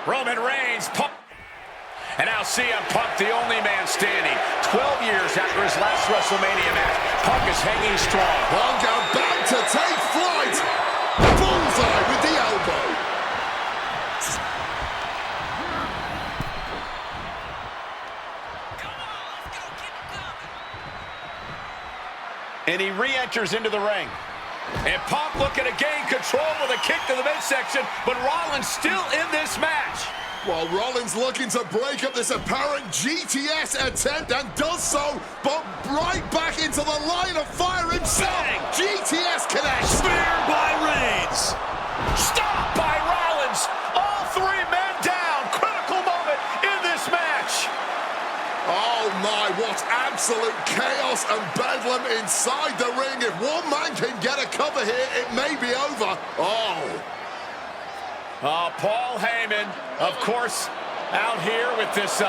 Roman Reigns, Punk. And now CM Punk, the only man standing. 12 years after his last WrestleMania match, Punk is hanging strong. Punk about to take flight. Bullseye with the elbow. And he re-enters into the ring. And Punk looking to gain control with a kick to the midsection, but Rollins still in this match. Well, Rollins looking to break up this apparent GTS attempt and does so, but right back into the line of fire himself. Bang. GTS connects. Spear by Reigns. Stop by Rollins. All three men down. Critical moment in this match. Oh my, what absolute chaos and bedlam inside the ring. If one man can get a cover here, it may be over. Paul Heyman, of course, out here with this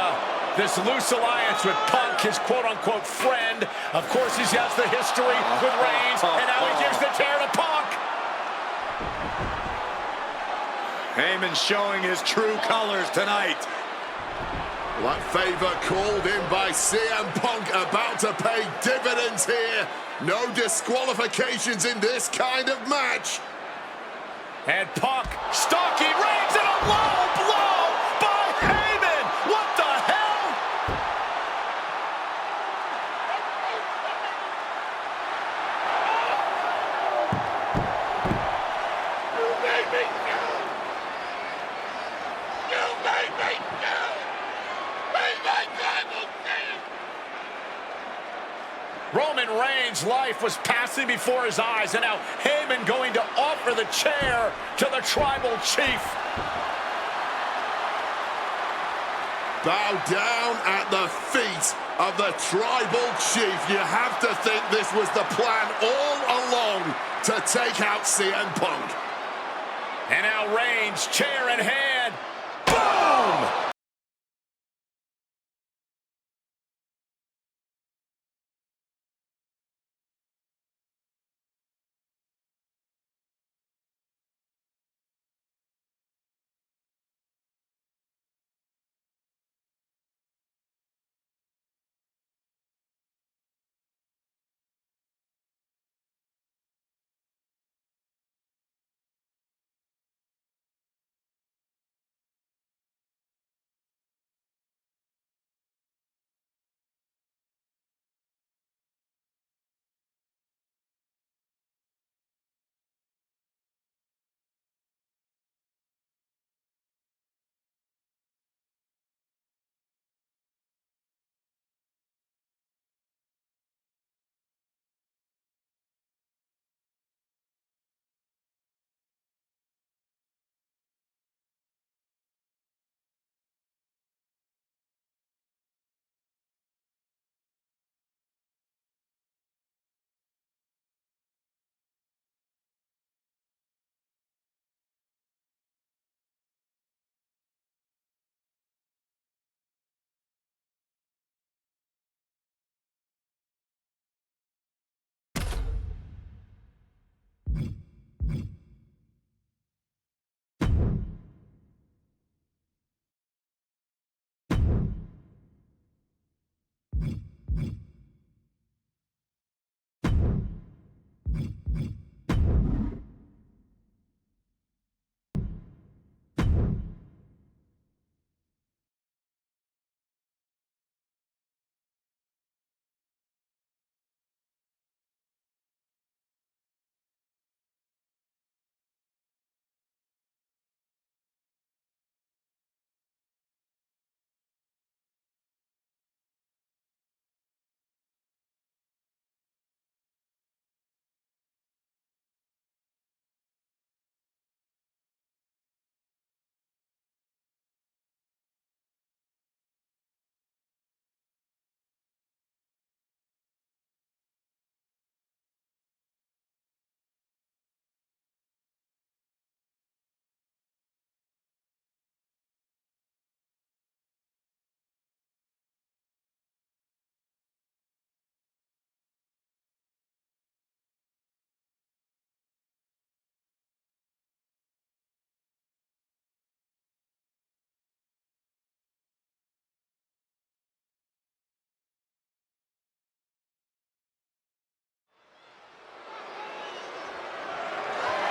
loose alliance with Punk, his quote-unquote friend. Of course, he has the history with Reigns, and now he gives the tear to Punk. Heyman showing his true colors tonight. That favor called in by CM Punk about to pay dividends here. No disqualifications in this kind of match. And Punk stalking Reigns, and a low blow by Heyman. What the hell? You made me go. You made me go. Made my tribal stand. Roman Reigns' life was passing before his eyes, and now Heyman going to offer the chair to the tribal chief. Bow down at the feet of the tribal chief. You have to think this was the plan all along to take out CM Punk. And now Reigns, chair in hand. Boom!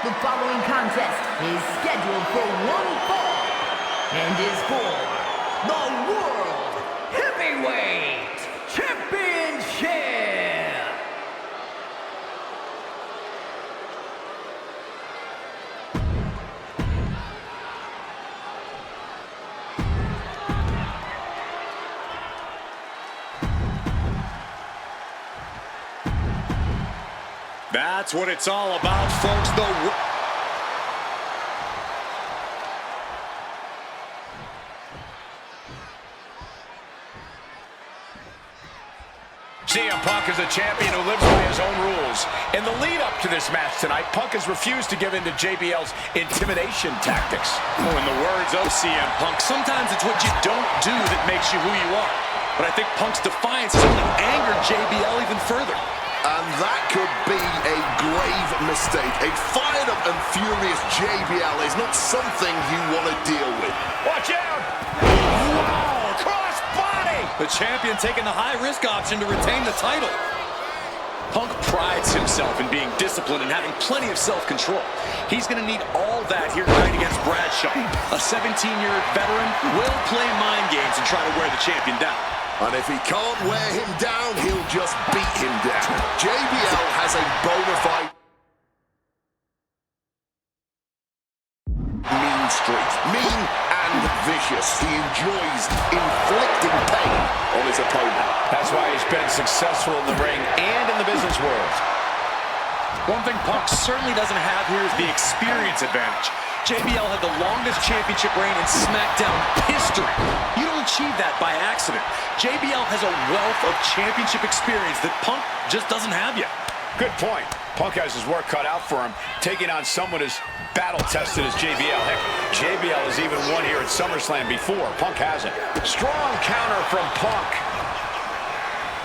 The following contest is scheduled for one fall and is for the World Heavyweight Championship. That's what it's all about, folks. CM Punk is a champion who lives by his own rules. In the lead-up to this match tonight, Punk has refused to give in to JBL's intimidation tactics. Oh, in the words of CM Punk, sometimes it's what you don't do that makes you who you are. But I think Punk's defiance has only angered JBL even further. And that could be a grave mistake. A fired up and furious JBL is not something you want to deal with. Watch out! Wow! Cross body! The champion taking the high-risk option to retain the title. Punk prides himself in being disciplined and having plenty of self-control. He's going to need all that here tonight against Bradshaw. A 17-year veteran will play mind games and try to wear the champion down. And if he can't wear him down, he'll just beat him down. JBL has a bona fide mean streak. Mean and vicious. He enjoys inflicting pain on his opponent. That's why he's been successful in the ring and in the business world. One thing Punk certainly doesn't have here is the experience advantage. JBL had the longest championship reign in SmackDown history. You don't achieve that by accident. JBL has a wealth of championship experience that Punk just doesn't have yet. Good point. Punk has his work cut out for him, taking on someone as battle-tested as JBL. Heck, JBL has even won here at SummerSlam before. Punk hasn't. Strong counter from Punk.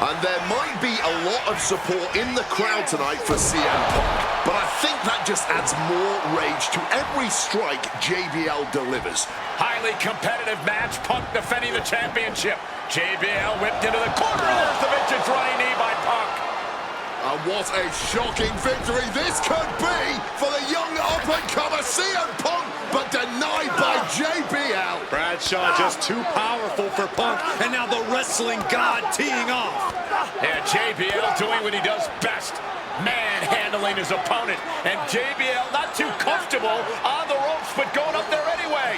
And there might be a lot of support in the crowd tonight for CM Punk, but I think that just adds more rage to every strike JBL delivers. Highly competitive match. Punk defending the championship. JBL whipped into the corner. There's the vintage running knee by Punk. And what a shocking victory this could be for the young up-and-comer CM Punk, but denied by JBL. Bradshaw just too powerful for Punk, and now the wrestling god teeing off. And JBL doing what he does best, manhandling his opponent. And JBL not too comfortable on the ropes, but going up there anyway.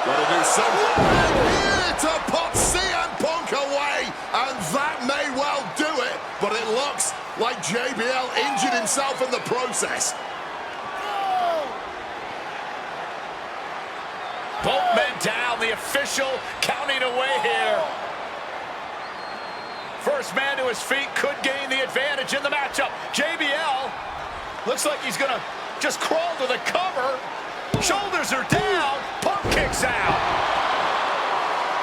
Gotta do something here to put CM Punk away, and that may well do it, but it looks like JBL injured himself in the process. Both men down, the official counting away here. First man to his feet could gain the advantage in the matchup. JBL looks like he's gonna just crawl to the cover. Shoulders are down, Punk kicks out.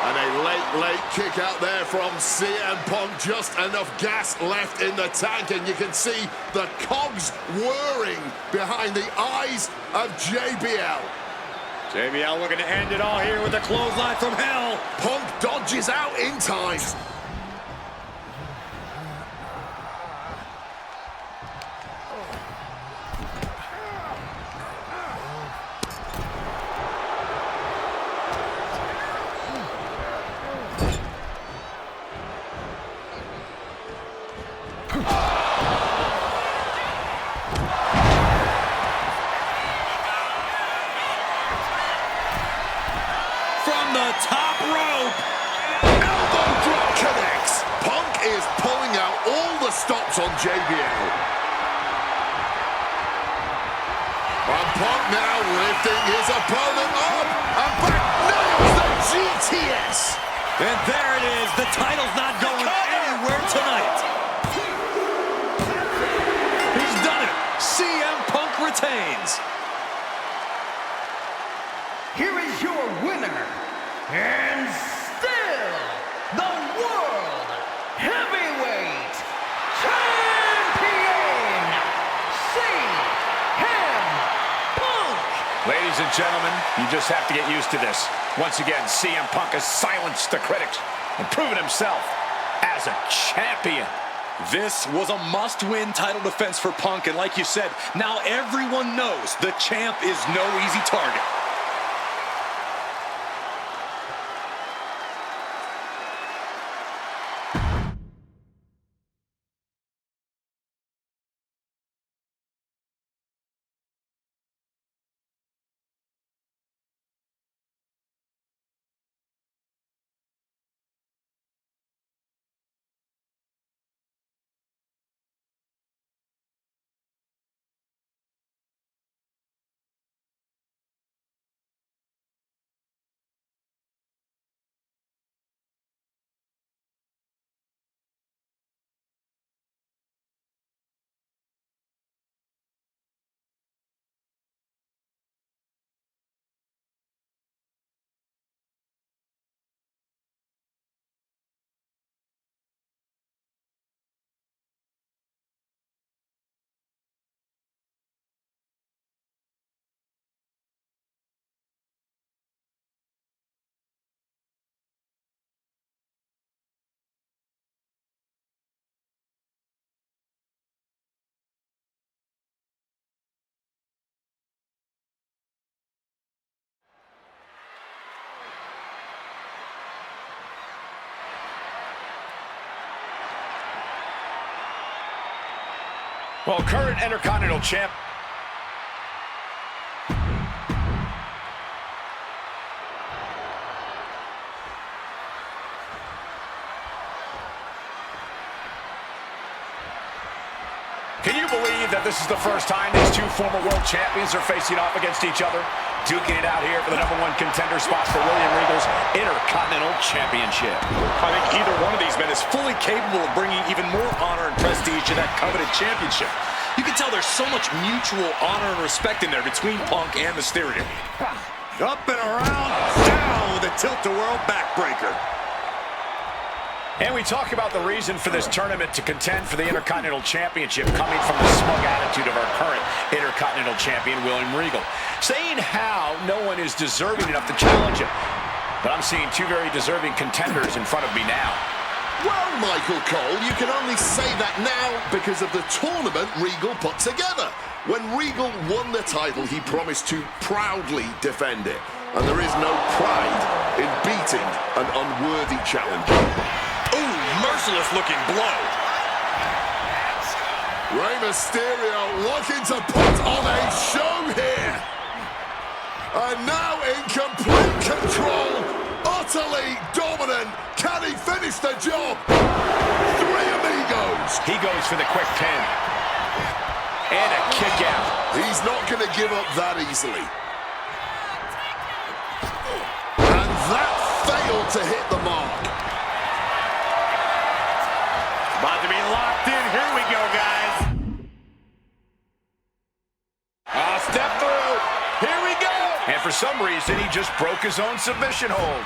And a late kick out there from CM Punk. Just enough gas left in the tank, and you can see the cogs whirring behind the eyes of JBL. JBL looking to end it all here with a clothesline from hell. Punk dodges out in time. From the top rope. Elbow drop connects. Punk is pulling out all the stops on JBL. And Punk now lifting his opponent up and back, nails the GTS. And there it is. The title's not going anywhere tonight. He's done it. CM Punk retains. Here is your winner, and still the World Heavyweight Champion, CM Punk. Ladies and gentlemen, you just have to get used to this. Once again, CM Punk has silenced the critics and proven himself as a champion. This was a must-win title defense for Punk, and like you said, now everyone knows the champ is no easy target. Well, current Intercontinental Champ. Can you believe that this is the first time these two former world champions are facing off against each other? Duking it out here for the #1 contender spot for William Regal's Intercontinental Championship. I think either one of these men is fully capable of bringing even more honor and prestige to that coveted championship. You can tell there's so much mutual honor and respect in there between Punk and Mysterio. Up and around, down with a tilt-a-world backbreaker. And we talk about the reason for this tournament to contend for the Intercontinental Championship coming from the smug attitude of our current Intercontinental Champion, William Regal. Saying how no one is deserving enough to challenge him. But I'm seeing two very deserving contenders in front of me now. Well, Michael Cole, you can only say that now because of the tournament Regal put together. When Regal won the title, he promised to proudly defend it. And there is no pride in beating an unworthy challenger. Ooh, merciless looking blow. Rey Mysterio looking to put on a show here. And now in complete control, utterly dominant. Can he finish the job? Three amigos. He goes for the quick pin. And a kick out. He's not going to give up that easily. And that failed to hit the mark. About to be locked in. Here we go, guys. Step through. Here we go. And for some reason, he just broke his own submission hold.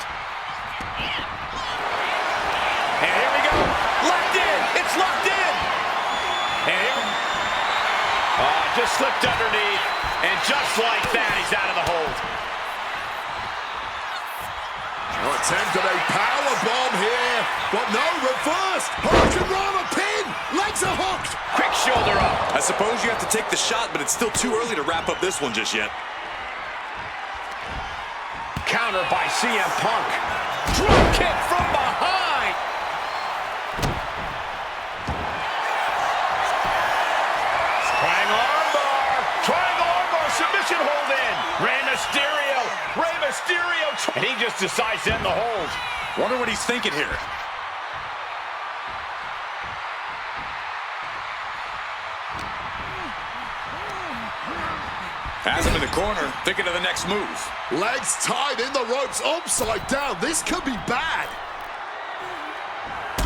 And here we go. Locked in. It's locked in. And here. Just slipped underneath. And just like that, he's out of the hold. Attempted a power bomb here, but no, reversed. Hurricane Rana pin. Legs are hooked. Quick shoulder up. I suppose you have to take the shot, but it's still too early to wrap up this one just yet. Counter by CM Punk. Drop kick from behind. Triangle armbar. Submission hold in. Rey Mysterio. And he just decides to end the hold. Wonder what he's thinking here. Has him in the corner, thinking of the next move. Legs tied in the ropes, upside down. This could be bad.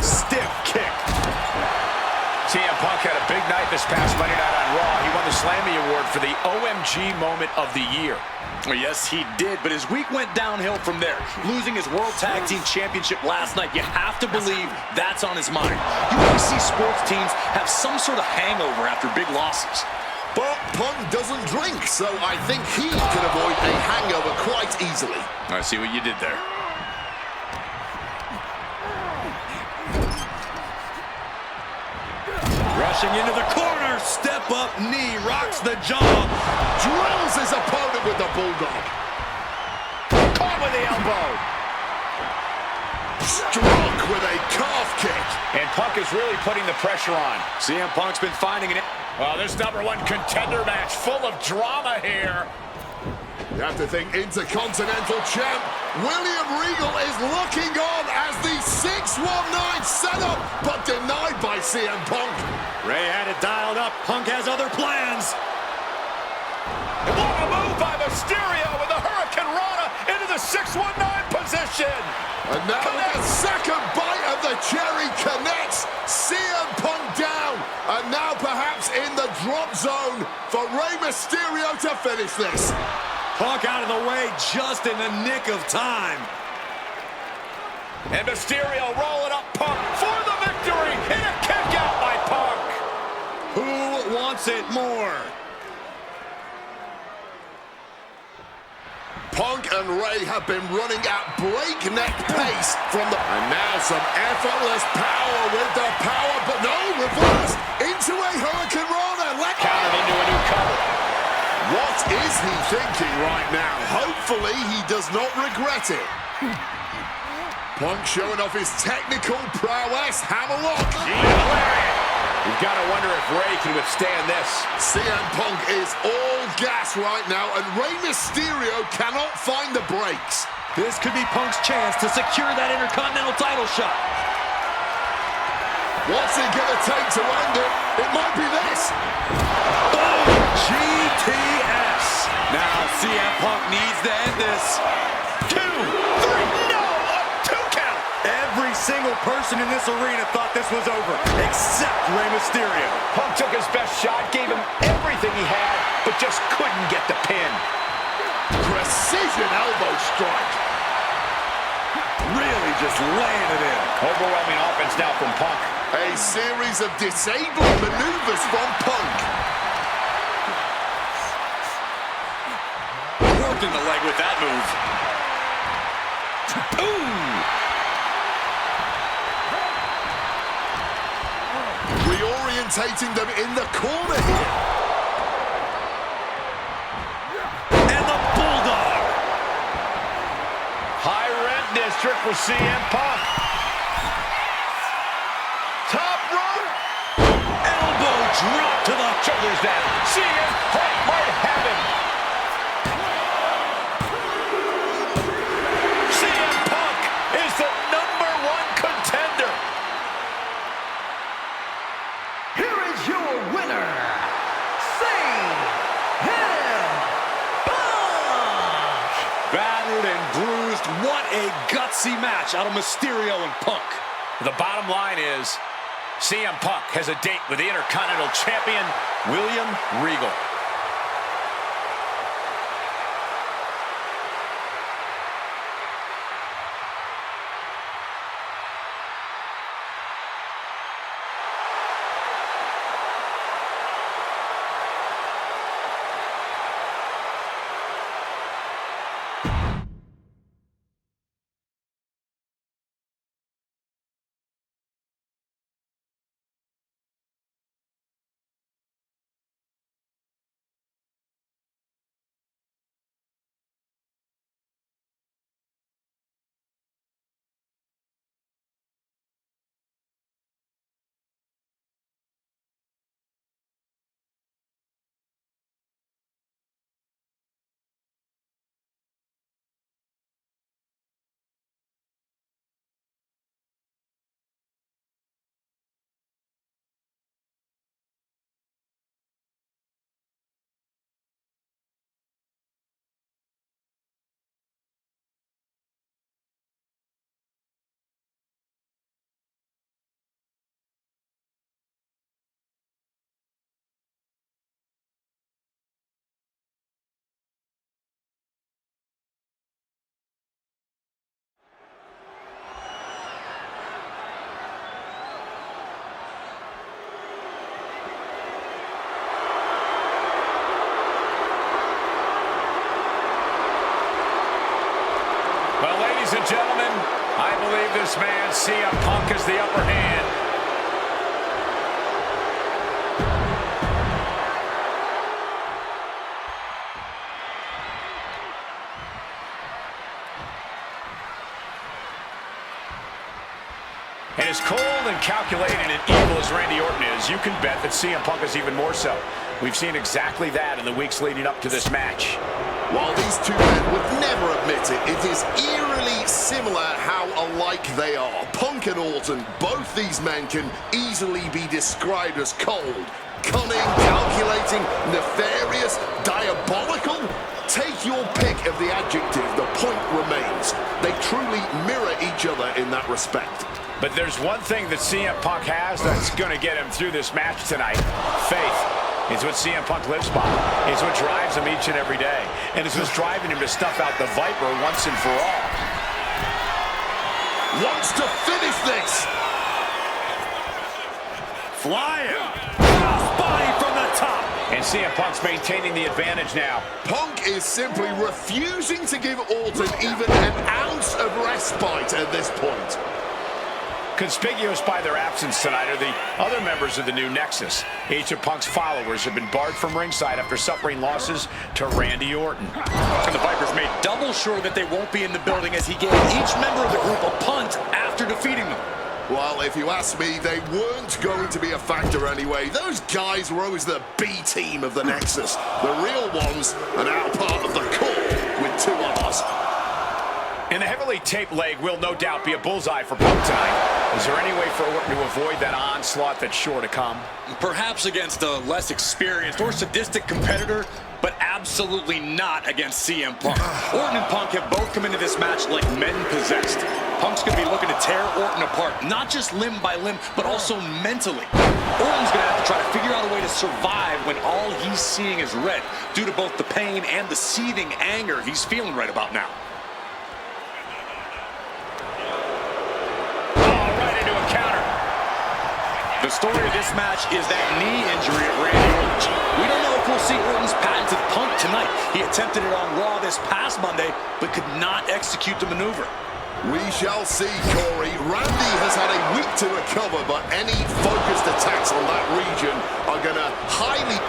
Stiff kick. CM Punk had a big night this past Monday night on Raw. He won the Slammy Award for the OMG Moment of the Year. Well, yes, he did, but his week went downhill from there. Losing his World Tag Team Championship last night, you have to believe that's on his mind. You always see sports teams have some sort of hangover after big losses. But Punk doesn't drink, so I think he can avoid a hangover quite easily. I see what you did there. Rushing into the corner, step up knee, rocks the jaw. Drills his opponent with the bulldog. Caught with the elbow. Struck with a calf kick. And Punk is really putting the pressure on. CM Punk's been finding it. Well, this #1 contender match full of drama here. You have to think Intercontinental Champ William Regal is looking on as the 619 setup, but denied by CM Punk. Ray had it dialed up. Punk has other plans. What a move by Mysterio with the Hurricane Rana into the 619 position. And now the second bite of the cherry connects. CM Punk down. And now perhaps in the drop zone for Rey Mysterio to finish this. Punk out of the way just in the nick of time. And Mysterio rolling up Punk for the victory. And a kick out by Punk. Who wants it more? Punk and Ray have been running at breakneck pace from the... And now some effortless power with the power, but no, reverse into a Hurricane Rana. Countered into a new cover. What is he thinking right now? Hopefully he does not regret it. Punk showing off his technical prowess. Have a look. You've got to wonder if Ray can withstand this. CM Punk is all gas right now, and Rey Mysterio cannot find the brakes. This could be Punk's chance to secure that Intercontinental title shot. What's it going to take to end it? It might be this. Boom! GTS. Now CM Punk needs to end this. 2, 3, no! A 2 count! Every single person in this arena thought this was over, except Rey Mysterio. Punk took his best shot, gave him everything he had, but just couldn't get the pin. Precision elbow strike. Really just laying it in. Overwhelming offense now from Punk. A series of disabling maneuvers from Punk. Worked in the leg with that move. Boom! Reorientating them in the corner here. And the Bulldog. High rent district for CM Punk. Top rope. Elbow drop to the Shoulders down. CM Punk might have him. CM Punk is the #1 contender. Here is your winner, CM Punk! battered and bruised. What a gutsy match out of Mysterio and Punk. The bottom line is CM Punk has a date with the Intercontinental Champion, William Regal. Well, ladies and gentlemen, I believe this man, CM Punk, has the upper hand. And as cold and calculated and evil as Randy Orton is, you can bet that CM Punk is even more so. We've seen exactly that in the weeks leading up to this match. While these two men would never admit it, it is eerily similar how alike they are. Punk and Orton, both these men can easily be described as cold, cunning, calculating, nefarious, diabolical. Take your pick of the adjective, the point remains. They truly mirror each other in that respect. But there's one thing that CM Punk has that's going to get him through this match tonight. Faith. It's what CM Punk lives by. It's what drives him each and every day. And it's what's driving him to stuff out the Viper once and for all. Wants to finish this. Flying. Crossbody from the top. And CM Punk's maintaining the advantage now. Punk is simply refusing to give Orton even an ounce of respite at this point. Conspicuous by their absence tonight are the other members of the new Nexus. Each of Punk's followers have been barred from ringside after suffering losses to Randy Orton. And the Vipers made double sure that they won't be in the building as he gave each member of the group a punt after defeating them. Well, if you ask me, they weren't going to be a factor anyway. Those guys were always the B team of the Nexus. The real ones are now part of the core with 2 R's. And the heavily taped leg will no doubt be a bullseye for Punk tonight. Is there any way for Orton to avoid that onslaught that's sure to come? Perhaps against a less experienced or sadistic competitor, but absolutely not against CM Punk. Orton and Punk have both come into this match like men possessed. Punk's going to be looking to tear Orton apart, not just limb by limb, but also mentally. Orton's going to have to try to figure out a way to survive when all he's seeing is red, due to both the pain and the seething anger he's feeling right about now. The story of this match is that knee injury of Randy Orton. We don't know if we'll see Orton's patented Punk tonight. He attempted it on Raw this past Monday, but could not execute the maneuver. We shall see, Corey. Randy has had a week to recover, but any focused attacks on that region are going to highly...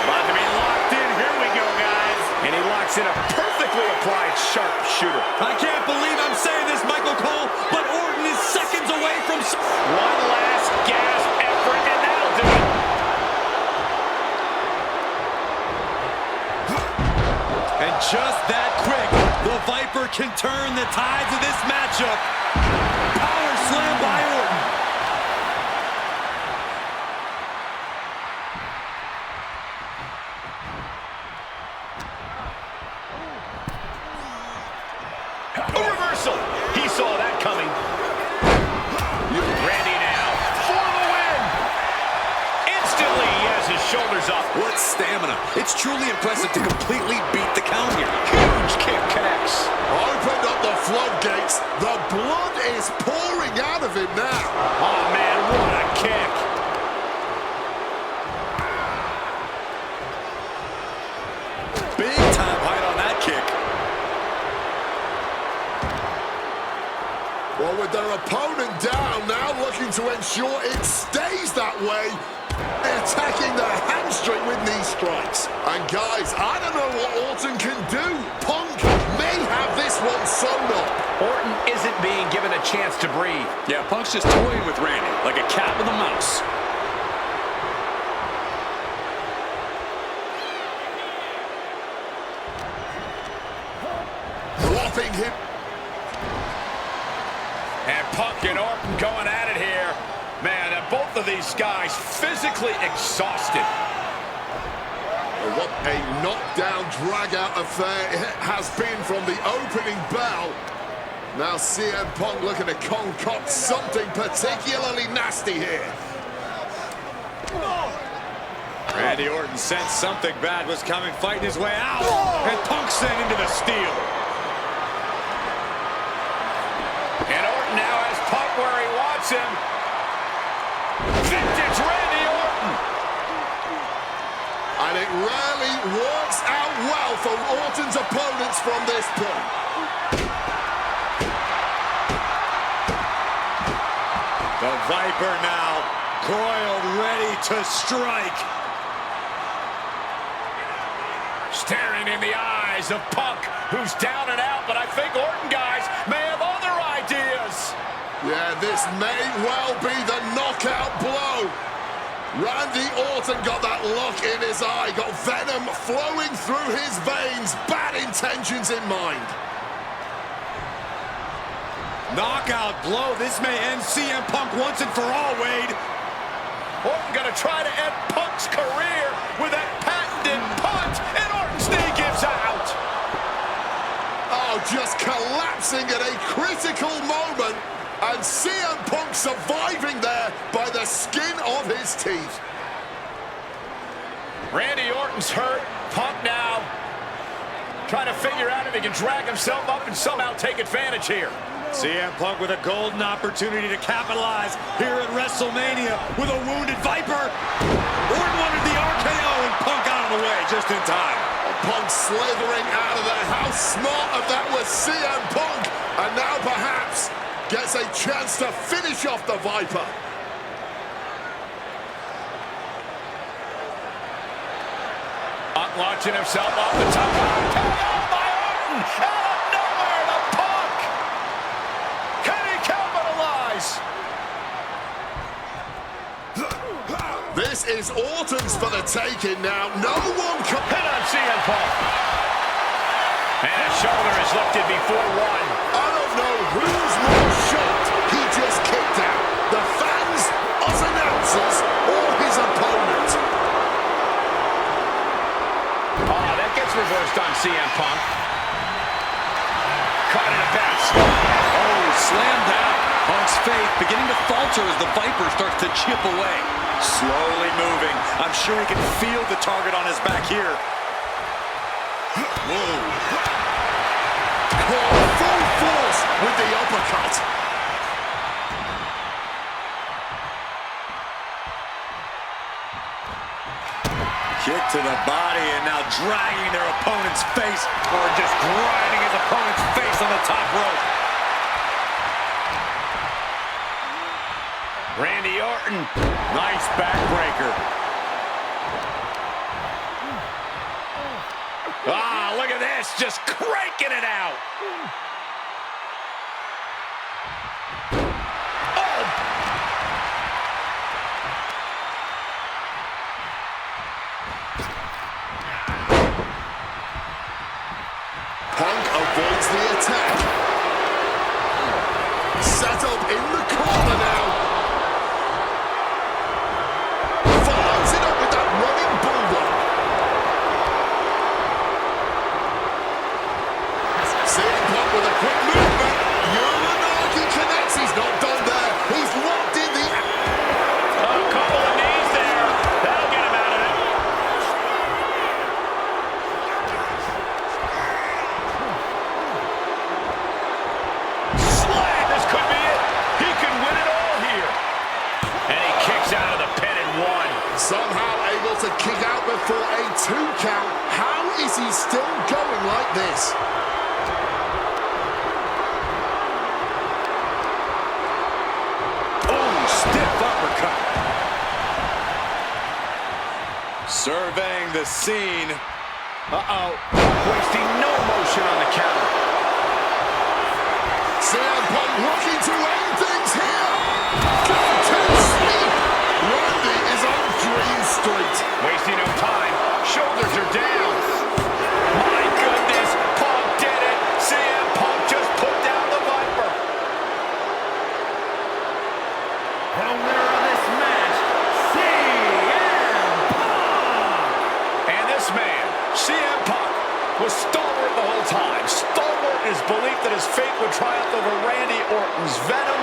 About to be locked in. Here we go, guys. And he locks in a perfectly applied sharpshooter. I can't believe I'm saying this, Michael Cole, but Orton is seconds away from... One last gasp effort, and that'll do it. And just that quick, the Viper can turn the tides of this matchup. Power slam by Orton. A reversal. He saw that coming. Randy now for the win. Instantly, he has his shoulders up. What stamina. It's truly impressive to completely beat the count here. Huge kick connects. Opened up the floodgates. The blood is pouring out of him now. Oh, man, what a kick. Big time height on that kick. Well, with their opponent down, now looking to ensure it stays that way. Attacking the hamstring with knee strikes. And guys, I don't know what Orton can do. Punk may have this one sewn up. Orton isn't being given a chance to breathe. Yeah, Punk's just toying with Randy like a cat with a mouse. Whopping him. And Punk and Orton going at it here. Man, both of these guys physically exhausted. What a knockdown, drag-out affair it has been from the opening bell. Now CM Punk looking to concoct something particularly nasty here. Randy Orton sensed something bad was coming, fighting his way out. And Punk sent into the steel. And Orton now has Punk where he wants him. Vintage Randy Orton. And it rarely works out well for Orton's opponents from this point. The Viper now coiled, ready to strike. Staring in the eyes of Punk, who's down and out, but I think Orton, guys, may have other ideas. Yeah, this may well be the knockout blow. Randy Orton got that look in his eye, got venom flowing through his veins, bad intentions in mind. Knockout blow. This may end CM Punk once and for all, Wade. Orton gonna try to end Punk's career with that patented punt, and Orton's knee gives out. Oh, just collapsing at a critical moment, and CM Punk surviving there by the skin of his teeth. Randy Orton's hurt. Punk now trying to figure out if he can drag himself up and somehow take advantage here. CM Punk with a golden opportunity to capitalize here at WrestleMania with a wounded Viper. Orton wanted the RKO and Punk out of the way just in time. Punk slithering out of there. How smart of that was CM Punk. And now perhaps gets a chance to finish off the Viper. Punk launching himself off the top. KO by Orton. Out of nowhere to Punk. Can he capitalize? This is Orton's for the taking now. No one can Hit on CM Punk. And his shoulder is lifted before one. I don't know who's more shocked. He just kicked out. The fans, us announcers, or his opponent. Oh, that gets reversed on CM Punk. Caught in a bad spot. Oh, slammed down. Punk's faith beginning to falter as the Viper starts to chip away. Slowly moving. I'm sure he can feel the target on his back here. Whoa. Full force with the uppercut. Kick to the body and now dragging their opponent's face or just grinding his opponent's face on the top rope. Randy Orton. Nice backbreaker. Ah, look at this. Just cranking it out. Oh. Punk avoids the attack. Set up in the corner now. Follows it up with that running bulldog. CM Punk with a quick movement. Uranagi connects. He's not done there. He's locked in the... A couple of knees there. That'll get him out of it. Slam. This could be it. He could win it all here. And he kicks out of the pin in one. Somehow able to kick out before a 2 count. How is he still going like this? Oh, stiff uppercut. Surveying the scene. Uh-oh. Wasting no motion on the counter. CM Punk looking to end things here. Go to sleep. Randy is on Dream Street. Wasting no time. Shoulders are down. My goodness. Punk did it. CM Punk just put down the Viper. The winner of this match, CM Punk! And this man, CM Punk, was stalwart the whole time. Stalwart in his belief that his fate would triumph over Randy Orton's venom.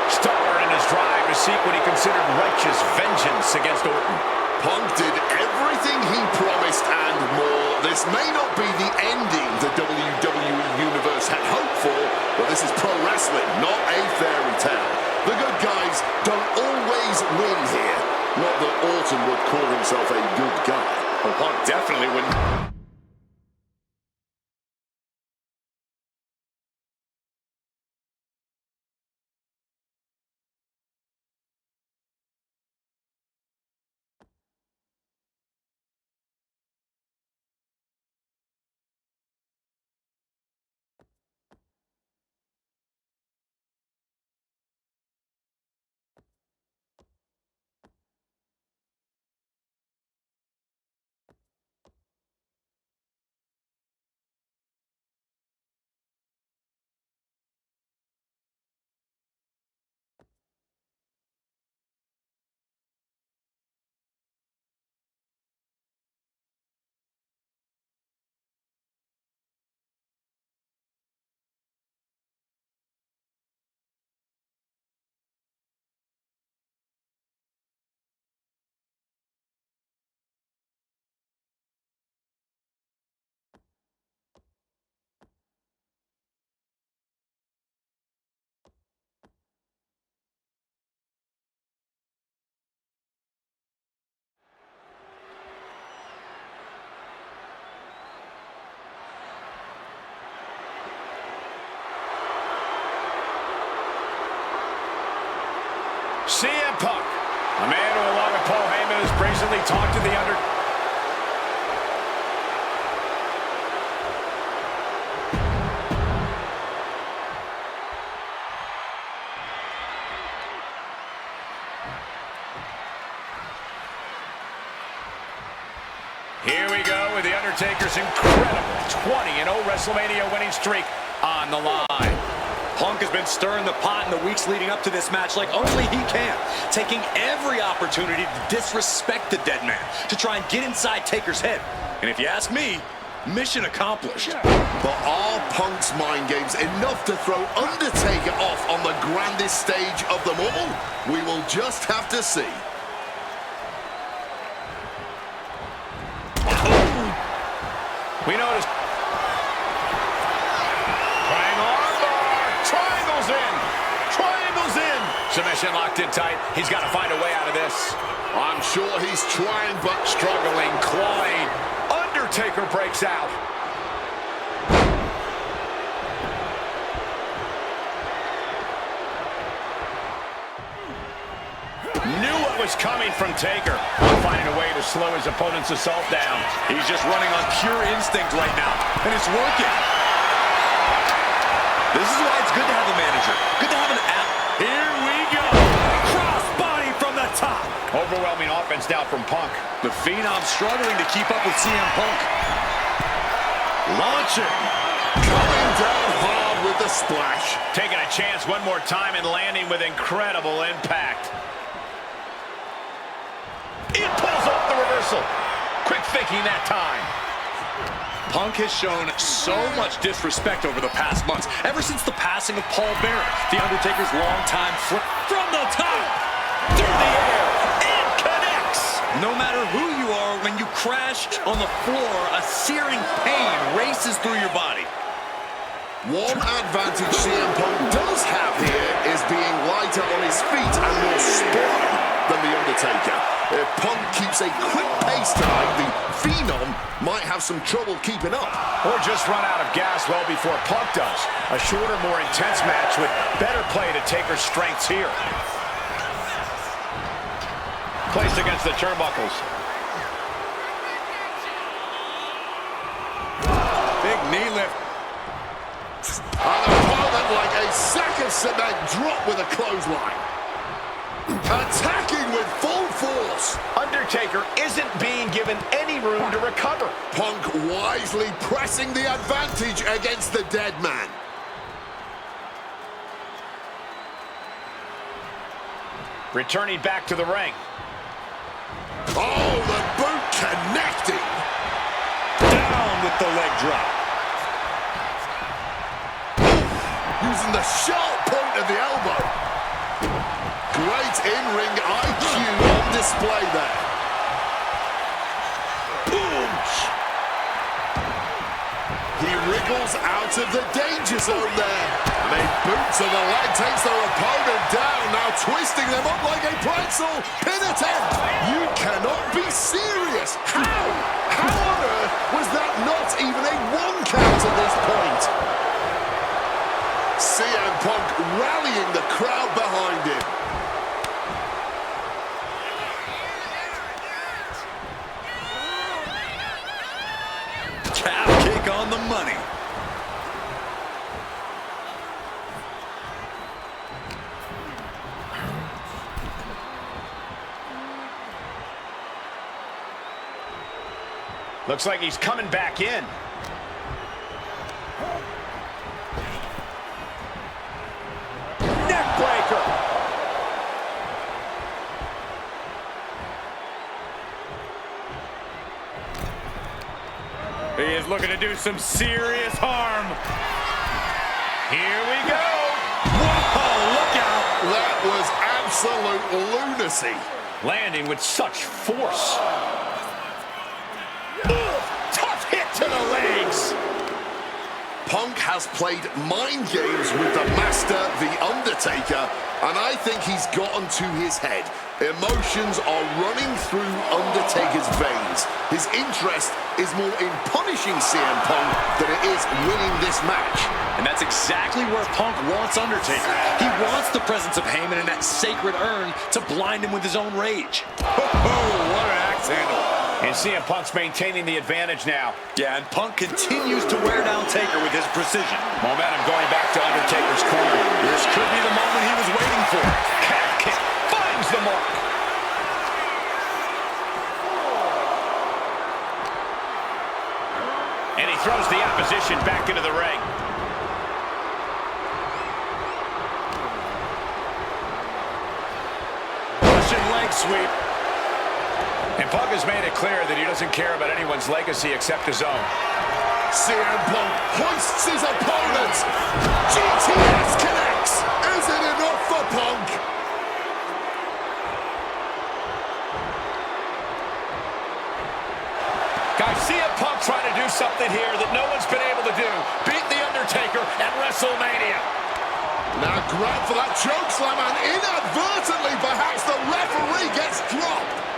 Stalwart in his drive to seek what he considered righteous vengeance against Orton. Punk did everything he promised and more. This may not be the ending the WWE Universe had hoped for, but this is pro wrestling, not a fairy tale. The good guys don't always win here. Not that Orton would call himself a good guy. Well, Punk definitely wouldn't. talk to the Here we go with The Undertaker's incredible 20-0 WrestleMania winning streak on the line. Punk has been stirring the pot in the weeks leading up to this match like only he can, taking every opportunity to disrespect the dead man, to try and get inside Taker's head. And if you ask me, mission accomplished. But are Punk's mind games enough to throw Undertaker off on the grandest stage of them all? We will just have to see. We noticed. Triangles in. Triangles in. Submission locked in tight. He's got to find a way out of this. I'm sure he's trying, but Struggling, clawing. Undertaker breaks out. Knew what was coming from Taker. Finding a way to slow his opponent's assault down. He's just running on pure instinct right now, and it's working. This is why it's good to have a manager. Good to have an app. Here we go. Crossbody from the top. Overwhelming offense now from Punk. The Phenom struggling to keep up with CM Punk. Launching. coming down hard with the splash. Taking a chance one more time and landing with incredible impact. It pulls off the reversal. Quick thinking that time. Punk has shown so much disrespect over the past months, ever since the passing of Paul Bearer, The Undertaker's longtime friend. From the top, through the air, and connects. No matter who you are, when you crash on the floor, a searing pain races through your body. One advantage CM Punk does have here is being lighter on his feet and more spry than The Undertaker. If Punk keeps a quick pace tonight, the Phenom might have some trouble keeping up. Or just run out of gas well before Punk does. A shorter, more intense match with better play to Taker's strengths here. Placed against the turnbuckles. Big knee lift. An opponent like a sack of cement dropped with a clothesline. Attacking with full force. Undertaker isn't being given any room to recover. Punk wisely pressing the advantage against the dead man. Returning back to the ring. Oh, the boot connecting. Down with the leg drop. Using the sharp point of the elbow. Great in-ring IQ on display there. Boom! He wriggles out of the danger zone there. And a boot to the leg takes their opponent down, now twisting them up like a pretzel. Pin attempt. You cannot be serious. How? How on earth was that not even a one count at this point? CM Punk rallying the crowd behind him. Calf kick on the money. Looks like he's coming back in. Neckbreaker. He is looking to do some serious harm. Here we go. Whoa, look out. That was absolute lunacy. Landing with such force. Ugh, tough hit to the legs. Punk has played mind games with the master, The Undertaker, and I think he's gotten to his head. Emotions are running through Undertaker's veins. His interest is more in punishing CM Punk than it is winning this match. And that's exactly where Punk wants Undertaker. He wants the presence of Heyman in that sacred urn to blind him with his own rage. Oh, what an act axe handle. And CM Punk's maintaining the advantage now. Yeah, and Punk continues to wear down Taker with his precision. Momentum going back to Undertaker's corner. This could be the moment he was waiting for. Calf kick finds the mark. And he throws the opposition back into the ring. Russian leg sweep. And Punk has made it clear that he doesn't care about anyone's legacy except his own. CM Punk hoists his opponent. GTS connects. Is it enough for Punk? Guys, CM Punk trying to do something here that no one's been able to do. Beat The Undertaker at WrestleMania. Now grab for that chokeslam, and inadvertently, perhaps the referee gets dropped.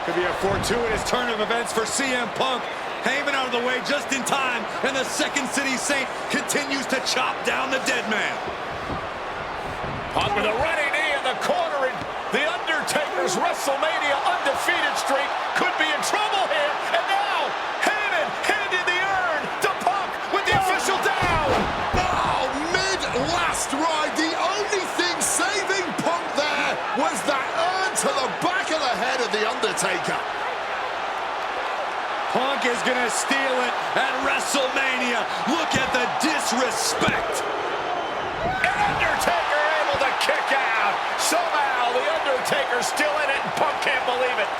Could be a fortuitous turn of events for CM Punk. Heyman out of the way just in time, and the Second City Saint continues to chop down the dead man. Punk with a running knee in the corner, and The Undertaker's WrestleMania undefeated streak could be in trouble here. And now, Heyman handing the urn to Punk with the official down. Oh, mid-last ride, the only thing saving Punk there was that urn to the back of the head of The Undertaker. Punk is gonna steal it at WrestleMania. Look at the disrespect. And Undertaker able to kick out. Somehow, The Undertaker's still in it, and Punk can't believe it.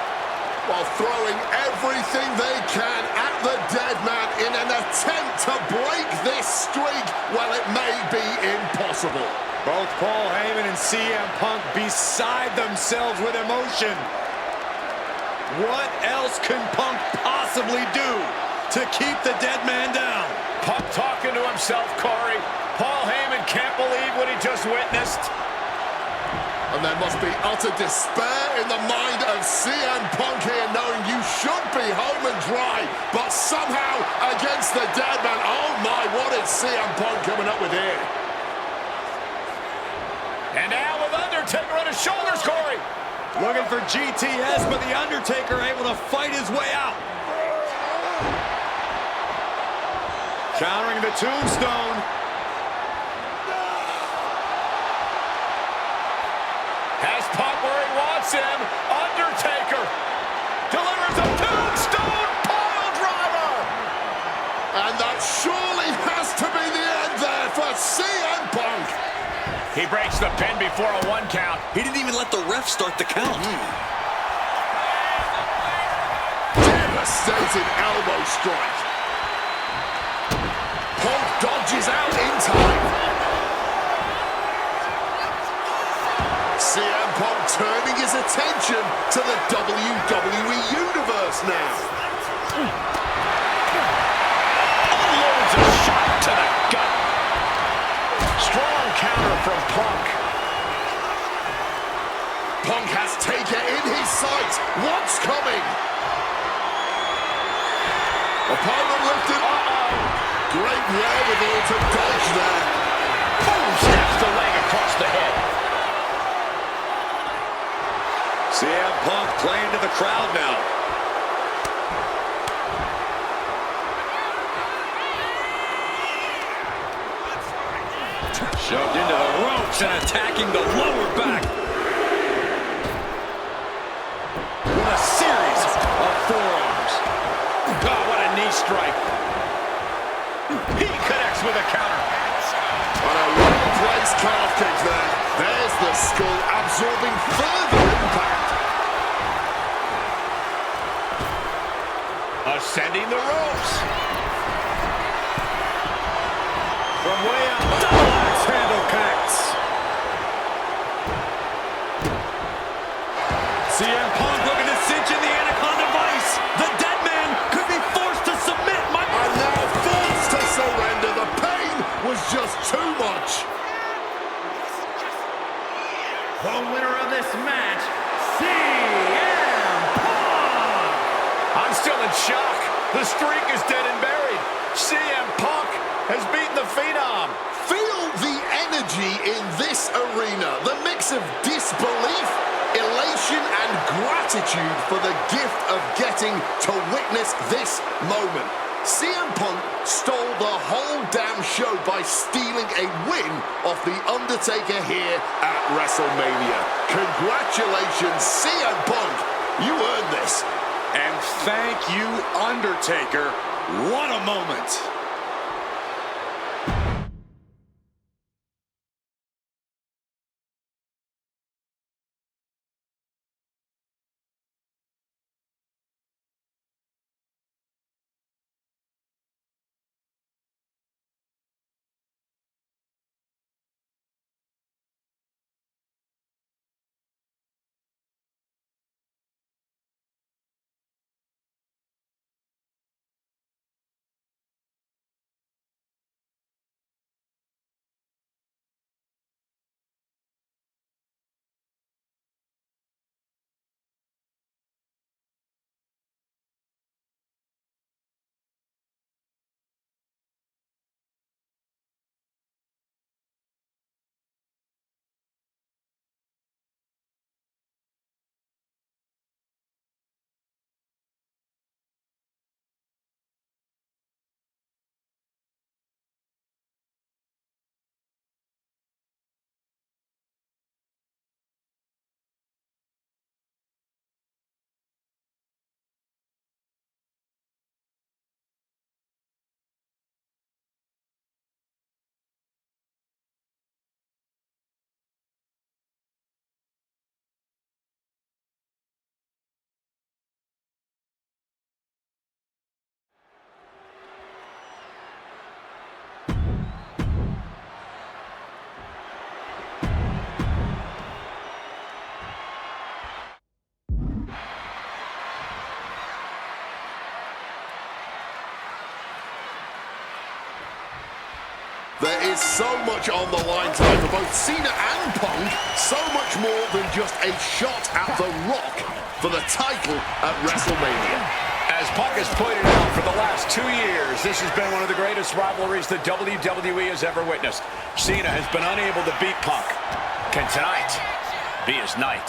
While throwing everything they can at the dead man in an attempt to break this streak, well, it may be impossible. Both Paul Heyman and CM Punk beside themselves with emotion. What else can Punk possibly do to keep the dead man down? Punk talking to himself, Corey. Paul Heyman can't believe what he just witnessed. And there must be utter despair in the mind of CM Punk here, knowing you should be home and dry, but somehow against the dead man. Oh my, what is CM Punk coming up with here? And now with Undertaker on his shoulders, Corey. Looking for GTS, but The Undertaker able to fight his way out. Countering the tombstone. Has Punk where he wants him. Undertaker delivers a tombstone pile driver. And that surely has to be the end there for CM Punk. He breaks the pin before a 1 count. He didn't even let the ref start the count. Devastating elbow strike. Punk dodges out in time. CM Punk turning his attention to the WWE Universe now. Unloads a shot to the gut. Strong counter from Punk. Punk has Taker in his sights. What's coming? Opponent lifted. Great wherewithal to dodge there. Boom! Snaps the leg across the head. CM Punk playing to the crowd now. Shoved into the ropes and attacking the lower back. With a series of forearms. Oh, what a knee strike. He connects with a counter. On a well-placed calf kick there. There's the skull absorbing further impact. Ascending the ropes. From way up, double axe handle connects. CM Punk looking to cinch in the Anaconda Vice. The dead man could be forced to submit. And now forced to surrender. The pain was just too much. The winner of this match, CM Punk! I'm still in shock. The streak is dead and buried. CM Punk has beaten the Phenom. Feel the energy in this arena. The mix of disbelief elation and gratitude for the gift of getting to witness this moment. CM Punk stole the whole damn show by stealing a win off The Undertaker here at WrestleMania. Congratulations, CM Punk. You earned this. And thank you, Undertaker. What a moment. There is so much on the line tonight for both Cena and Punk. So much more than just a shot at The Rock for the title at WrestleMania. As Punk has pointed out, for the last 2 years, this has been one of the greatest rivalries the WWE has ever witnessed. Cena has been unable to beat Punk. Can tonight be his night?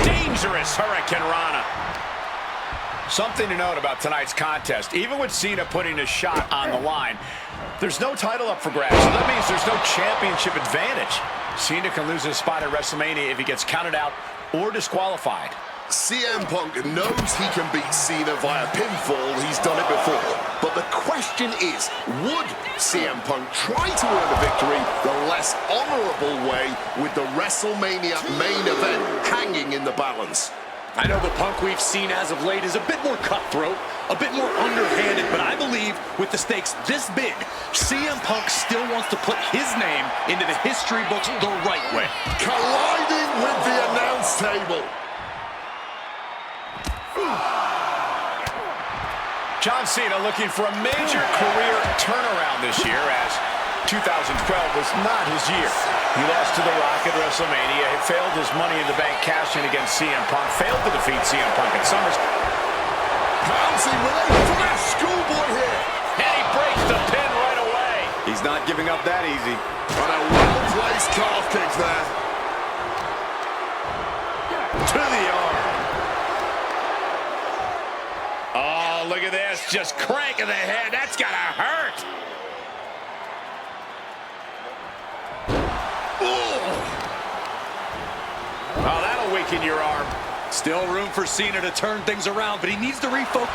Dangerous Hurricane Rana. Something to note about tonight's contest, even with Cena putting a shot on the line, there's no title up for grabs, so that means there's no championship advantage. Cena can lose his spot at WrestleMania if he gets counted out or disqualified. CM Punk knows he can beat Cena via pinfall. He's done it before. But the question is, would CM Punk try to earn a victory the less honorable way with the WrestleMania main event hanging in the balance? I know the Punk we've seen as of late is a bit more cutthroat, a bit more underhanded, but I believe with the stakes this big, CM Punk still wants to put his name into the history books the right way. Colliding with the announce table. John Cena looking for a major career turnaround this year, as 2012 was not his year. He lost to The Rock at WrestleMania. He failed his Money in the Bank cash-in against CM Punk. Failed to defeat CM Punk at Summers. Pouncing with a flash schoolboy here. And he breaks the pin right away. He's not giving up that easy. And a well-placed calf kick there. To the arm. Oh, look at this. Just cranking the head. That's gotta hurt. Oh, that'll weaken your arm. Still room for Cena to turn things around, but he needs to refocus.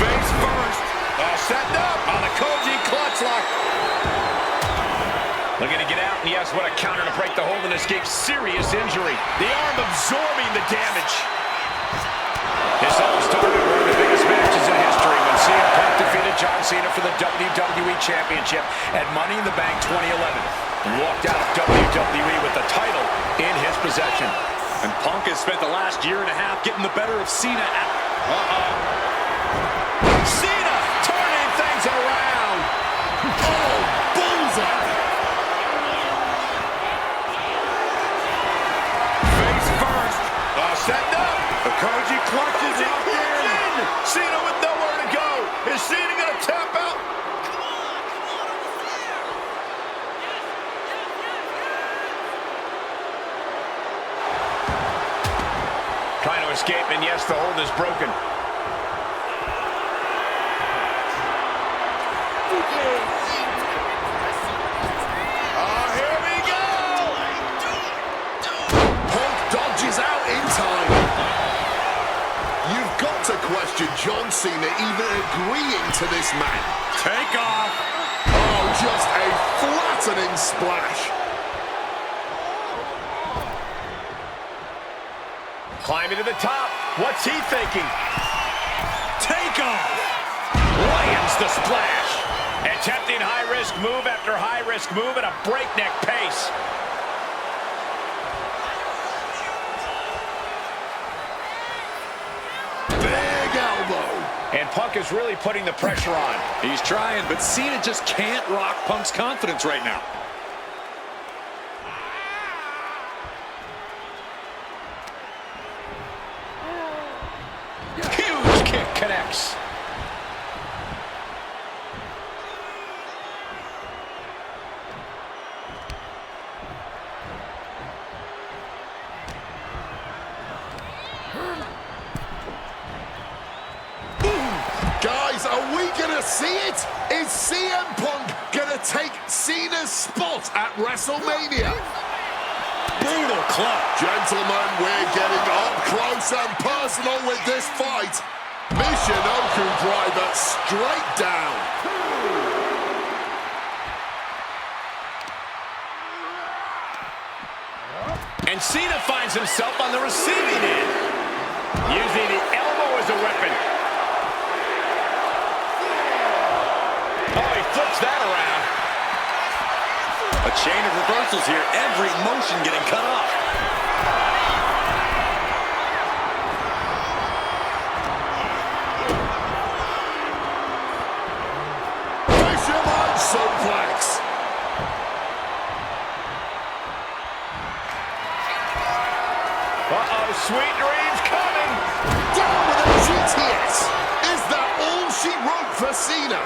Face first. Setting up on the Koji clutch lock. Looking to get out, and yes, what a counter to break the hold and escape serious injury. The arm absorbing the damage. This all started one of the biggest matches in history when CM Punk defeated John Cena for the WWE Championship at Money in the Bank 2011. And walked out of WWE with the title in his possession. And Punk has spent the last year and a half getting the better of Cena at... Cena turning things around. Oh, bullseye. Face first. Setting up. The Koji clutches it in. Cena with nowhere to go. Is Cena going to tap out? escape, and yes, the hold is broken. Here we go! Punk dodges out in time. You've got to question John Cena even agreeing to this match. Take off. Oh, just a flattening splash. Climbing to the top. What's he thinking? Take off. Lands the splash. Attempting high-risk move after high-risk move at a breakneck pace. Big elbow. And Punk is really putting the pressure on. He's trying, but Cena just can't rock Punk's confidence right now. Huge kick connects. Guys, are we going to see it? Is CM Punk going to take Cena's spot at WrestleMania? Brutal club. Gentlemen, we're getting up close and personal with this fight. Michinoku driver straight down. And Cena finds himself on the receiving end, using the elbow as a weapon. Oh, he flips that around. A chain of reversals here. Every motion getting cut off. Fisherman suplex. Uh-oh, sweet dreams coming. Down with a GTS. Is that all she wrote for Cena?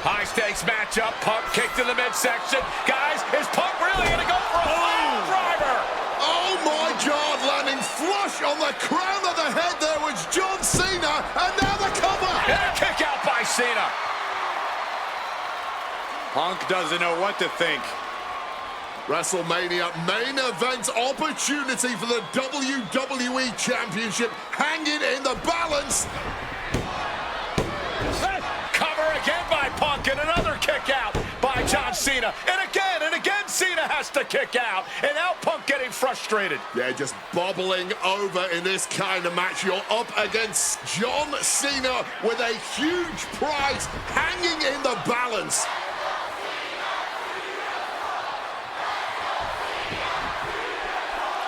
High-stakes matchup. Punk kicked in the midsection. Guys, is Punk really going to go for a fire driver? Oh my God, landing flush on the crown of the head there was John Cena, and now the cover. And a kick out by Cena. Punk doesn't know what to think. WrestleMania main event opportunity for the WWE Championship hanging in the balance. Cover again by Punk, and another kick out by John Cena. And again, Cena has to kick out. And now Punk getting frustrated. Yeah, just bobbling over in this kind of match. You're up against John Cena with a huge prize hanging in the balance.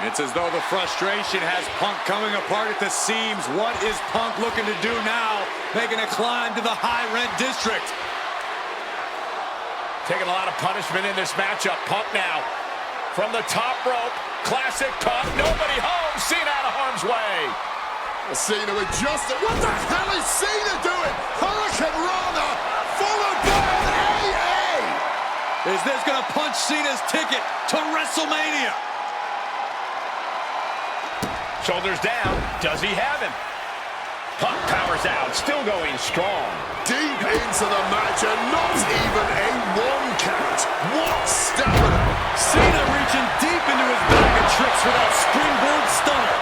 It's as though the frustration has Punk coming apart at the seams. What is Punk looking to do now? Making a climb to the high-rent district. Taking a lot of punishment in this matchup. Punk now from the top rope. Classic Punk. Nobody home. Cena out of harm's way. Cena adjusted. What the hell is Cena doing? Hurricane Rana followed by an AA. Is this going to punch Cena's ticket to WrestleMania? Shoulders down. Does he have him? Punk powers out. Still going strong. Deep into the match and not even a one count. What stamina. Cena reaching deep into his bag of tricks for that springboard stunner.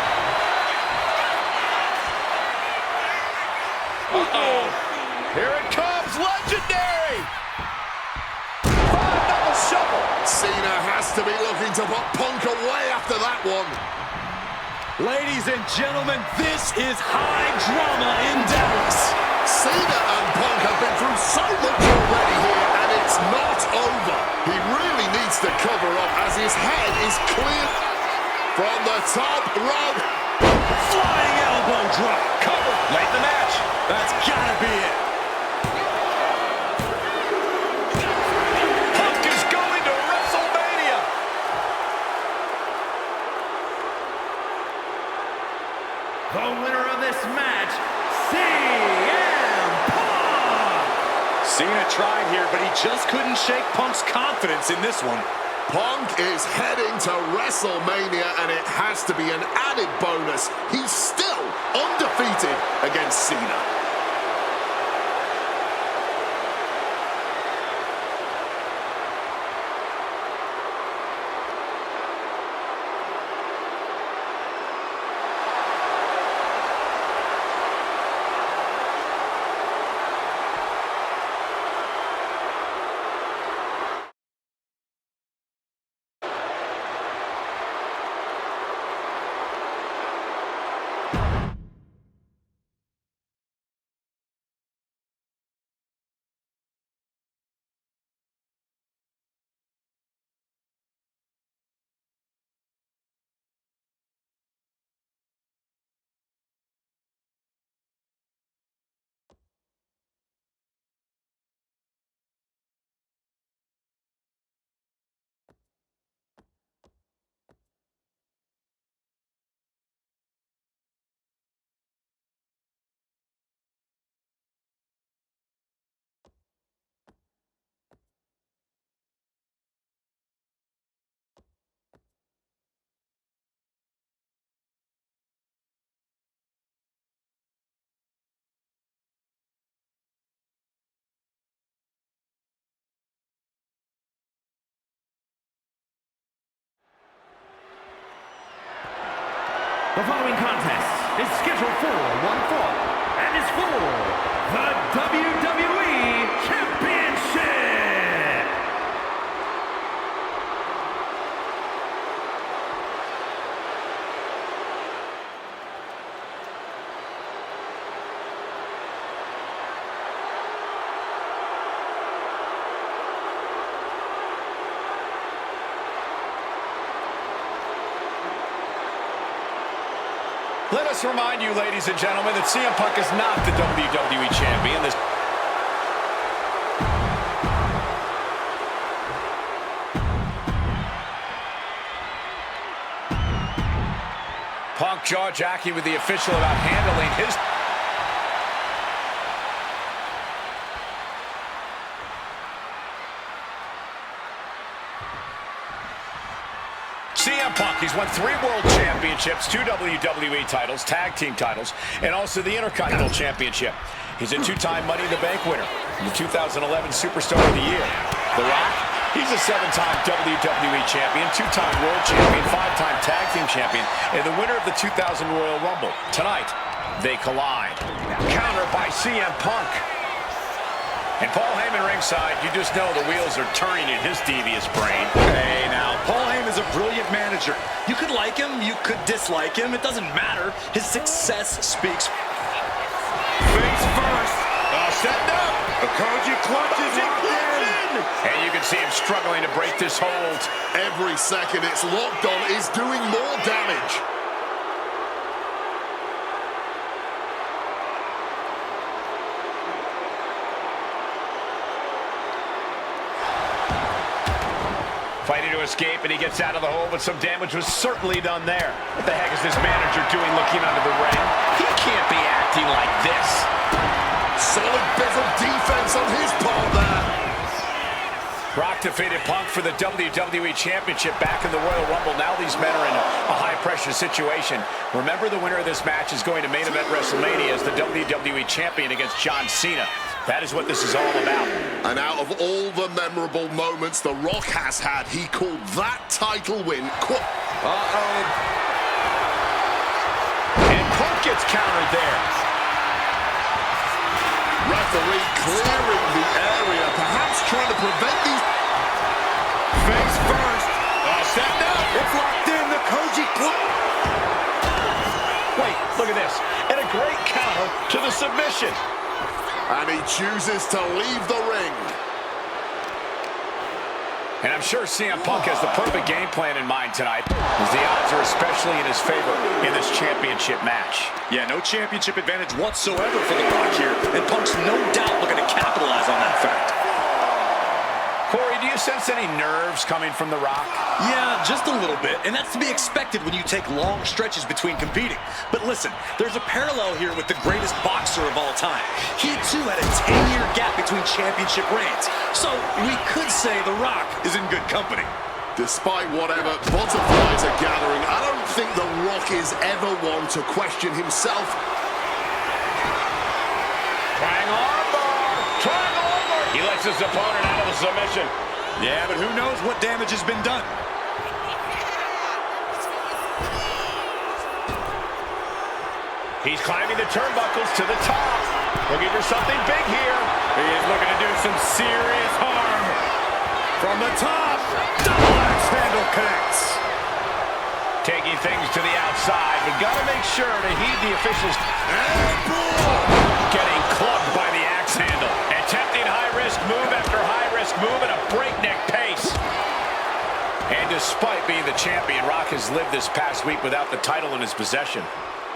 Uh-oh. Here it comes. Legendary. Double shuffle. Cena has to be looking to put Punk away after that one. Ladies and gentlemen, this is high drama in Dallas. Cena and Punk have been through so much already here, and it's not over. He really needs to cover up as his head is clear from the top rope. Flying elbow drop. Cover. Late in the match. That's gotta be it. Punk is going to WrestleMania. The winner of this match, CM Punk! Cena tried here, but he just couldn't shake Punk's confidence in this one. Punk is heading to WrestleMania, and it has to be an added bonus. He's still undefeated against Cena. The following contest is scheduled for one fall and is for the WWE Championship. Let us remind you, ladies and gentlemen, that CM Punk is not the WWE Champion. Punk jaw-jacking with the official about handling his... CM Punk, he's won 3 World Championships, 2 WWE titles, tag team titles, and also the Intercontinental Championship. He's a 2-time Money in the Bank winner, the 2011 Superstar of the Year. The Rock, he's a 7-time WWE Champion, 2-time World Champion, 5-time Tag Team Champion, and the winner of the 2000 Royal Rumble. Tonight, they collide. Counter by CM Punk. And Paul Heyman ringside, you just know the wheels are turning in his devious brain. Hey, now, Paul Heyman's a brilliant manager. You could like him, you could dislike him. It doesn't matter. His success speaks. Face first. Setting up. The Koji clutches in. And you can see him struggling to break this hold. Every second it's locked on is doing more damage. Fighting to escape, and he gets out of the hole, but some damage was certainly done there. What the heck is this manager doing looking under the ring? He can't be acting like this. Solid bit of defense on his part there. Brock defeated Punk for the WWE Championship back in the Royal Rumble. Now these men are in a high-pressure situation. Remember, the winner of this match is going to main event WrestleMania as the WWE Champion against John Cena. That is what this is all about. And out of all the memorable moments The Rock has had, he called that title win. And Punk gets countered there. Referee clearing the area, perhaps trying to prevent these... Face first. Setting up. It's locked in. The Koji clutch. Wait, look at this. And a great counter to the submission. And he chooses to leave the ring. And I'm sure CM Punk has the perfect game plan in mind tonight, as the odds are especially in his favor in this championship match. Yeah, no championship advantage whatsoever for The Rock here, and Punk's no doubt looking to capitalize on that fact. Corey, do you sense any nerves coming from The Rock? Yeah, just a little bit, and that's to be expected when you take long stretches between competing. But listen, there's a parallel here with the greatest boxer of all time. He, too, had a 10-year gap between championship reigns. So we could say The Rock is in good company. Despite whatever butterflies are gathering, I don't think The Rock is ever one to question himself. Triangle armbar! Triangle armbar! He lets his opponent out of the submission. Yeah, but who knows what damage has been done. He's climbing the turnbuckles to the top. Looking for something big here. He is looking to do some serious harm. From the top, double axe handle connects. Taking things to the outside, but got to make sure to heed the officials. Getting clubbed by the axe handle. Attempting high-risk move after high-risk move at a breakneck pace. And despite being the champion, Rock has lived this past week without the title in his possession.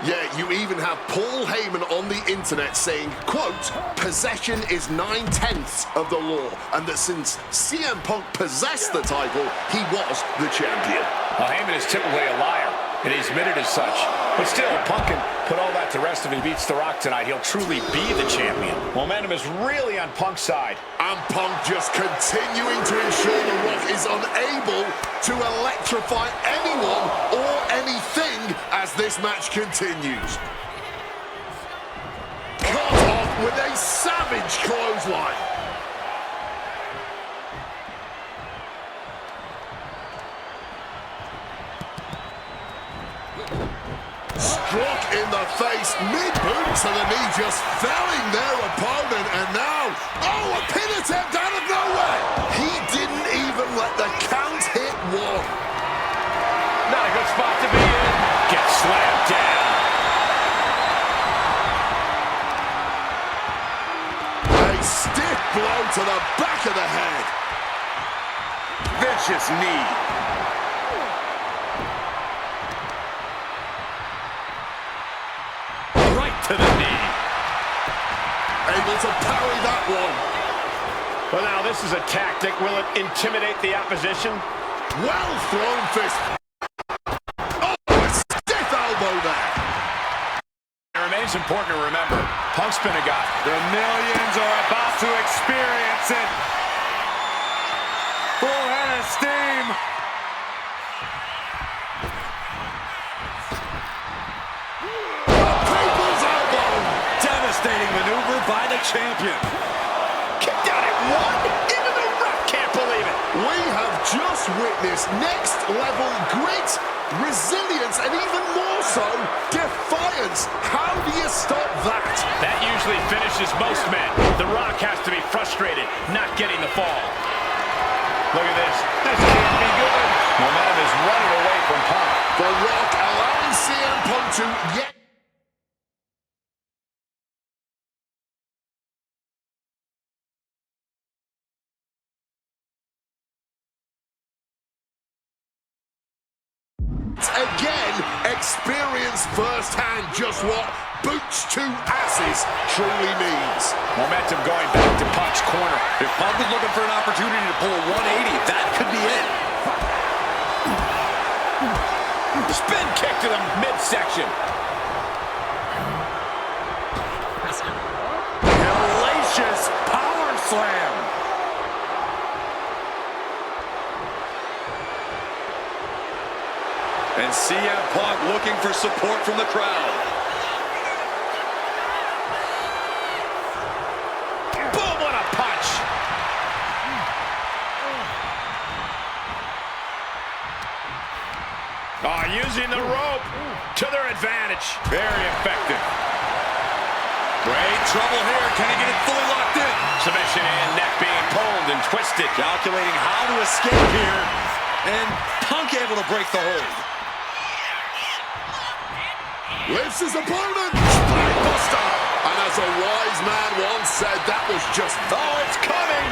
Yeah, you even have Paul Heyman on the internet saying, quote, possession is 9/10 of the law, and that since CM Punk possessed the title, he was the champion. Well, Heyman is typically a liar, and he's admitted as such. But still, Punk can put all that to rest if he beats The Rock tonight. He'll truly be the champion. Momentum is really on Punk's side. And Punk just continuing to ensure The Rock is unable to electrify anyone or anything as this match continues. Cut off with a savage clothesline. Struck in the face, mid-boot to the knee, just felling their opponent, and now, oh, a pin attempt out of nowhere! He didn't even let the count hit one. Not a good spot to be in. Gets slammed down. A stiff blow to the back of the head. Vicious knee. To the knee. Able to parry that one. Well, now this is a tactic. Will it intimidate the opposition? Well thrown fist. Oh, a stiff elbow there. It remains important to remember, Punk's been a guy. The millions are about to experience it. Full head of steam. Devastating maneuver by the champion. Kicked out at one. Even The Rock can't believe it. We have just witnessed next-level grit, resilience, and even more so, defiance. How do you stop that? That usually finishes most men. The Rock has to be frustrated, not getting the fall. Look at this. This can't be good. Momentum is running away from Punk. The Rock allowing CM Punk to yet. Again, experience firsthand just what boots to asses truly means. Momentum going back to Punk's corner. If Punk was looking for an opportunity to pull a 180, that could be it. Spin kick to the midsection. Hellacious power slam. And CM Punk looking for support from the crowd. Boom, what a punch. Using the rope to their advantage. Very effective. Great trouble here. Can he get it fully locked in? Submission in, neck being pulled and twisted. Calculating how to escape here. And Punk able to break the hold. Lifts his opponent. Spinebuster. And as a wise man once said, that was just... Oh, it's coming.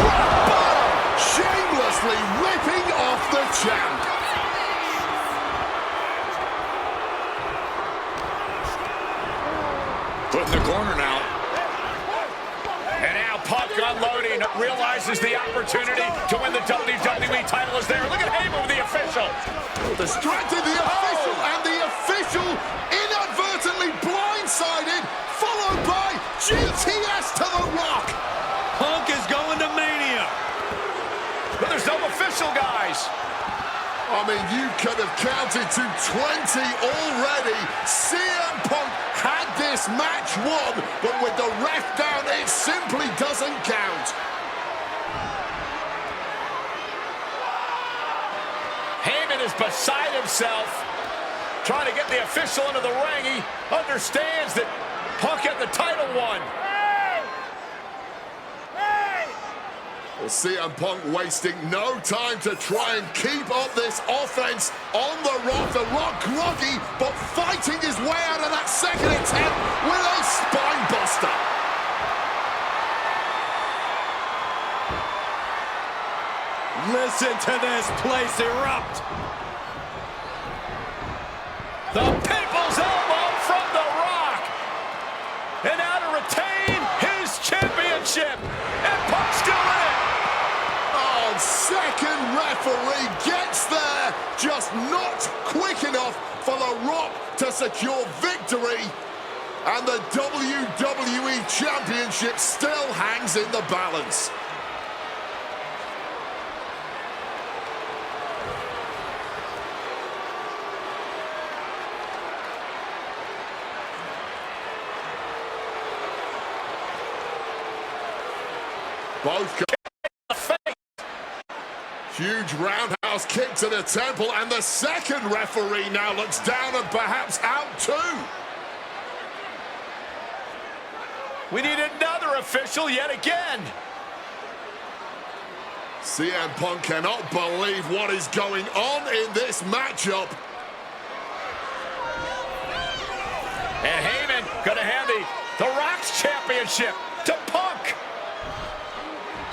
Rock bottom. Shamelessly ripping off the champ. Put in the corner now. And now Punk Punk unloading, realizes the opportunity to win the WWE title is there. Look at Heyman with the official. Distracted the official, and the official inadvertently blindsided, followed by GTS to the Rock. Punk is going to Mania. But there's no official, guys. I mean, you could have counted to 20 already. CM Punk had this match won, but with the ref down, it simply doesn't count. Heyman is beside himself, trying to get the official into the ring. He understands that Punk had the title won. Well, CM Punk wasting no time to try and keep up this offense on the Rock. The Rock groggy, but fighting his way out of that second attempt with a spine buster. Listen to this place erupt. The People's Elbow from The Rock. And now to retain his championship. And Punk's still in it. Oh, second referee gets there, just not quick enough for The Rock to secure victory. And the WWE Championship still hangs in the balance. Both huge roundhouse kick to the temple, and the second referee now looks down and perhaps out too. We need another official yet again. CM Punk cannot believe what is going on in this matchup. And Heyman gonna hand the Rock's championship to Punk.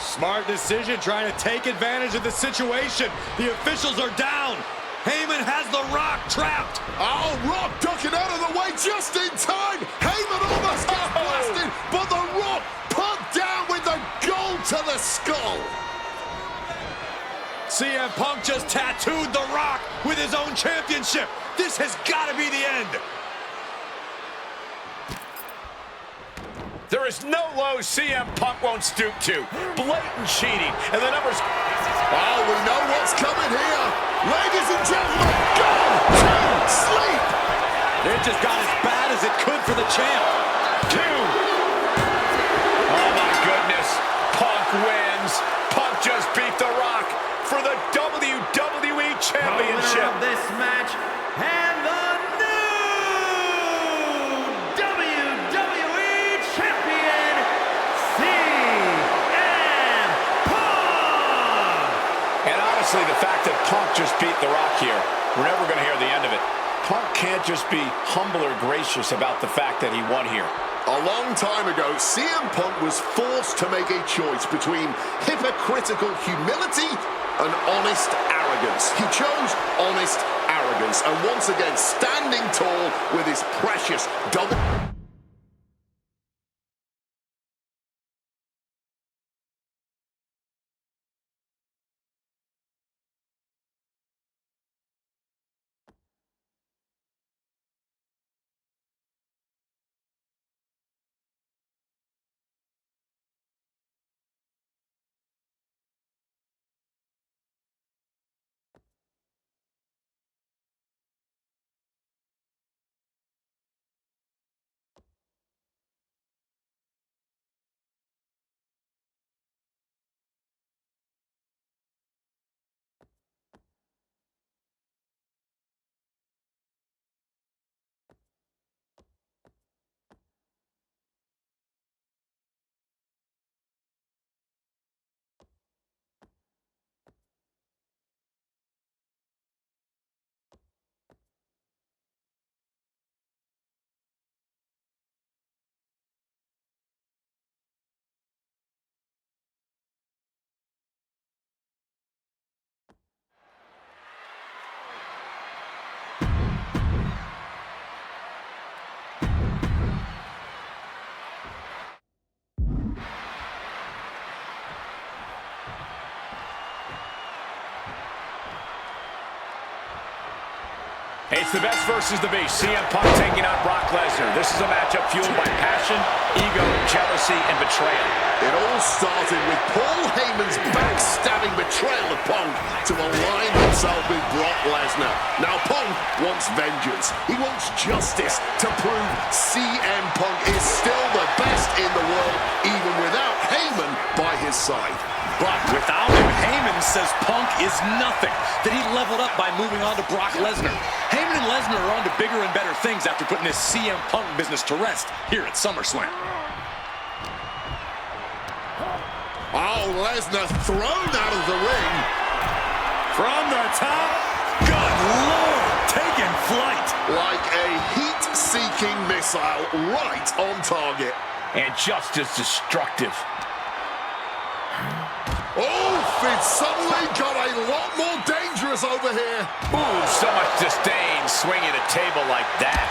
Smart decision, trying to take advantage of the situation. The officials are down. Heyman has the Rock trapped. Oh, Rock ducking out of the way just in time. Heyman almost gets blasted, but the Rock put down with the gold to the skull. CM Punk just tattooed the Rock with his own championship. This has got to be the end. There is no low CM Punk won't stoop to. Blatant cheating, and the numbers... Oh, we know what's coming here. Ladies and gentlemen, go to sleep. It just got as bad as it could for the champ. 2. Oh, my goodness. Punk wins. Punk just beat The Rock for the WWE Championship. Winner of this match, and the new WWE Champion, CM Punk! And honestly, the fact that Punk just beat The Rock here, we're never going to hear the end of it. Punk can't just be humble or gracious about the fact that he won here. A long time ago, CM Punk was forced to make a choice between hypocritical humility and honest arrogance. He chose honest arrogance, and once again, standing tall with his precious double... It's the best versus the beast. CM Punk taking on Brock Lesnar. This is a matchup fueled by passion, ego, jealousy, and betrayal. It all started with Paul Heyman's backstabbing betrayal of Punk to align himself with Brock Lesnar. Now Punk wants vengeance. He wants justice to prove CM Punk is still the best in the world, even without Heyman by his side. But without him, Heyman says Punk is nothing, that he leveled up by moving on to Brock Lesnar. Heyman and Lesnar are on to bigger and better things after putting this CM Punk business to rest here at SummerSlam. Oh, Lesnar thrown out of the ring. From the top, good Lord, taking flight. Like a heat-seeking missile right on target. And just as destructive. Oh, it suddenly got a lot more dangerous over here. Ooh, so much disdain swinging a table like that.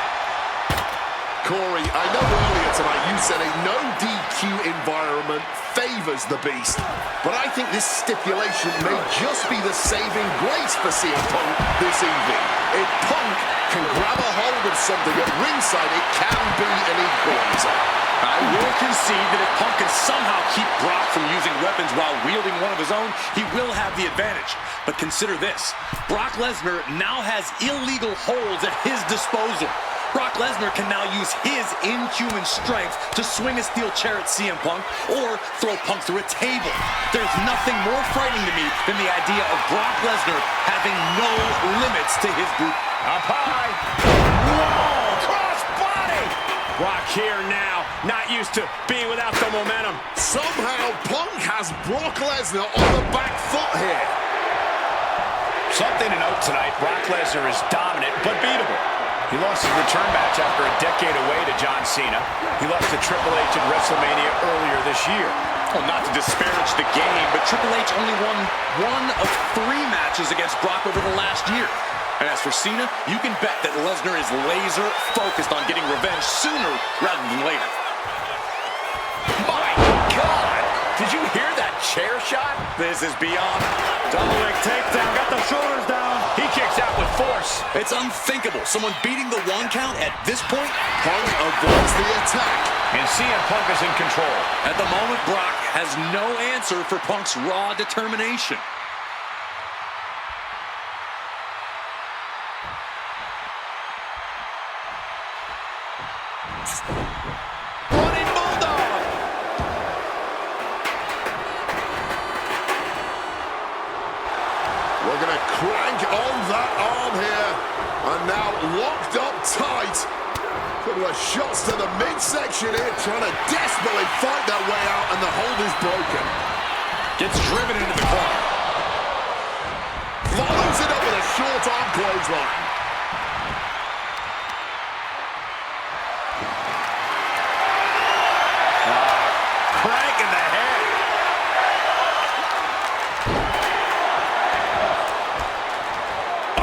Corey, I know earlier tonight you said a no DQ environment favors the beast, but I think this stipulation may just be the saving grace for CM Punk this evening. If Punk can grab a hold of something at ringside, it can be an equalizer. I will concede that if Punk can somehow keep Brock from using weapons while wielding one of his own, he will have the advantage. But consider this, Brock Lesnar now has illegal holds at his disposal. Brock Lesnar can now use his inhuman strength to swing a steel chair at CM Punk or throw Punk through a table. There's nothing more frightening to me than the idea of Brock Lesnar having no limits to his brute. Up high. Whoa, cross body. Brock here now, not used to being without the momentum. Somehow Punk has Brock Lesnar on the back foot here. Something to note tonight, Brock Lesnar is dominant but beatable. He lost his return match after a decade away to John Cena. He lost to Triple H at WrestleMania earlier this year. Well, not to disparage the game, but Triple H only won 1 of 3 matches against Brock over the last year. And as for Cena, you can bet that Lesnar is laser focused on getting revenge sooner rather than later. My God! Did you hear that chair shot? This is beyond. Double leg takedown, got the shoulders down. He kicks out with force. It's unthinkable. Someone beating the 1 count at this point. Punk avoids the attack. And CM Punk is in control. At the moment, Brock has no answer for Punk's raw determination. Running Bulldog. We're going to crank on that arm here. And now locked up tight. Couple of shots to the midsection here, trying to desperately fight their way out, and the hold is broken. Gets driven into the corner. Follows it up with a short arm clothesline. Crank in the head.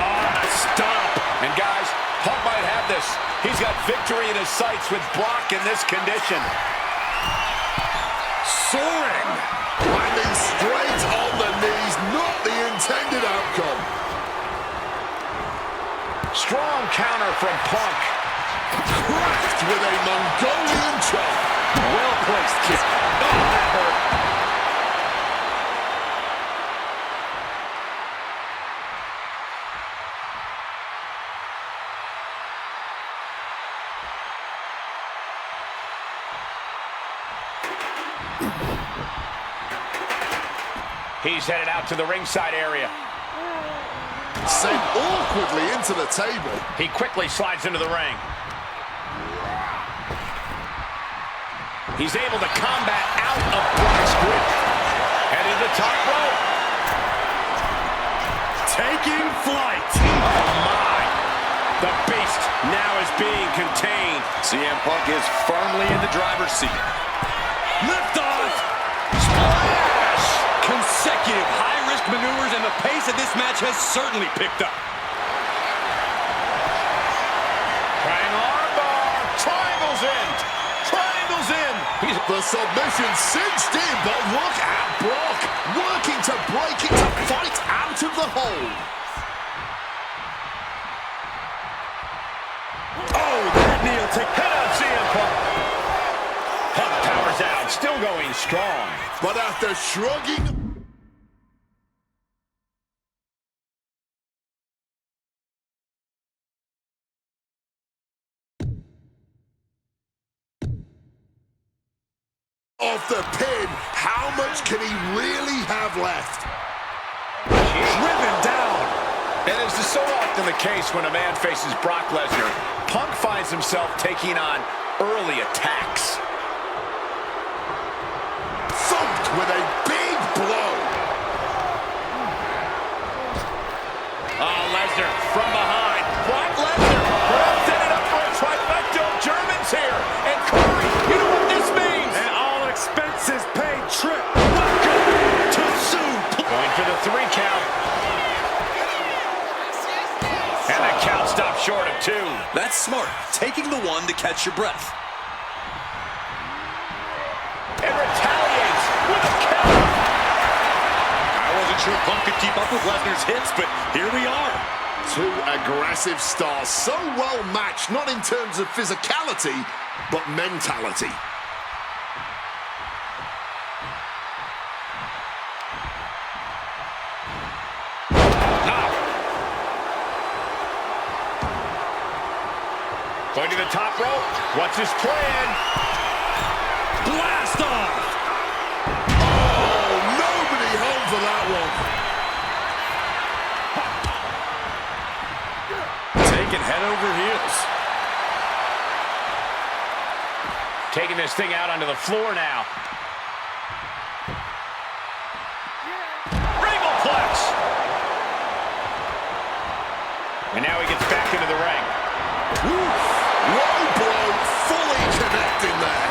Oh, stop. And guys, Punk might have this. He's got victory in his sights with Brock in this condition. Soaring. Landing straight on the knees, not the intended outcome. Strong counter from Punk. Cracked with a Mongolian chop. Well-placed kick. Oh, that hurt. He's headed out to the ringside area. Sent awkwardly into the table. He quickly slides into the ring. He's able to combat out of Brock's grip. Heading to the top rope. Taking flight. Oh, my. The beast now is being contained. CM Punk is firmly in the driver's seat. Lift off. Splash! Consecutive high-risk maneuvers, and the pace of this match has certainly picked up. Trying armbar. Triangles in. Triangles in. The submission cinched in, but look at Brock working to break it, to fight out of the hold. strong. But after shrugging off the pin, how much can he really have left? Driven down. And as is so often the case when a man faces Brock Lesnar, Punk finds himself taking on early attacks. Thumped with a big blow. Lesnar from behind. Brock Lesnar perhaps ended up for a trifecta of Germans here. And Corey, you know what this means? An all-expenses paid trip. Welcome to Soup. Going for the 3 count. And the count stopped short of 2. That's smart. Taking the one to catch your breath. And retaliates with a count. I wasn't sure Punk could keep up with Lesnar's hits, but here we are. 2 aggressive stars, so well matched, not in terms of physicality, but mentality. Going to the top rope. What's his plan? Blast off. Oh, nobody home for that one. Taking head over heels. Taking this thing out onto the floor now. Regalplex. And now he gets back into the ring. Low blow, fully connecting there.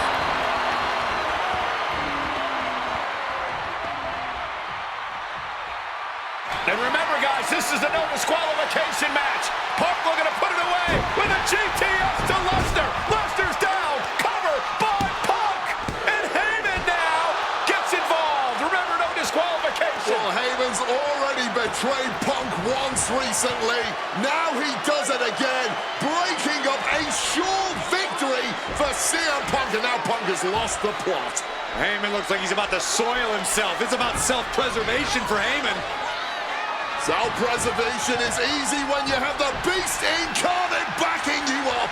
And remember, guys, this is a no disqualification match. Punk looking to put it away with a GTS to Lesnar. Lesnar's down. Cover by Punk. And Heyman now gets involved. Remember, no disqualification. Well, Heyman's already betrayed Punk once recently. Now he does it again, breaking up a sure victory for CM Punk. And now Punk has lost the plot. Heyman looks like he's about to soil himself. It's about self-preservation for Heyman. Self-preservation is easy when you have the Beast incarnate backing you up.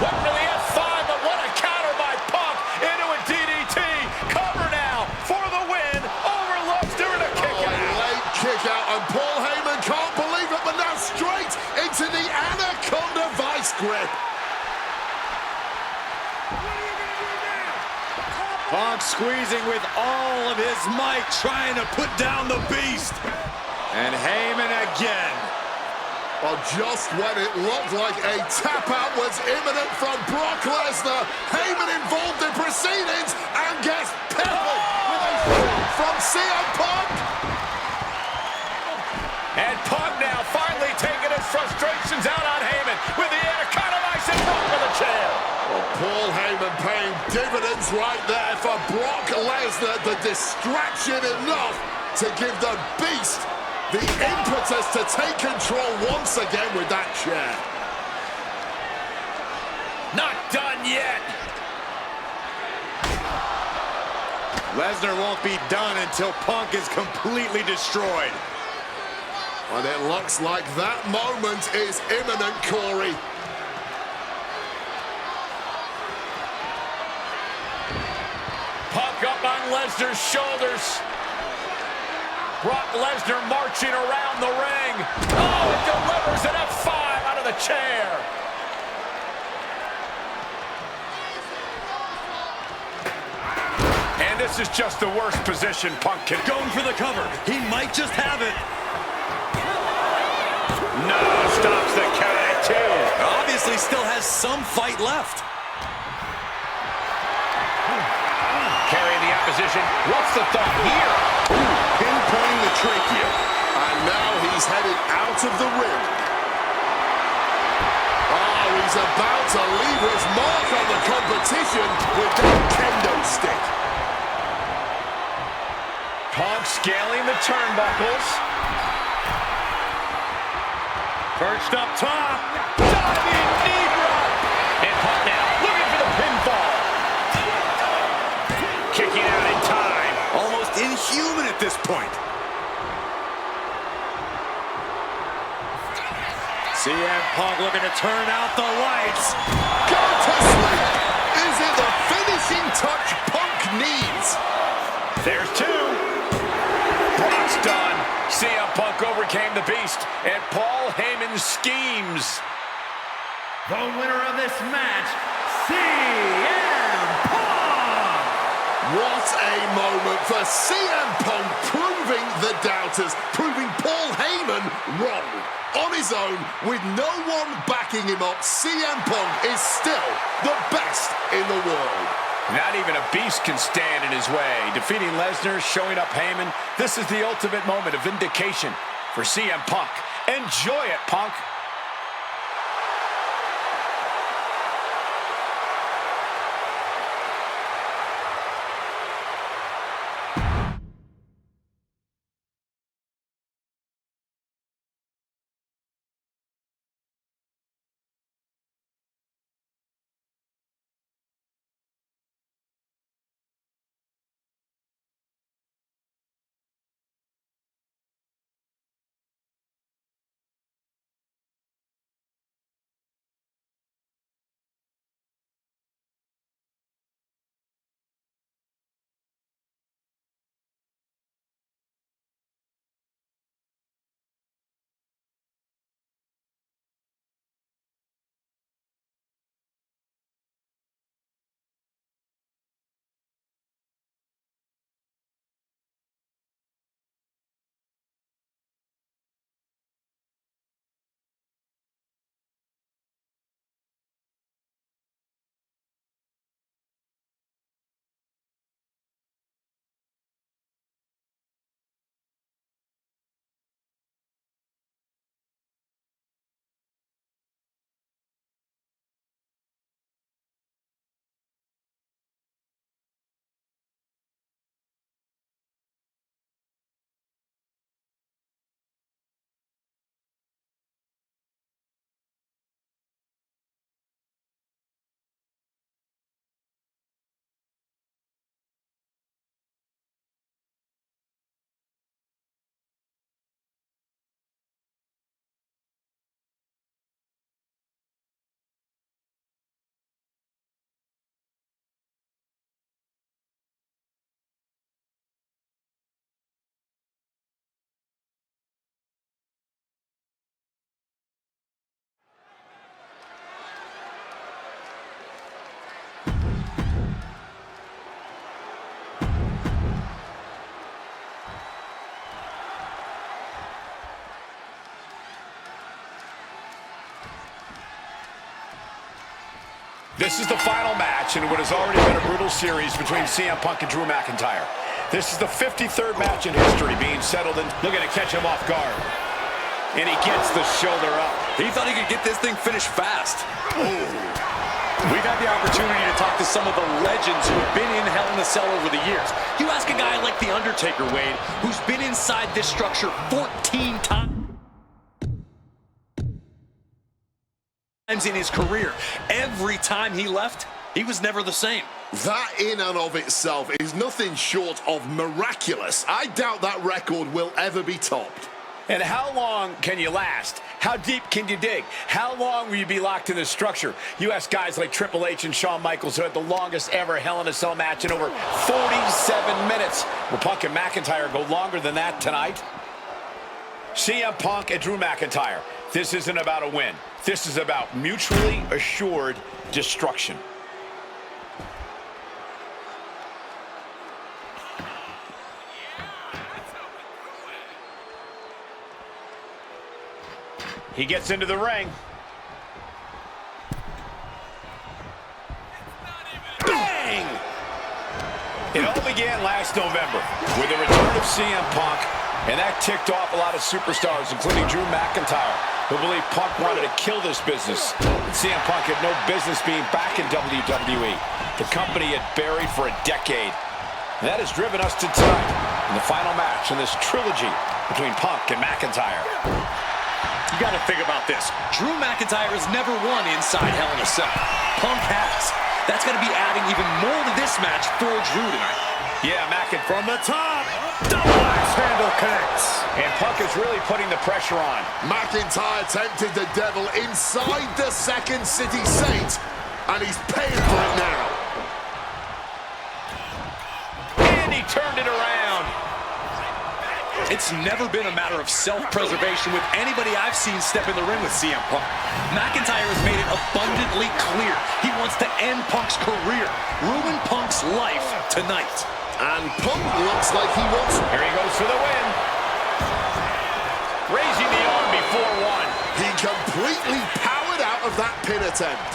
Went for the F5, but what a counter by Punk into a DDT. Cover now for the win over Lesnar and a kick out. Late kick out, and Paul Heyman can't believe it, but now straight into the Anaconda Vice grip. Punk squeezing with all of his might, trying to put down the Beast. And Heyman again. Well, just when it looked like a tap-out was imminent from Brock Lesnar, Heyman involved in proceedings and gets peppered with a shot from CM Punk. And Punk now finally taking his frustrations out on Heyman with the Anaconda Vice and Punk for the chair. Well, Paul Heyman paying dividends right there for Brock Lesnar. The distraction enough to give the Beast the impetus to take control once again with that chair. Not done yet. Lesnar won't be done until Punk is completely destroyed. And it looks like that moment is imminent, Corey. Punk up on Lesnar's shoulders. Brock Lesnar marching around the ring. Oh, it delivers an F5 out of the chair. And this is just the worst position Punk can. Going for the cover. He might just have it. No, stops the count at 2. Obviously still has some fight left. Carrying the opposition. What's the thought here? Pinpointing the trachea. And now he's headed out of the ring. Oh, he's about to leave his mark on the competition with that kendo stick. Punk scaling the turnbuckles. Perched up top. Diving knee drop. And Punk now looking for the pinfall. this point. CM Punk looking to turn out the lights. Go to sleep! Is it the finishing touch Punk needs? There's two. Brock's done. CM Punk overcame the beast, and Paul Heyman's schemes. The winner of this match, CM Punk! What a moment for CM Punk, proving the doubters, proving Paul Heyman wrong. On his own, with no one backing him up, CM Punk is still the best in the world. Not even a beast can stand in his way. Defeating Lesnar, showing up Heyman. This is the ultimate moment of vindication for CM Punk. Enjoy it, Punk. This is the final match in what has already been a brutal series between CM Punk and Drew McIntyre. This is the 53rd match in history being settled, and looking to catch him off guard. And he gets the shoulder up. He thought he could get this thing finished fast. We've had the opportunity to talk to some of the legends who have been in Hell in a Cell over the years. You ask a guy like The Undertaker, Wade, who's been inside this structure 14 times in his career. Every time he left, he was never the same. That in and of itself is nothing short of miraculous. I doubt that record will ever be topped. And how long can you last? How deep can you dig? How long will you be locked in this structure? You ask guys like Triple H and Shawn Michaels, who had the longest ever Hell in a Cell match in over 47 minutes. Will Punk and McIntyre go longer than that tonight? CM Punk and Drew McIntyre. This isn't about a win. This is about mutually assured destruction. He gets into the ring. Bang! It all began last November with the return of CM Punk, and that ticked off a lot of superstars, including Drew McIntyre, who believed Punk wanted to kill this business. And CM Punk had no business being back in WWE. The company had buried for a decade. And that has driven us to tonight in the final match in this trilogy between Punk and McIntyre. You got to think about this. Drew McIntyre has never won inside Hell in a Cell. Punk has. That's going to be adding even more to this match for Drew tonight. Yeah, McIntyre from the top. Double axe handle connects. And Punk is really putting the pressure on. McIntyre tempted the devil inside the Second City Saint, and he's paying for it now. And he turned it around. It's never been a matter of self-preservation with anybody I've seen step in the ring with CM Punk. McIntyre has made it abundantly clear he wants to end Punk's career, ruin Punk's life tonight. And Punk looks like he wants... Here he goes for the win. Raising the arm before one. He completely powered out of that pin attempt.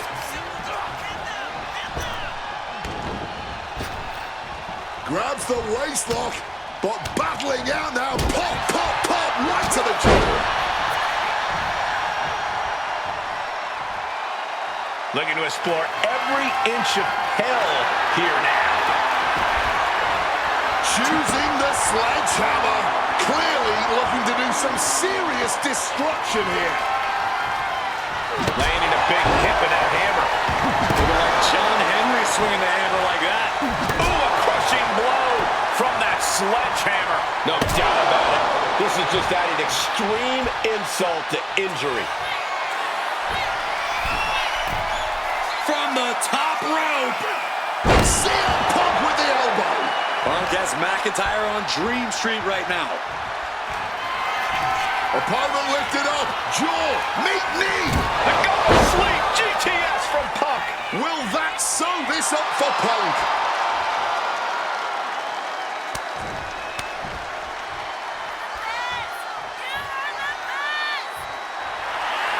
Grabs the waistlock, but battling out now. Pop, pop, pop, right to the jaw. Looking to explore every inch of hell here now. Choosing the sledgehammer. Clearly looking to do some serious destruction here. Landing a big hit with that hammer. Like John Henry swinging the hammer like that. Ooh, a crushing blow from that sledgehammer. No doubt about it. This is just adding extreme insult to injury. From the top rope. CM Punk with the elbow. Punk has McIntyre on Dream Street right now. Opponent lifted up. Jaw, meet knee. The go to sleep GTS from Punk. Will that sew this up for Punk?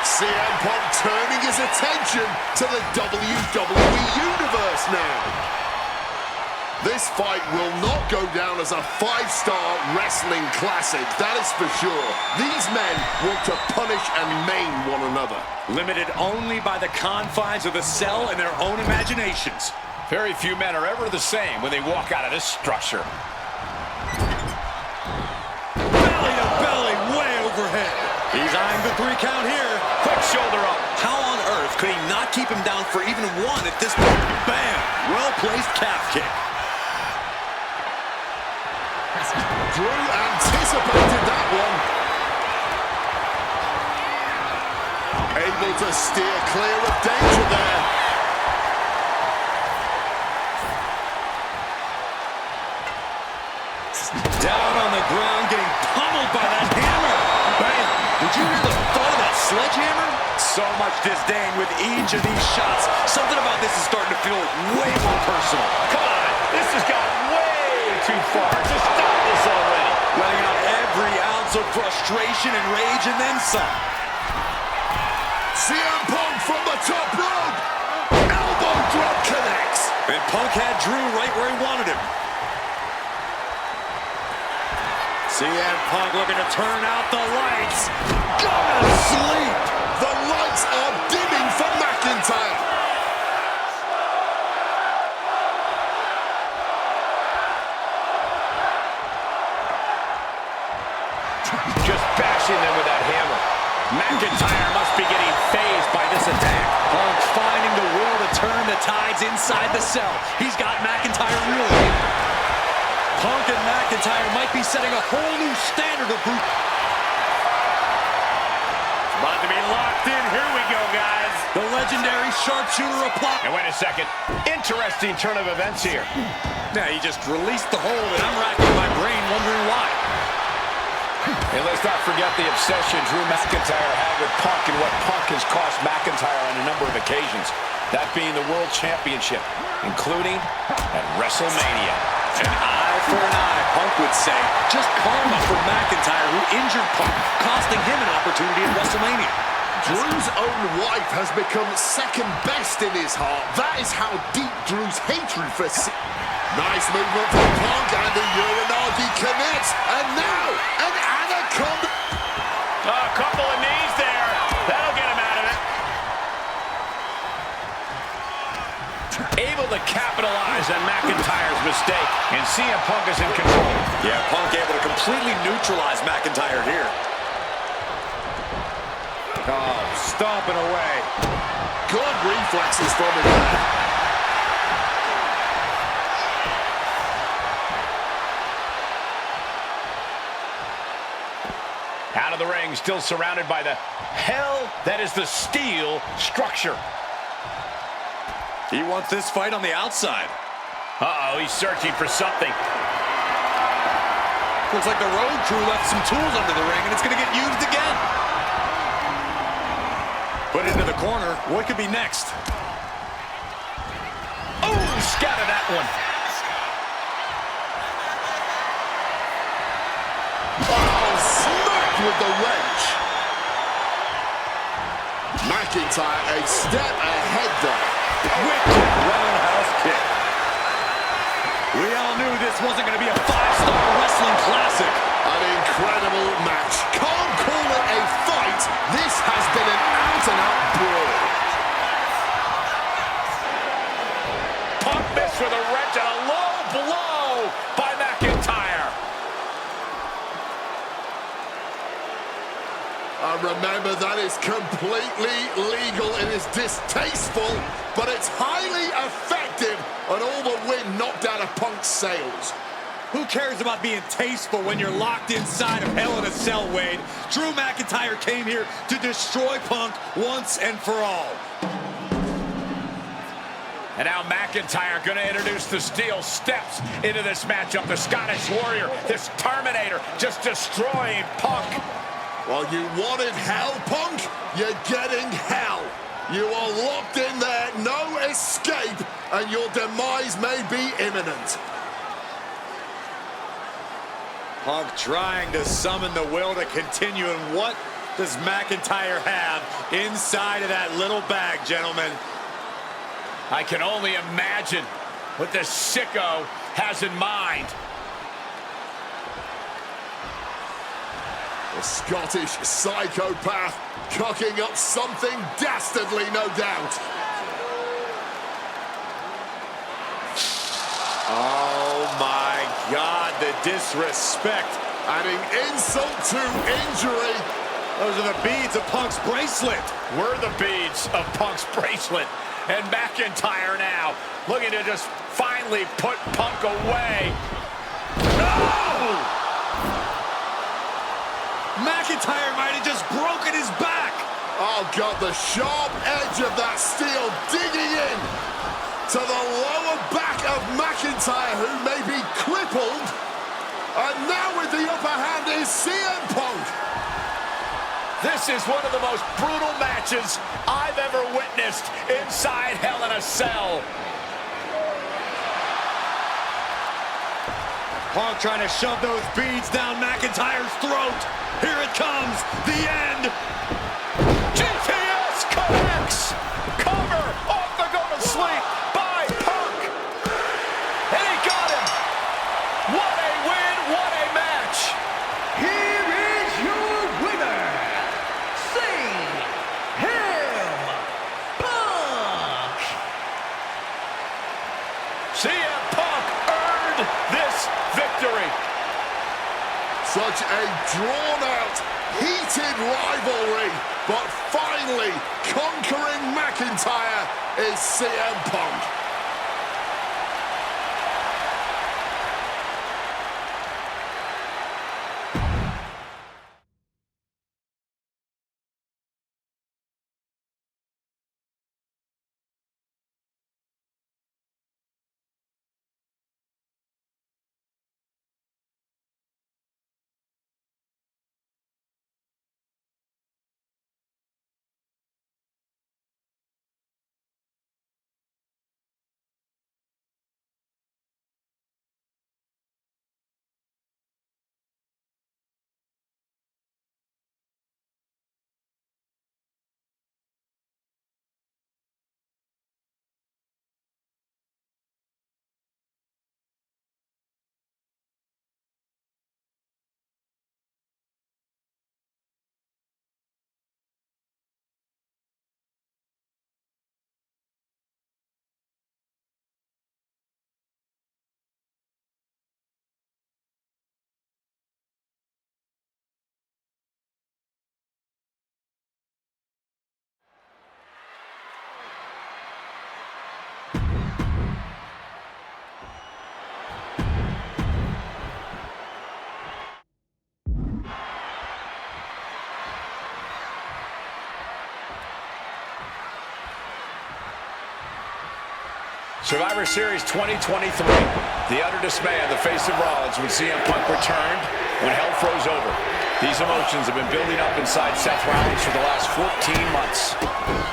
CM Punk turning his attention to the WWE Universe now. This fight will not go down as a 5-star wrestling classic, that is for sure. These men want to punish and maim one another. Limited only by the confines of the cell and their own imaginations. Very few men are ever the same when they walk out of this structure. Belly to belly, way overhead. He's eyeing the 3 count here. Quick shoulder up. How on earth could he not keep him down for even one at this point? Bam! Well-placed calf kick. Drew anticipated that one. Able to steer clear of danger there. Down on the ground, getting pummeled by that hammer. Bam! Did you hear the thud of that sledgehammer? So much disdain with each of these shots. Something about this is starting to feel way more personal. Come on, this has gone way too far. Just stop this already. Letting out every ounce of frustration and rage and then some. CM Punk from the top rope. Elbow drop connects. And Punk had Drew right where he wanted him. CM Punk looking to turn out the lights. Go to sleep. The lights are dimming for McIntyre. Just bashing them with that hammer. McIntyre must be getting phased by this attack. Punk finding the will to turn the tides inside the cell. He's got McIntyre reeling. Punk and McIntyre might be setting a whole new standard of brute. About to be locked in. Here we go, guys. The legendary sharpshooter applied. And wait a second. Interesting turn of events here. Now he just released the hold, and I'm racking my brain wondering why. And let's not forget the obsession Drew McIntyre had with Punk and what Punk has cost McIntyre on a number of occasions. That being the World Championship, including at WrestleMania. An eye for an eye, Punk would say. Just karma for McIntyre, who injured Punk, costing him an opportunity at WrestleMania. Drew's own wife has become second best in his heart. That is how deep Drew's hatred for... Nice movement from Punk, and the Uranagi connects. And now, an anaconda. A couple of knees there. That'll get him out of it. Able to capitalize on McIntyre's mistake, and CM Punk is in control. Yeah, Punk able to completely neutralize McIntyre here. Oh, stomping away. Good reflexes from him there. the ring, still surrounded by the hell that is the steel structure. He wants this fight on the outside. Uh-oh, he's searching for something. Looks like the road crew left some tools under the ring, and it's going to get used again. Put into the corner. What could be next? Oh, scattered that one. Oh, smacked with the wrench. McIntyre a step ahead there. Wicked roundhouse kick. We all knew this wasn't going to be a 5-star wrestling classic. An incredible match. Can't call it a fight. This has been an out-and-out brawl. Punk missed with a wrench and a low blow by McIntyre. Remember, that is completely legal. It is distasteful, but it's highly effective, and all the wind knocked out of Punk's sails. Who cares about being tasteful when you're locked inside of Hell in a Cell, Wade? Drew McIntyre came here to destroy Punk once and for all. And now McIntyre going to introduce the steel steps into this matchup. The Scottish Warrior, this Terminator, just destroying Punk. Well, you wanted hell, Punk? You're getting hell. You are locked in there, no escape, and your demise may be imminent. Punk trying to summon the will to continue, and what does McIntyre have inside of that little bag, gentlemen? I can only imagine what this sicko has in mind. The Scottish psychopath cooking up something dastardly, no doubt. Oh my God, the disrespect. Adding insult to injury. Those are the beads of Punk's bracelet. We're the beads of Punk's bracelet. And McIntyre now looking to just finally put Punk away. No! McIntyre might have just broken his back. Oh, God, the sharp edge of that steel digging in to the lower back of McIntyre, who may be crippled. And now with the upper hand is CM Punk. This is one of the most brutal matches I've ever witnessed inside Hell in a Cell. Punk trying to shove those beads down McIntyre's throat. Here it comes, the end. GTS connects. Cover off the go to sleep by Punk. And he got him. What a win, what a match. Here is your winner, CM Punk. CM Punk earned this victory. Such a drawn-out, heated rivalry, but finally conquering McIntyre is CM Punk. Survivor Series 2023. The utter dismay on the face of Rollins when CM Punk returned, when hell froze over. These emotions have been building up inside Seth Rollins for the last 14 months.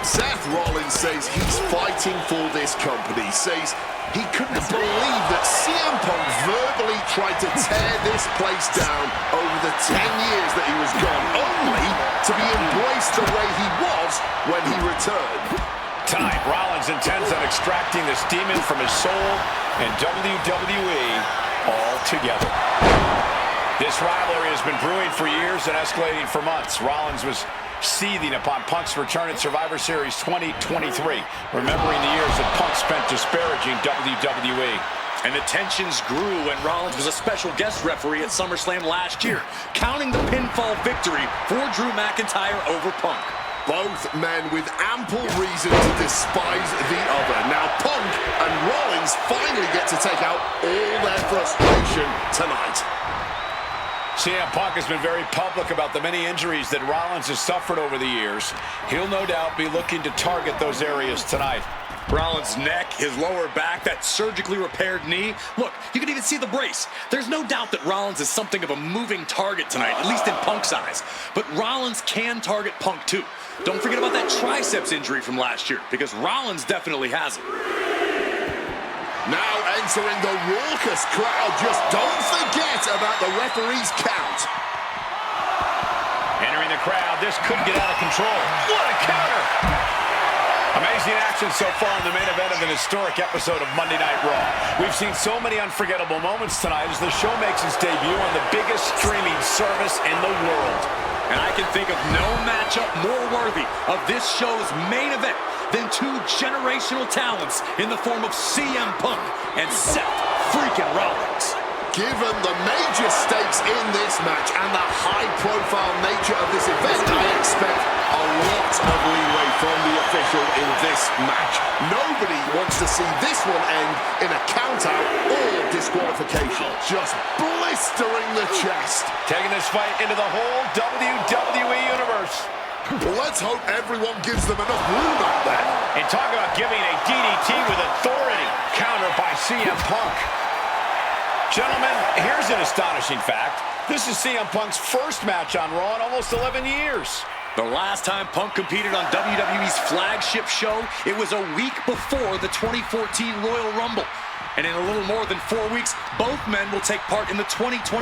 Seth Rollins says he's fighting for this company, says he couldn't believe that CM Punk verbally tried to tear this place down over the 10 years that he was gone, only to be embraced the way he was when he returned. Tonight, Rollins intends on extracting this demon from his soul and WWE altogether. This rivalry has been brewing for years and escalating for months. Rollins was seething upon Punk's return at Survivor Series 2023, remembering the years that Punk spent disparaging WWE. And the tensions grew when Rollins was a special guest referee at SummerSlam last year, counting the pinfall victory for Drew McIntyre over Punk. Both men with ample reason to despise the other. Now Punk and Rollins finally get to take out all their frustration tonight. CM Punk has been very public about the many injuries that Rollins has suffered over the years. He'll no doubt be looking to target those areas tonight. Rollins' neck, his lower back, that surgically repaired knee. Look, you can even see the brace. There's no doubt that Rollins is something of a moving target tonight, at least in Punk's eyes. But Rollins can target Punk too. Don't forget about that triceps injury from last year, because Rollins definitely has it. Now entering the raucous crowd, just don't forget about the referee's count. Entering the crowd, this could get out of control. What a counter! Amazing action so far in the main event of an historic episode of Monday Night Raw. We've seen so many unforgettable moments tonight as the show makes its debut on the biggest streaming service in the world. And I can think of no matchup more worthy of this show's main event than two generational talents in the form of CM Punk and Seth freaking Rollins. Given the major stakes in this match and the high-profile nature of this event, I expect a lot of leeway from the official in this match. Nobody wants to see this one end in a count-out or disqualification. Just blistering the chest. Taking this fight into the whole WWE Universe. Well, let's hope everyone gives them enough room out there. And talk about giving a DDT with authority. Counter by CM Punk. Gentlemen, here's an astonishing fact. This is CM Punk's first match on Raw in almost 11 years. The last time Punk competed on WWE's flagship show, it was a week before the 2014 Royal Rumble. And in a little more than 4 weeks, both men will take part in the 2025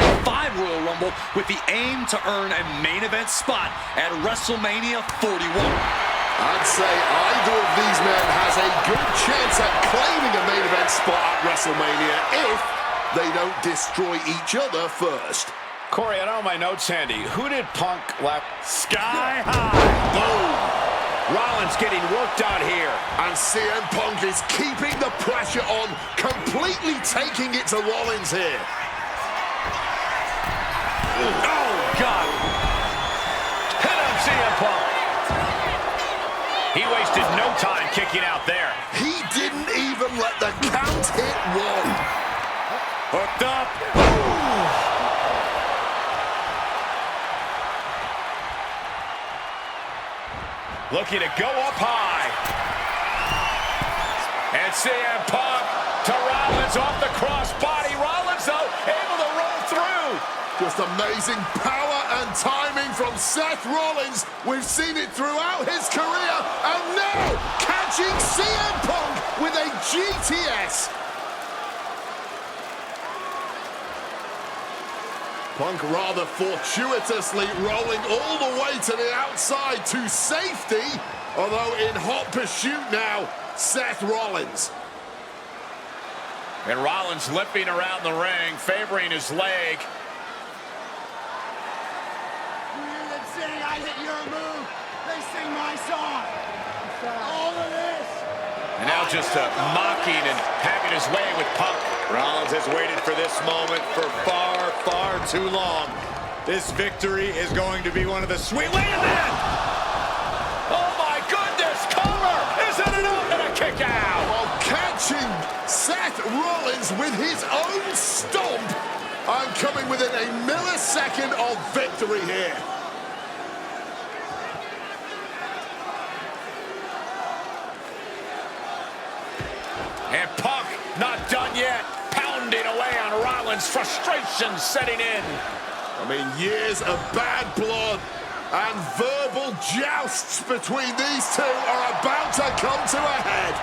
Royal Rumble with the aim to earn a main event spot at WrestleMania 41. I'd say either of these men has a good chance at claiming a main event spot at WrestleMania if they don't destroy each other first. Corey, I don't have my notes handy. Who did Punk left? Sky high. Boom. Rollins getting worked on here. And CM Punk is keeping the pressure on, completely taking it to Rollins here. Oh, God. Hit him, CM Punk. He wasted no time kicking out there. He didn't even let the count hit one. Hooked up. Looking to go up high. And CM Punk to Rollins off the crossbody. Rollins, though, able to roll through. Just amazing power and timing from Seth Rollins. We've seen it throughout his career. And now, catching CM Punk with a GTS. Punk rather fortuitously rolling all the way to the outside to safety, although in hot pursuit now, Seth Rollins. And Rollins limping around the ring, favoring his leg. They sing, I hit your move. They sing my song. All of this. And now just mocking and having his way with Punk. Rollins has waited for this moment for far, far too long. This victory is going to be one of the sweet... Wait a minute! Oh, my goodness! Cover! Isn't it enough? And a kick out! While catching Seth Rollins with his own stomp, I'm coming within a millisecond of victory here. And Punk not done yet. Pounding away on Rollins, frustration setting in. I mean, years of bad blood and verbal jousts between these two are about to come to a head.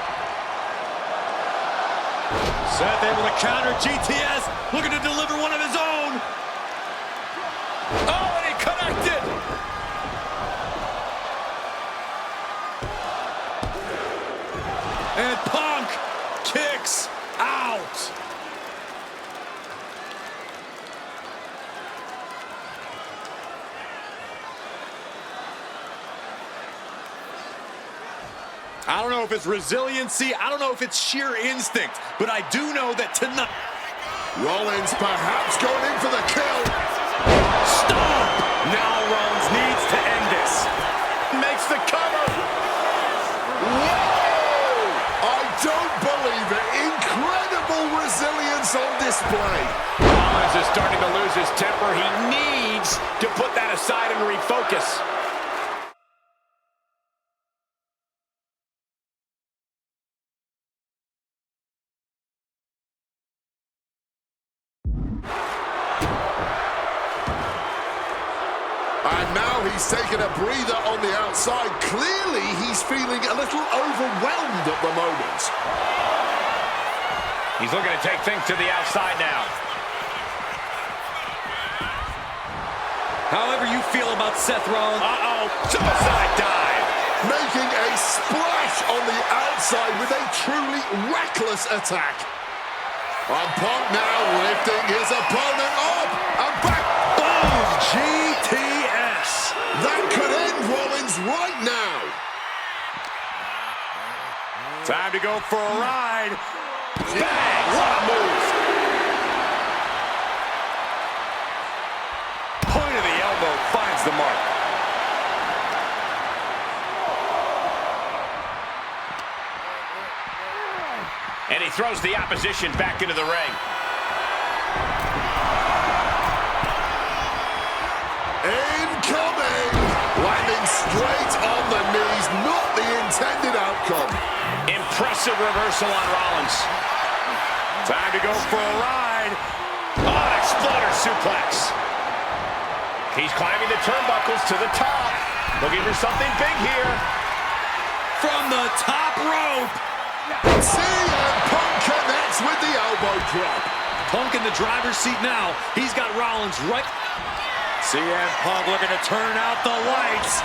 Seth able to counter GTS, looking to deliver one of his own. Oh, and he connected. And Punk kicks out. I don't know if it's resiliency, I don't know if it's sheer instinct, but I do know that tonight... Rollins perhaps going in for the kill. Stop! Now Rollins needs to end this. Makes the cover. Whoa! I don't believe it. Incredible resilience on display. Rollins is starting to lose his temper. He needs to put that aside and refocus. And now he's taking a breather on the outside. Clearly, he's feeling a little overwhelmed at the moment. He's looking to take things to the outside now. However you feel about Seth Rollins... Uh-oh, suicide dive. Making a splash on the outside with a truly reckless attack. And Punk now lifting his opponent up and back. Boom! GTS! That could end Rollins right now. Time to go for a ride. Bang! What a move. Point of the elbow finds the mark. And he throws the opposition back into the ring. Incoming! Landing straight on the knees, not the intended outcome. Impressive reversal on Rollins. Time to go for a ride. Oh, exploder suplex. He's climbing the turnbuckles to the top. Looking for something big here. From the top rope. CM Punk connects with the elbow drop. Punk in the driver's seat now. He's got Rollins right. CM Punk looking to turn out the lights.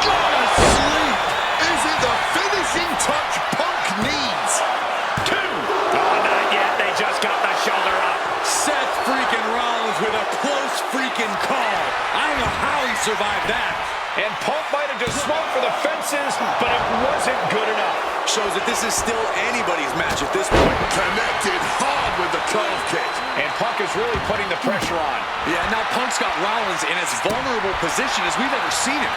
Go to sleep. Is it the finishing touch Punk needs? Two. Oh, not yet. They just got the shoulder up. Seth freaking Rollins with a close freaking call. I don't know how he survived that. And Punk might have just swung for the fences, but it wasn't good enough. Shows that this is still anybody's match at this point. Connected hard with the calf kick. And Punk is really putting the pressure on. Yeah, now Punk's got Rollins in as vulnerable position as we've ever seen him.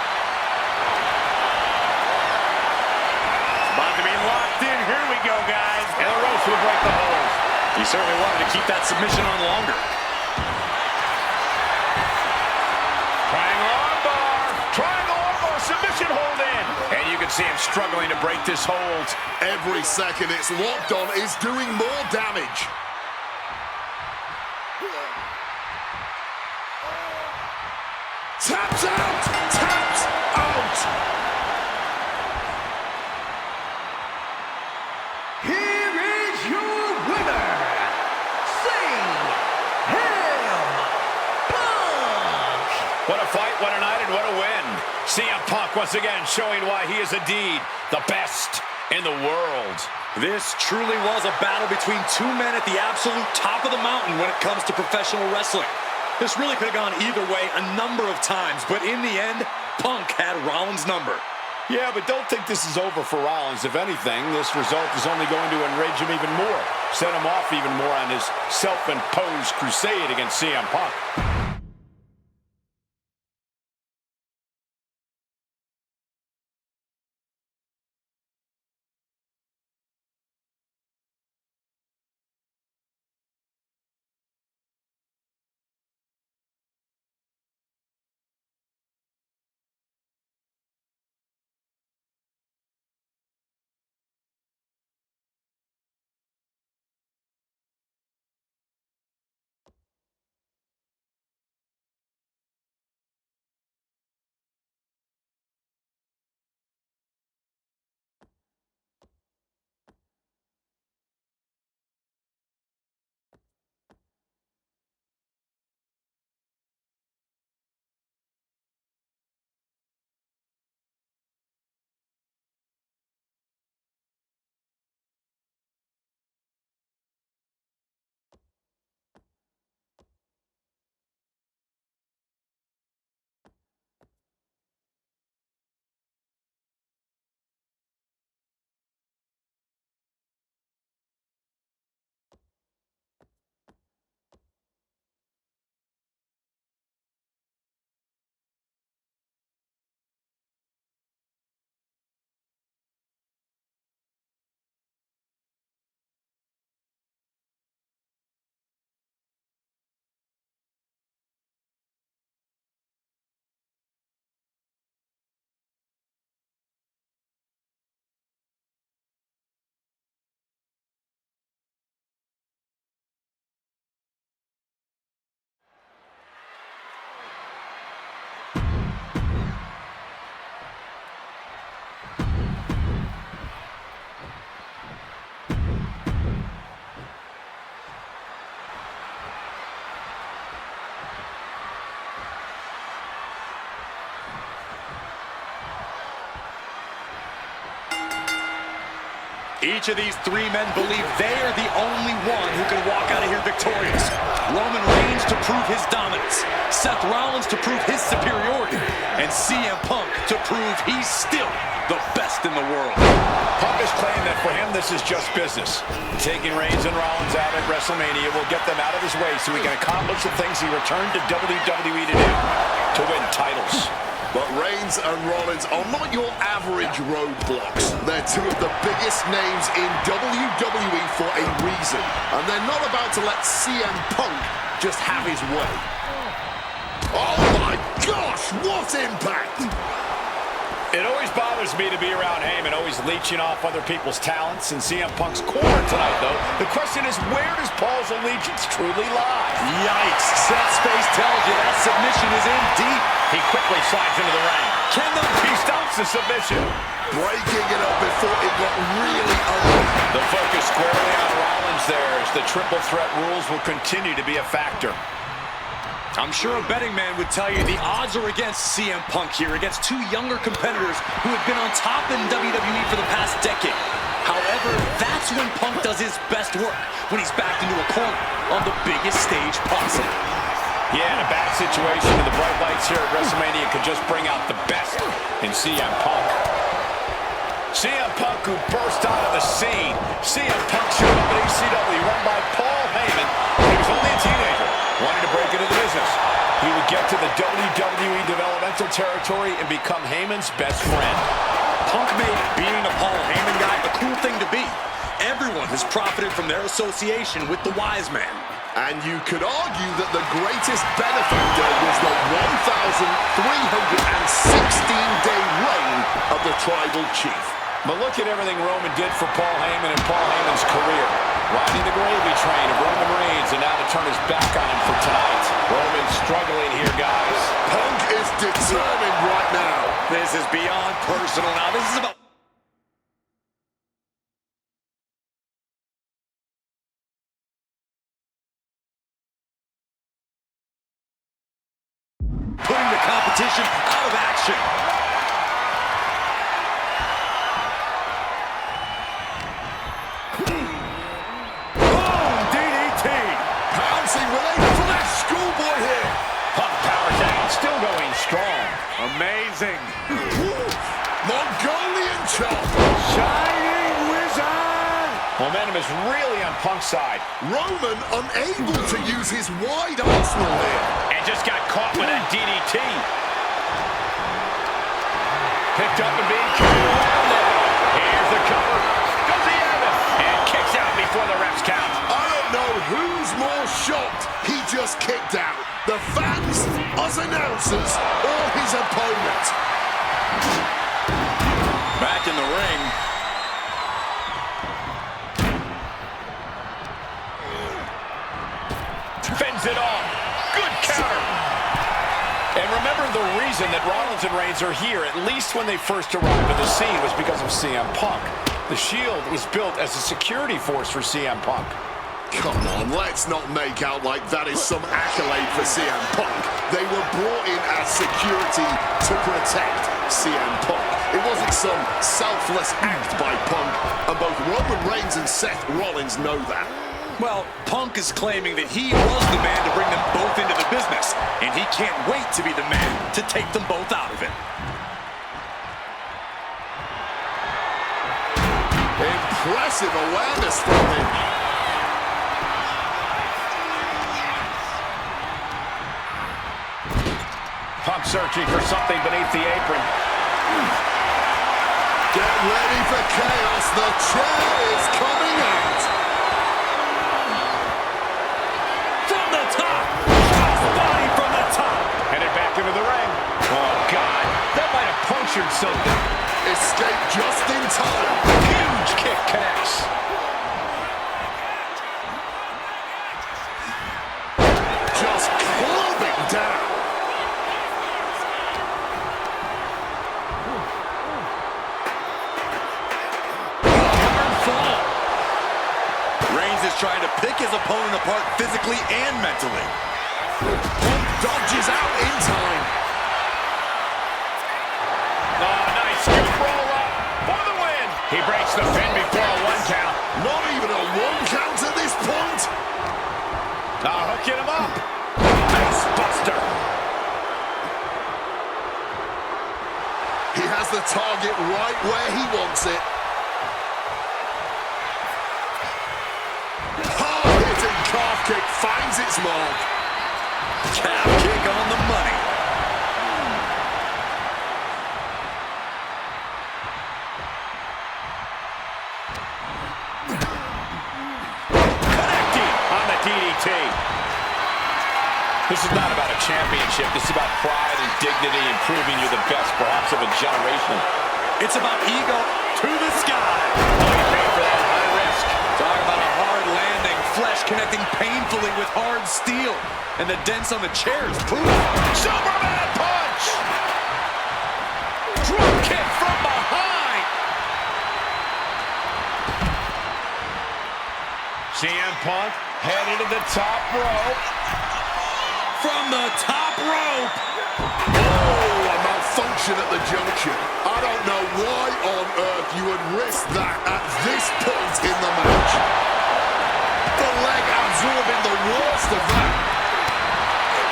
About to be locked in. Here we go, guys. And the ropes will break the hold. He certainly wanted to keep that submission on longer. Triangle armbar, submission hold in. And you can see him struggling to break this hold. Every second it's locked on is doing more damage. Taps out! Taps out! Here is your winner, CM Punk. What a fight, what a night, and what a win. CM Punk once again showing why he is indeed the best in the world. This truly was a battle between two men at the absolute top of the mountain when it comes to professional wrestling. This really could have gone either way a number of times, but in the end, Punk had Rollins' number. Yeah, but don't think this is over for Rollins. If anything, this result is only going to enrage him even more, set him off even more on his self-imposed crusade against CM Punk. Each of these three men believe they are the only one who can walk out of here victorious. Roman Reigns to prove his dominance, Seth Rollins to prove his superiority, and CM Punk to prove he's still the best in the world. Punk is claiming that for him, this is just business. Taking Reigns and Rollins out at WrestleMania will get them out of his way so he can accomplish the things he returned to WWE to do, to win titles. But Reigns and Rollins are not your average roadblocks. They're two of the biggest names in WWE for a reason. And they're not about to let CM Punk just have his way. Oh my gosh, what impact! It always bothers me to be around Heyman, always leeching off other people's talents in CM Punk's corner tonight, though. The question is, where does Paul's allegiance truly lie? Yikes. Set space tells you that submission is in deep. He quickly slides into the ring. He stops the submission. Breaking it up before it got really ugly. The focus squarely on Rollins there as the triple threat rules will continue to be a factor. I'm sure a betting man would tell you the odds are against CM Punk here, against two younger competitors who have been on top in WWE for the past decade. However, that's when Punk does his best work, when he's backed into a corner on the biggest stage possible. Yeah, in a bad situation, and the bright lights here at WrestleMania could just bring out the best in CM Punk. CM Punk, who burst onto the scene. CM Punk showed up at ECW, run by Paul Heyman when he was only a teenager, wanting to break into the business. He would get to the WWE developmental territory and become Heyman's best friend. Punk made being a Paul Heyman guy a cool thing to be. Everyone has profited from their association with the wise man. And you could argue that the greatest benefactor was the 1,316-day reign of the Tribal Chief. But look at everything Roman did for Paul Heyman and Paul Heyman's career. Riding the gravy train of Roman Reigns, and now to turn his back on him for tonight. Roman's struggling here, guys. Punk is determined right now. This is beyond personal now. This is about... putting the competition out of action. DDT. Pouncing with a flash schoolboy here. Punk powers down, still going strong. Amazing. Mongolian chop. Shining Wizard. Momentum is really on Punk's side. Roman unable to use his wide arsenal here. And just got caught with that DDT. Picked up and being carried around now. Here's the cover. Does he have it? And kicks out before the refs count. I don't know who's more shocked. He just kicked out. The fans, us announcers, or his opponent. Back in the ring. Fends it off. Good counter. And remember, the reason that Rollins and Reigns are here, at least when they first arrived at the scene, was because of CM Punk. The Shield was built as a security force for CM Punk. Come on, let's not make out like that is some accolade for CM Punk. They were brought in as security to protect CM Punk. It wasn't some selfless act by Punk, and both Roman Reigns and Seth Rollins know that. Well, Punk is claiming that he was the man to bring them both into the business, and he can't wait to be the man to take them both out of it. Impressive awareness from him. Punk searching for something beneath the apron. Get ready for chaos. The chair is coming out. From the top! Crossbody from the top! Headed back into the ring. Oh, God. That might have punctured something. Escape just in time. Huge kick connects. Just clubbing down. Reigns is trying to pick his opponent apart physically and mentally. Punk dodges out in time. Oh, nice scoop roll up for the win. He breaks the pin before a 1 count. Not even a 1 count at this point. Hooking him up. Face buster. He has the target right where he wants it. Hard-hitting calf kick finds its mark. Calf kick on the money. Connecting on the DDT. This is not about a championship. This is about pride and dignity and proving you're the best, perhaps, of a generation. It's about ego to the sky. Oh, he paid for that high risk. Talk about a hard landing. Flesh connecting painfully with hard steel. And the dents on the chairs prove it. Superman punch! Drop kick from behind! CM Punk headed to the top rope. From the top rope. Oh, a malfunction at the junction. I don't know why on earth you would risk that at this point in the match. The leg absorbing the worst of that.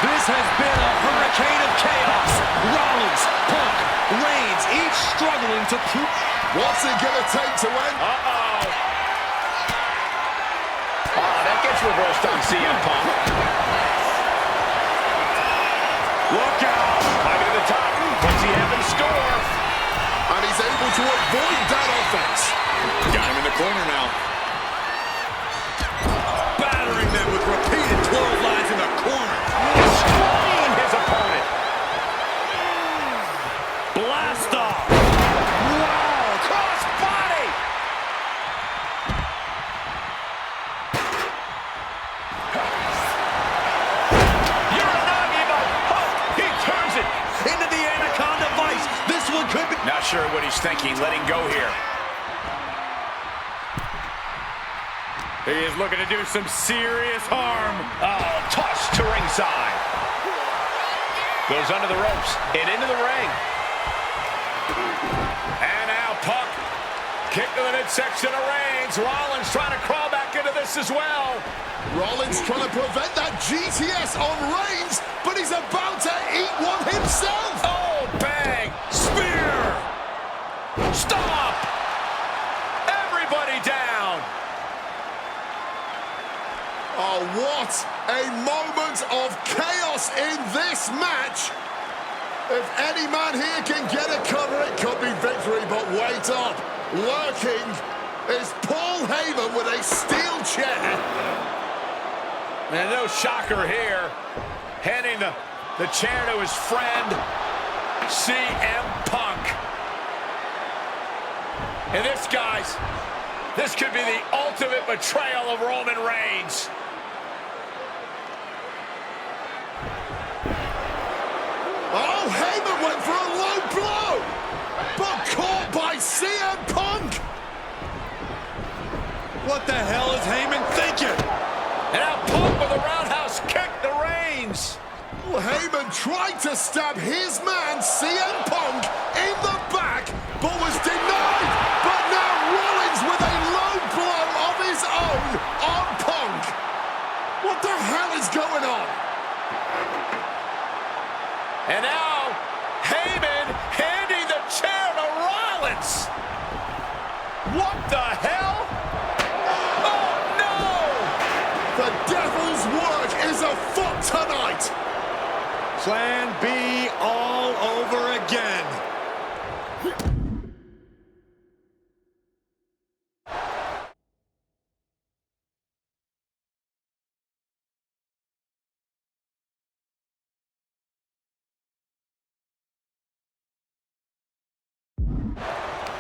This has been a hurricane of chaos. Rollins, Punk, Reigns, each struggling to prove. What's it gonna take to end? Uh-oh. Oh, that gets reversed on CM Punk. Look out! Climbing to the top. What's he have in store? And he's able to avoid that offense. Got him in the corner now. Battering them with repeated clotheslines in the corner. Destroying his opponent. Blast off. Wow! Cross body! He turns it Into the Anaconda Vice. This one could be. Not sure what he's thinking, letting go here. He is looking to do some serious harm. Oh, toss to ringside. Goes under the ropes and into the ring. And now Punk. Kick to the midsection of Reigns. Rollins trying to crawl back into this as well. Rollins trying to prevent that GTS on Reigns, but he's about to eat one himself. Oh, bang. Spear. Stop. Everybody down. Oh, what a moment of chaos in this match. If any man here can get a cover, it could be victory, but wait up. Lurking is Paul Heyman with a steel chair. And no shocker here. Handing the chair to his friend, CM Punk. And this, guys, this could be the ultimate betrayal of Roman Reigns. Oh, Heyman went for a low blow, but caught by CM Punk. What the hell is Heyman thinking? And now Punk with a roundhouse kick to Reigns. Well, Heyman tried to stab his man, CM Punk, in the back, but was denied. But now Rollins with a low blow of his own on Punk. What the hell is going on? And now Heyman handing the chair to Rollins. What the hell? Oh, no! The devil's work is afoot tonight. Plan B all over again.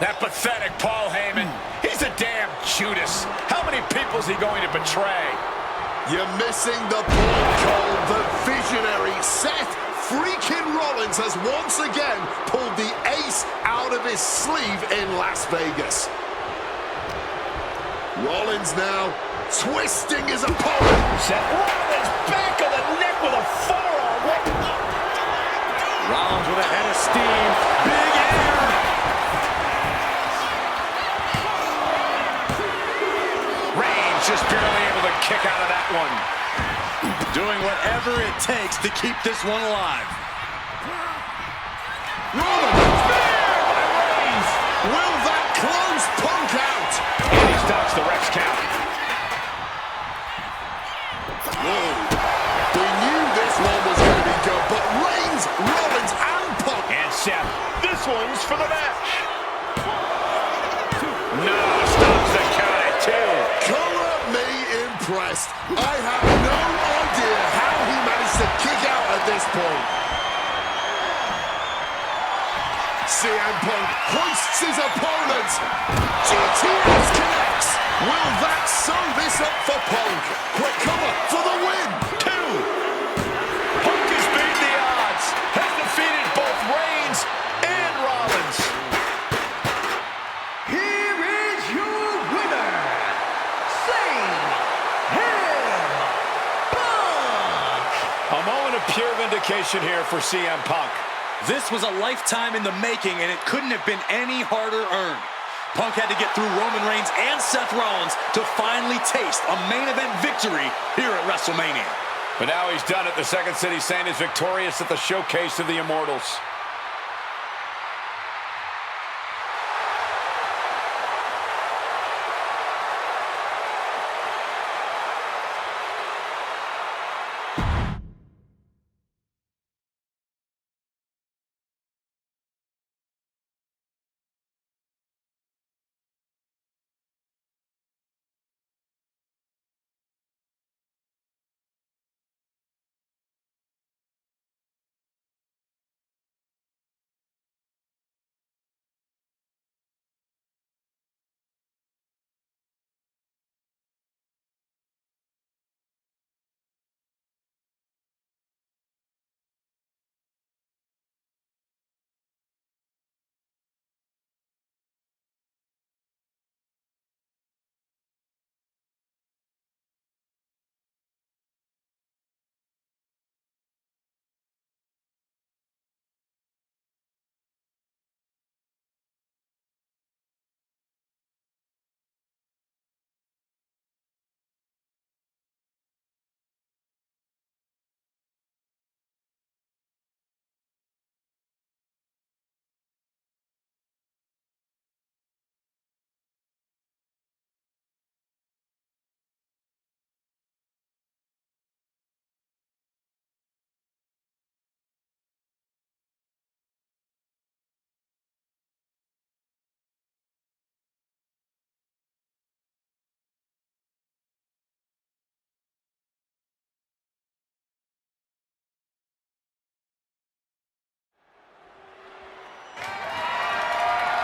That pathetic Paul Heyman. He's a damn Judas. How many people is he going to betray? You're missing the point, Cole. The visionary Seth freaking Rollins has once again pulled the ace out of his sleeve in Las Vegas. Rollins now twisting his opponent. Seth Rollins back of the neck with a forearm. Rollins with a head of steam. Big air. just barely able to kick out of that one. Doing whatever it takes to keep this one alive. Roman, spear by Reigns. Will that close Punk out? And he's dodged the ref's count. Whoa. We knew this one was going to be good, but Reigns, Rollins, and Punk. And Seth, this one's for the match. No, stops the count at 2. Color me impressed. I have no idea how he managed to kick out at this point. CM Punk hoists his opponent. GTS connects. Will that sew this up for Punk? Quick cover for the win. 2. Punk has beat the odds. Has defeated both Reigns and Rollins. Here is your winner, Save Him Punk! A moment of pure vindication here for CM Punk. This was a lifetime in the making, and it couldn't have been any harder earned. Punk had to get through Roman Reigns and Seth Rollins to finally taste a main event victory here at WrestleMania. But now he's done it. The Second City Saint is victorious at the Showcase of the Immortals.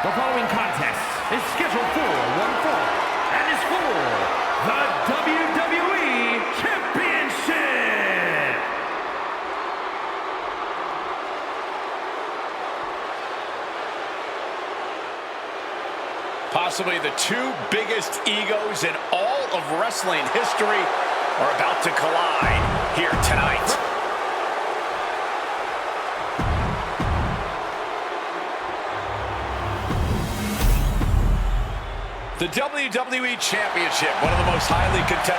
The following contest is scheduled for one fall and is for the WWE Championship. Possibly the 2 biggest egos in all of wrestling history are about to collide here tonight. The WWE Championship, one of the most highly contested.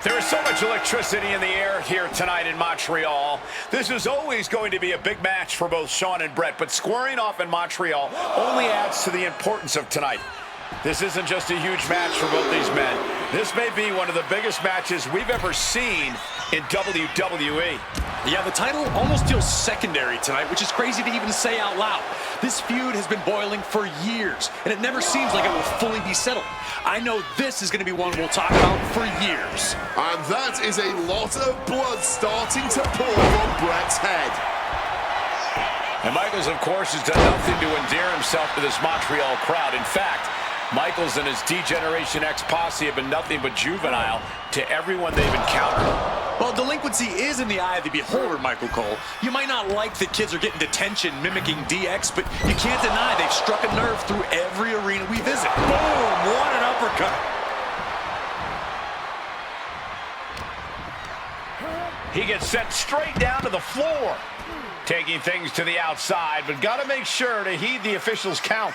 There is so much electricity in the air here tonight in Montreal. This is always going to be a big match for both Shawn and Bret, but squaring off in Montreal only adds to the importance of tonight. This isn't just a huge match for both these men. This may be one of the biggest matches we've ever seen in WWE. Yeah, the title almost feels secondary tonight, which is crazy to even say out loud. This feud has been boiling for years, and it never seems like it will fully be settled. I know this is going to be one we'll talk about for years. And that is a lot of blood starting to pour from Bret's head. And Michaels, of course, has done nothing to endear himself to this Montreal crowd. In fact, Michaels and his Degeneration X posse have been nothing but juvenile to everyone they've encountered. Well, delinquency is in the eye of the beholder, Michael Cole. You might not like that kids are getting detention mimicking DX, but you can't deny they've struck a nerve through every arena we visit. Boom! What an uppercut. He gets sent straight down to the floor. Taking things to the outside, but got to make sure to heed the official's count.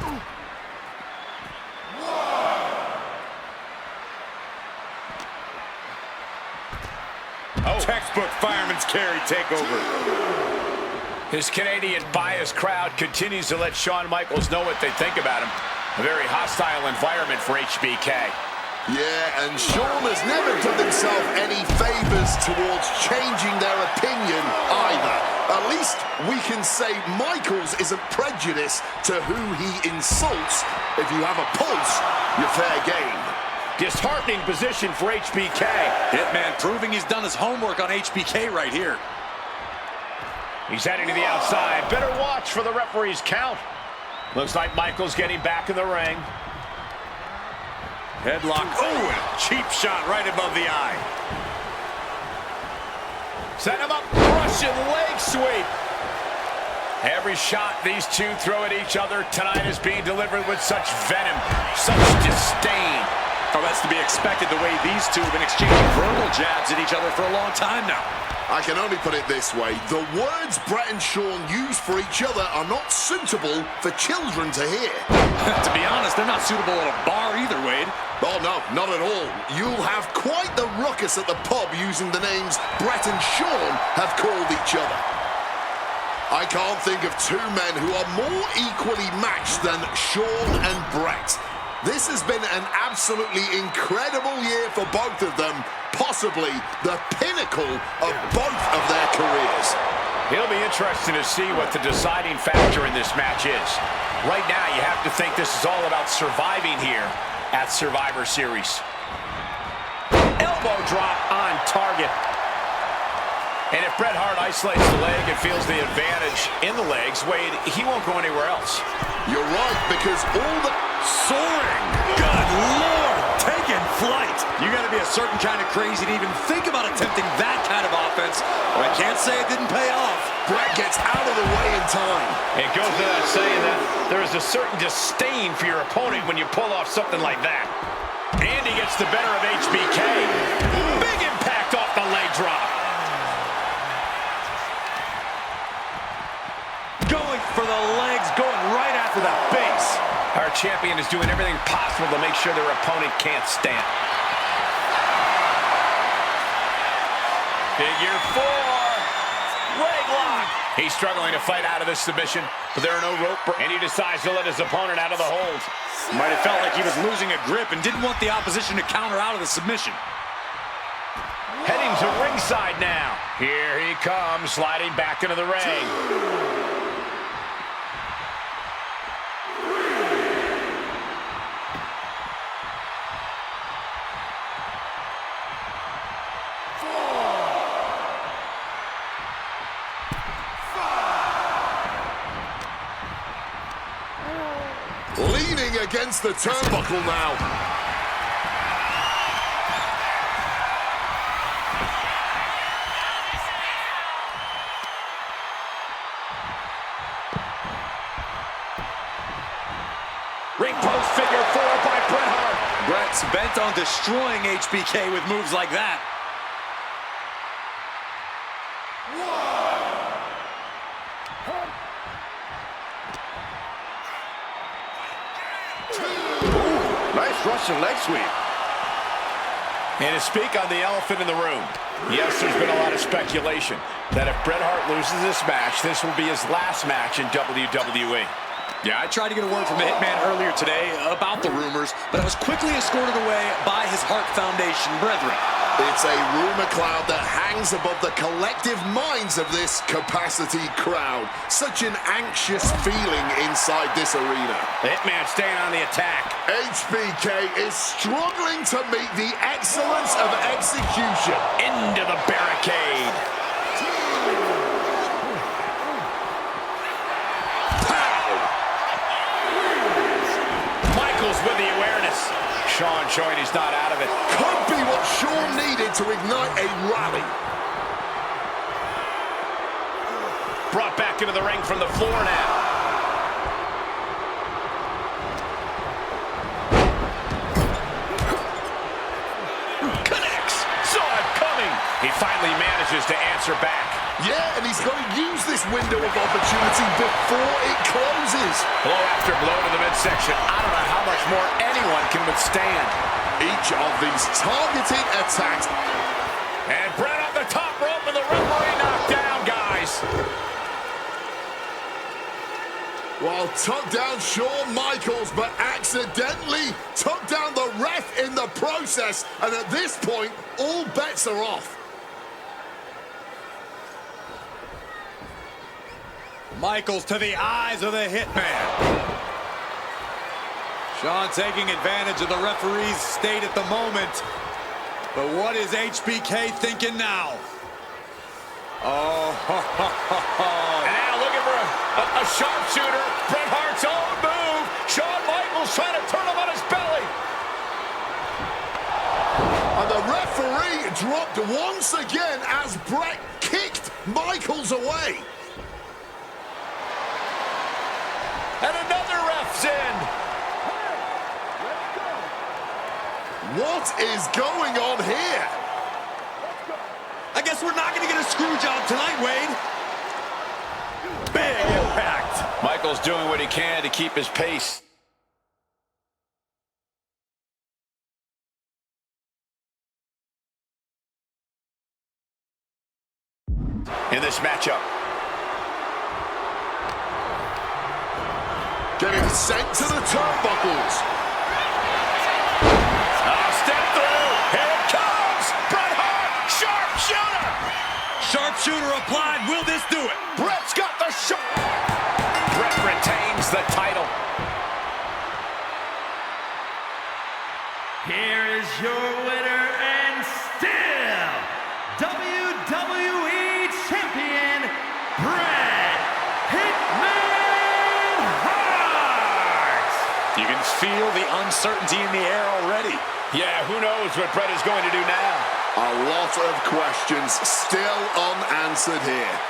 Oh. Textbook fireman's carry takeover. His Canadian biased crowd continues to let Shawn Michaels know what they think about him. A very hostile environment for HBK. Yeah, and Shawn has never done himself any favors towards changing their opinion either. At least we can say Michaels isn't prejudiced to who he insults. If you have a pulse, you're fair game. Disheartening position for HBK. Hitman proving he's done his homework on HBK right here. He's heading to the outside. Better watch for the referee's count. Looks like Michaels getting back in the ring. Headlock. Oh, and a cheap shot right above the eye. Set him up. Russian leg sweep. Every shot these two throw at each other tonight is being delivered with such venom, such disdain. Oh, that's to be expected the way these two have been exchanging verbal jabs at each other for a long time now. I can only put it this way. The words Bret and Shawn use for each other are not suitable for children to hear. To be honest, they're not suitable at a bar either, Wade. Oh, no, not at all. You'll have quite the ruckus at the pub using the names Bret and Shawn have called each other. I can't think of two men who are more equally matched than Shawn and Bret. This has been an absolutely incredible year for both of them, possibly the pinnacle of both of their careers. It'll be interesting to see what the deciding factor in this match is. Right now, you have to think this is all about surviving here at Survivor Series. Elbow drop on target. And if Bret Hart isolates the leg and feels the advantage in the legs, Wade, he won't go anywhere else. You're right, because all the... Soaring! Good Lord! Taking flight! You gotta be a certain kind of crazy to even think about attempting that kind of offense. But I can't say it didn't pay off. Bret gets out of the way in time. It goes without saying that there is a certain disdain for your opponent when you pull off something like that. And he gets the better of HBK. Big impact off the leg drop. Going for the legs, going right after that base. Our champion is doing everything possible to make sure their opponent can't stand. Figure four. Leg lock. He's struggling to fight out of this submission, but there are no rope. And he decides to let his opponent out of the hold. Might have felt like he was losing a grip and didn't want the opposition to counter out of the submission. Heading to ringside now. Here he comes, sliding back into the ring. Leaning against the turnbuckle now. Ring post figure four by Bret Hart. Bret's bent on destroying HBK with moves like that. Nice Russian leg sweep. And to speak on the elephant in the room, yes, there's been a lot of speculation that if Bret Hart loses this match, this will be his last match in WWE. Yeah, I tried to get a word from the Hitman earlier today about the rumors, but I was quickly escorted away by his Hart Foundation brethren. It's a rumor cloud that hangs above the collective minds of this capacity crowd. Such an anxious feeling inside this arena. The Hitman staying on the attack. HBK is struggling to meet the excellence of execution. Into the barricade. Pow! Shawn showing he's not out of it. Could be what Shawn needed to ignite a rally. Brought back into the ring from the floor now. Connects. Saw it coming. He finally manages to answer back. Yeah, and he's going to use this window of opportunity before it closes. Blow after blow to the midsection. I don't know how much more anyone can withstand. Each of these targeted attacks. And Brett on the top rope and the referee knocked down, guys. While tucked down Shawn Michaels, but accidentally took down the ref in the process. And at this point, all bets are off. Michaels to the eyes of the Hitman. Shawn taking advantage of the referee's state at the moment. But what is HBK thinking now? Oh, And now looking for a sharpshooter. Bret Hart's own move. Shawn Michaels trying to turn him on his belly. And the referee dropped once again as Bret kicked Michaels away. And another ref's in. What is going on here? I guess we're not going to get a screw job tonight, Wade. Big impact. Michaels doing what he can to keep his pace. In this matchup. Getting sent to the turnbuckles. Step through. Here it comes. Bret Hart. Sharpshooter. Sharpshooter applied. Will this do it? Bret's got the shot. Bret retains the title. Here is your winner and still WWE Champion, Bret Hitman Hart. You can feel the uncertainty in the air already. Yeah, who knows what Bret is going to do now? A lot of questions still unanswered here.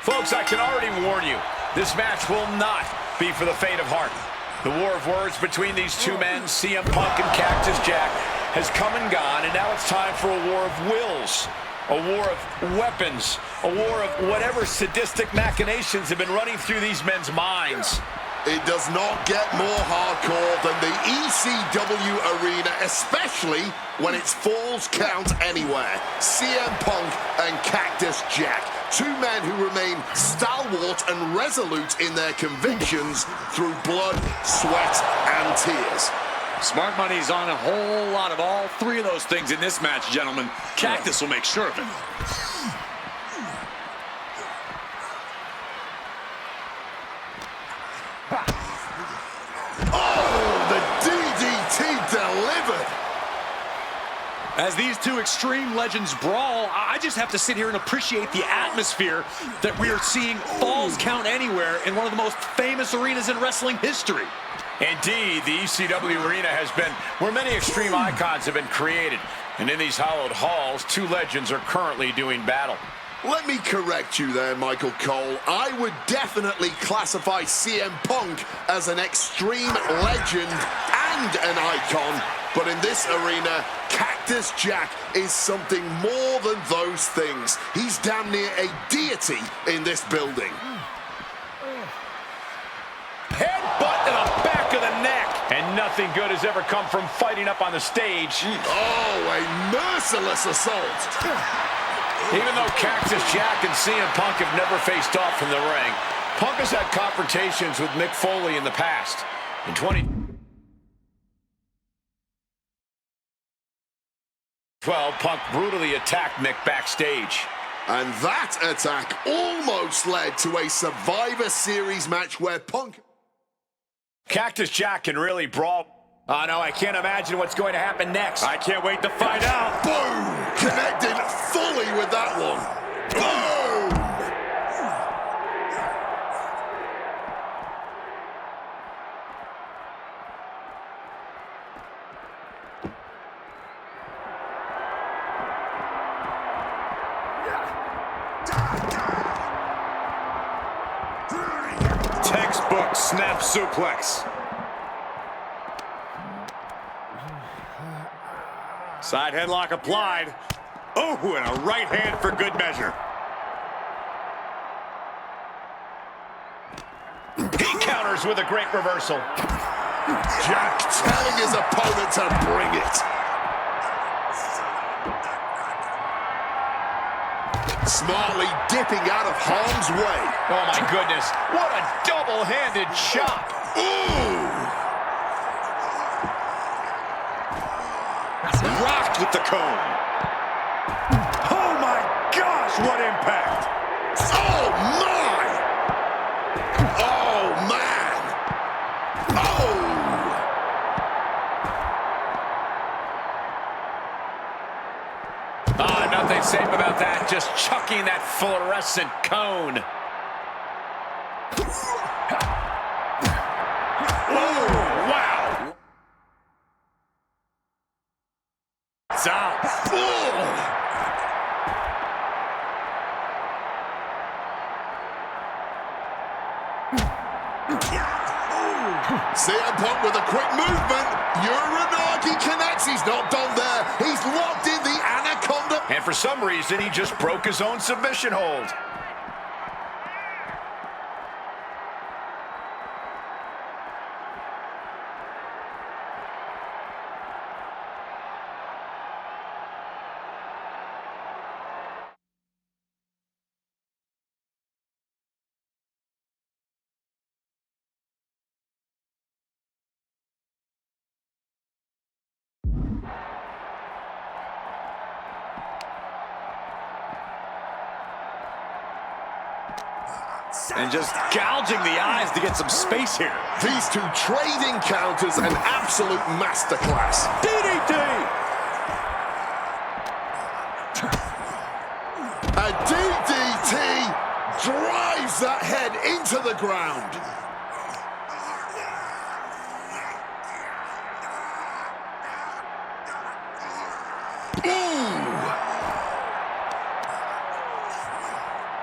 Folks, I can already warn you, this match will not be for the faint of heart. The war of words between these two men, CM Punk and Cactus Jack, has come and gone, and now it's time for a war of wills, a war of weapons, a war of whatever sadistic machinations have been running through these men's minds. It does not get more hardcore than the ECW arena, especially when it's Falls Count Anywhere. CM Punk and Cactus Jack, two men who remain stalwart and resolute in their convictions through blood, sweat, and tears. Smart money's on a whole lot of all three of those things in this match, gentlemen. Cactus will make sure of it. Oh, the DDT delivered. As these two extreme legends brawl, I just have to sit here and appreciate the atmosphere that we are seeing Falls Count Anywhere in one of the most famous arenas in wrestling history. Indeed, the ECW arena has been where many extreme icons have been created. And in these hallowed halls, two legends are currently doing battle. Let me correct you there, Michael Cole. I would definitely classify CM Punk as an extreme legend and an icon. But in this arena, Cactus Jack is something more than those things. He's damn near a deity in this building. Headbutt to the back of the neck. And nothing good has ever come from fighting up on the stage. Oh, a merciless assault. Even though Cactus Jack and CM Punk have never faced off in the ring, Punk has had confrontations with Mick Foley in the past. In 2012, Punk brutally attacked Mick backstage. And that attack almost led to a Survivor Series match where Punk... Cactus Jack can really brawl. Oh, no, I can't imagine what's going to happen next. I can't wait to find out. Boom! Connected fully with that one. Boom! Textbook snap suplex. Side headlock applied. Oh, and a right hand for good measure. He counters with a great reversal. Jack telling his opponent to bring it. Smartly dipping out of harm's way. Oh, my goodness. What a double-handed chop. Ooh! Rocked with the cone. Oh, my gosh, what impact. Oh, my! Oh, man! Oh! Ah, nothing safe about that. Just chucking that fluorescent cone. Oh, wow. It's out. CM Punk with a quick movement. Uranagi connects. He's not done there. He's locked in the Anaconda. And for some reason, he just broke his own submission hold. And just gouging the eyes to get some space here. These two trading counters, an absolute masterclass. DDT! A DDT drives that head into the ground.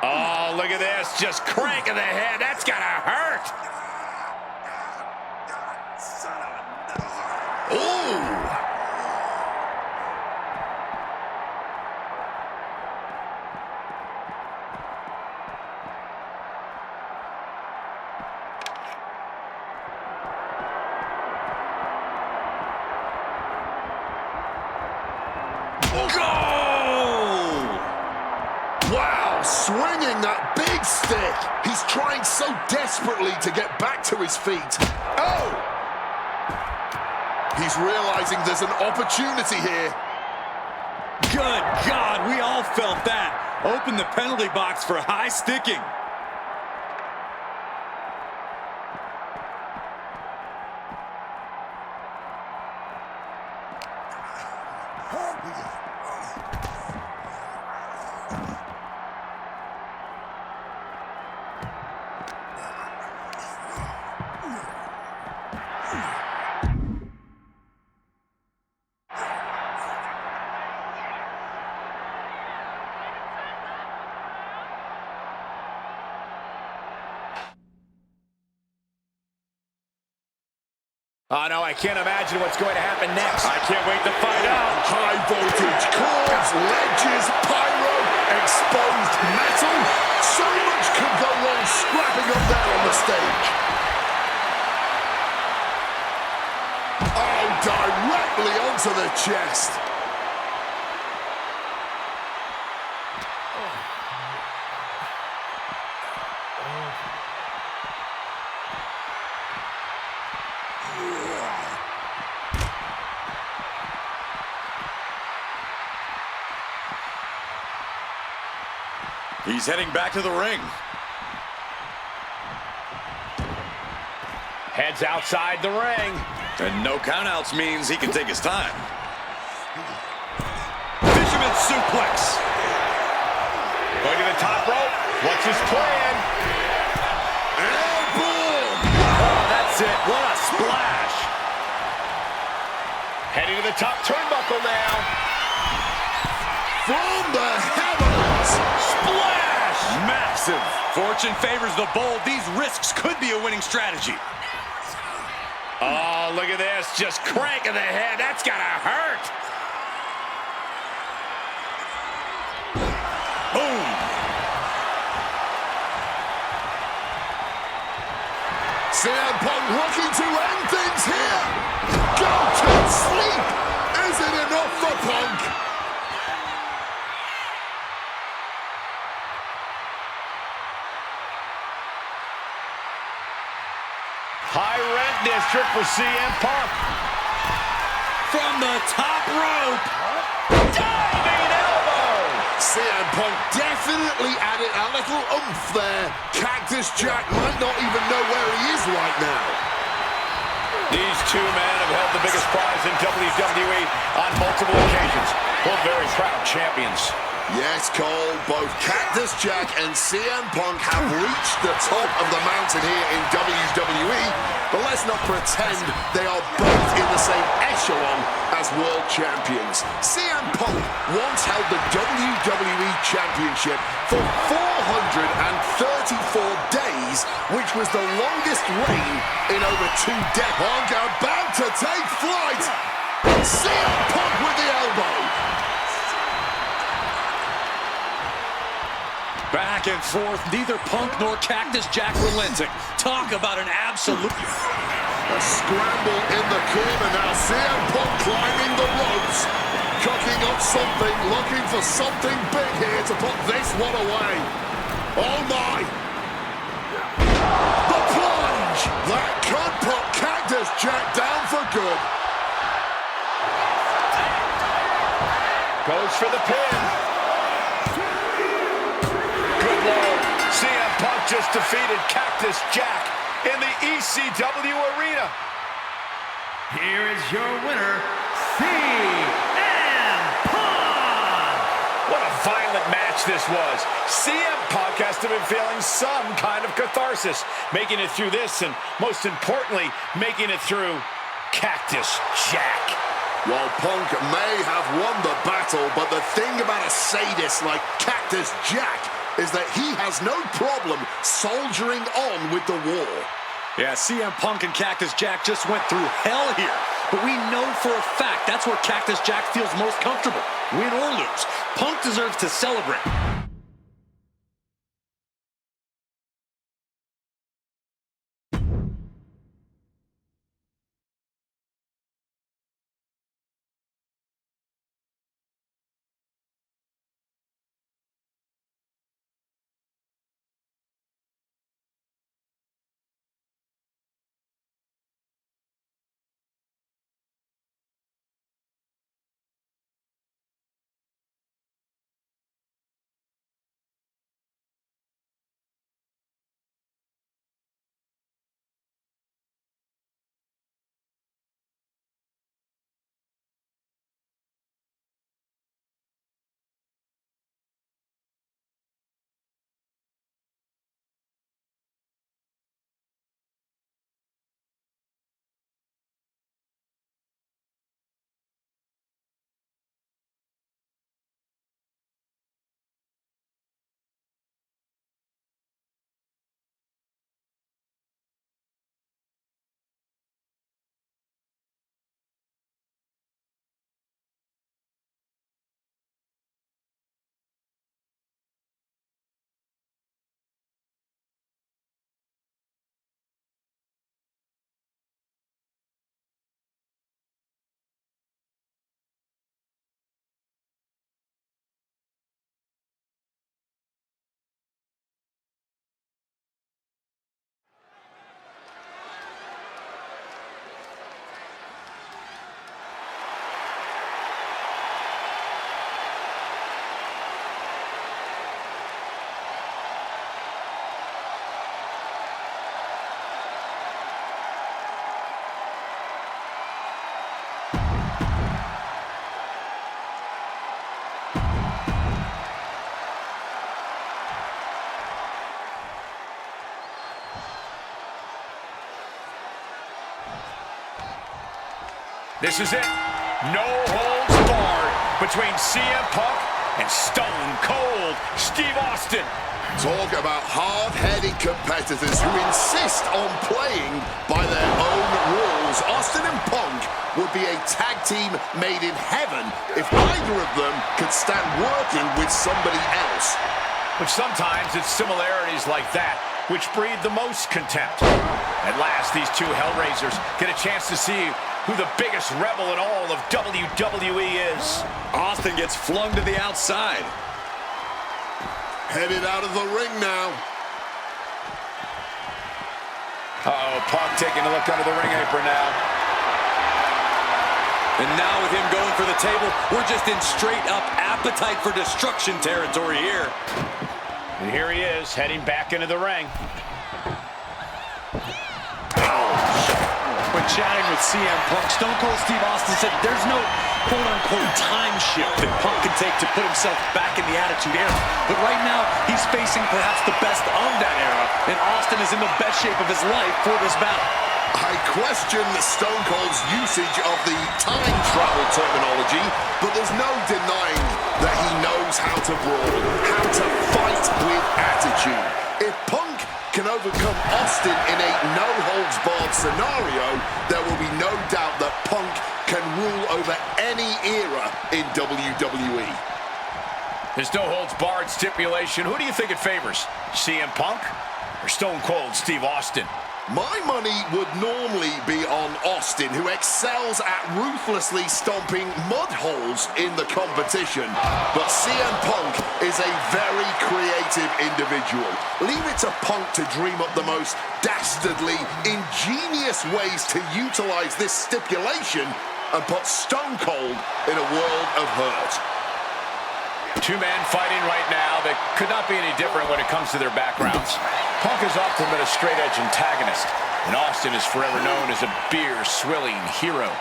Oh, look look at this. Just cranking the head. That's gotta hurt. Ooh! Wow, swinging that big stick. He's trying so desperately to get back to his feet. Oh! He's realizing there's an opportunity here. Good God, we all felt that. Open the penalty box for high sticking. Oh, no, I can't imagine what's going to happen next. I can't wait to find out. High voltage cords, ledges, pyro, exposed metal. So much could go wrong scrapping up there on the stage. Oh, directly onto the chest. He's heading back to the ring. Heads outside the ring. And no countouts means he can take his time. Fisherman suplex. Going to the top rope. What's his plan? Elbow! Oh, that's it. What a splash. Heading to the top turnbuckle now. From the heavens! Splash! Massive. Fortune favors the bold. These risks could be a winning strategy. Oh, look at this. Just cranking the head. That's gotta hurt. Boom. CM Punk looking to end things here. Go to sleep. Is it enough for Punk? High rent district for CM Punk. From the top rope. Diving elbow. CM Punk definitely added a little oomph there. Cactus Jack might not even know where he is right now. These two men have held the biggest prize in WWE on multiple occasions. Both very proud champions. Yes, Cole, both Cactus Jack and CM Punk have reached the top of the mountain here in WWE, but let's not pretend they are both in the same echelon as world champions. CM Punk once held the WWE Championship for 434 days, which was the longest reign in over 2 decades. Punk about to take flight. CM Punk with the elbow. Back and forth, neither Punk nor Cactus Jack relenting. Talk about an absolute... A scramble in the corner now. CM Punk climbing the ropes. Cooking up something, looking for something big here to put this one away. Oh my! The plunge! That could put Cactus Jack down for good. Goes for the pin. Good Lord. CM Punk just defeated Cactus Jack in the ECW arena. Here is your winner, CM Punk! What a violent match this was. CM Punk has to be feeling some kind of catharsis, making it through this and, most importantly, making it through Cactus Jack. While Punk may have won the battle, but the thing about a sadist like Cactus Jack is that he has no problem soldiering on with the war. Yeah, CM Punk and Cactus Jack just went through hell here. But we know for a fact that's where Cactus Jack feels most comfortable, win or lose. Punk deserves to celebrate. This is it. No holds barred between CM Punk and Stone Cold Steve Austin. Talk about hard-headed competitors who insist on playing by their own rules. Austin and Punk would be a tag team made in heaven if either of them could stand working with somebody else. But sometimes it's similarities like that which breed the most contempt. At last, these two Hellraisers get a chance to see who the biggest rebel in all of WWE is. Austin gets flung to the outside. Headed out of the ring now. Uh-oh, Punk taking a look under the ring apron now. And now with him going for the table, we're just in straight-up appetite for destruction territory here. And here he is, heading back into the ring. When chatting with CM Punk, Stone Cold Steve Austin said there's no quote-unquote time shift that Punk can take to put himself back in the Attitude Era. But right now, he's facing perhaps the best of that era, and Austin is in the best shape of his life for this battle. I question Stone Cold's usage of the time travel terminology, but there's no denying that he knows how to brawl, how to fight with attitude. If Punk can overcome Austin in a no-holds-barred scenario, there will be no doubt that Punk can rule over any era in WWE. This no-holds-barred stipulation, who do you think it favors? CM Punk or Stone Cold Steve Austin? My money would normally be on Austin, who excels at ruthlessly stomping mud holes in the competition. But CM Punk is a very creative individual. Leave it to Punk to dream up the most dastardly, ingenious ways to utilize this stipulation and put Stone Cold in a world of hurt. Two men fighting right now that could not be any different when it comes to their backgrounds. Punk has often been a straight-edge antagonist, and Austin is forever known as a beer-swilling hero.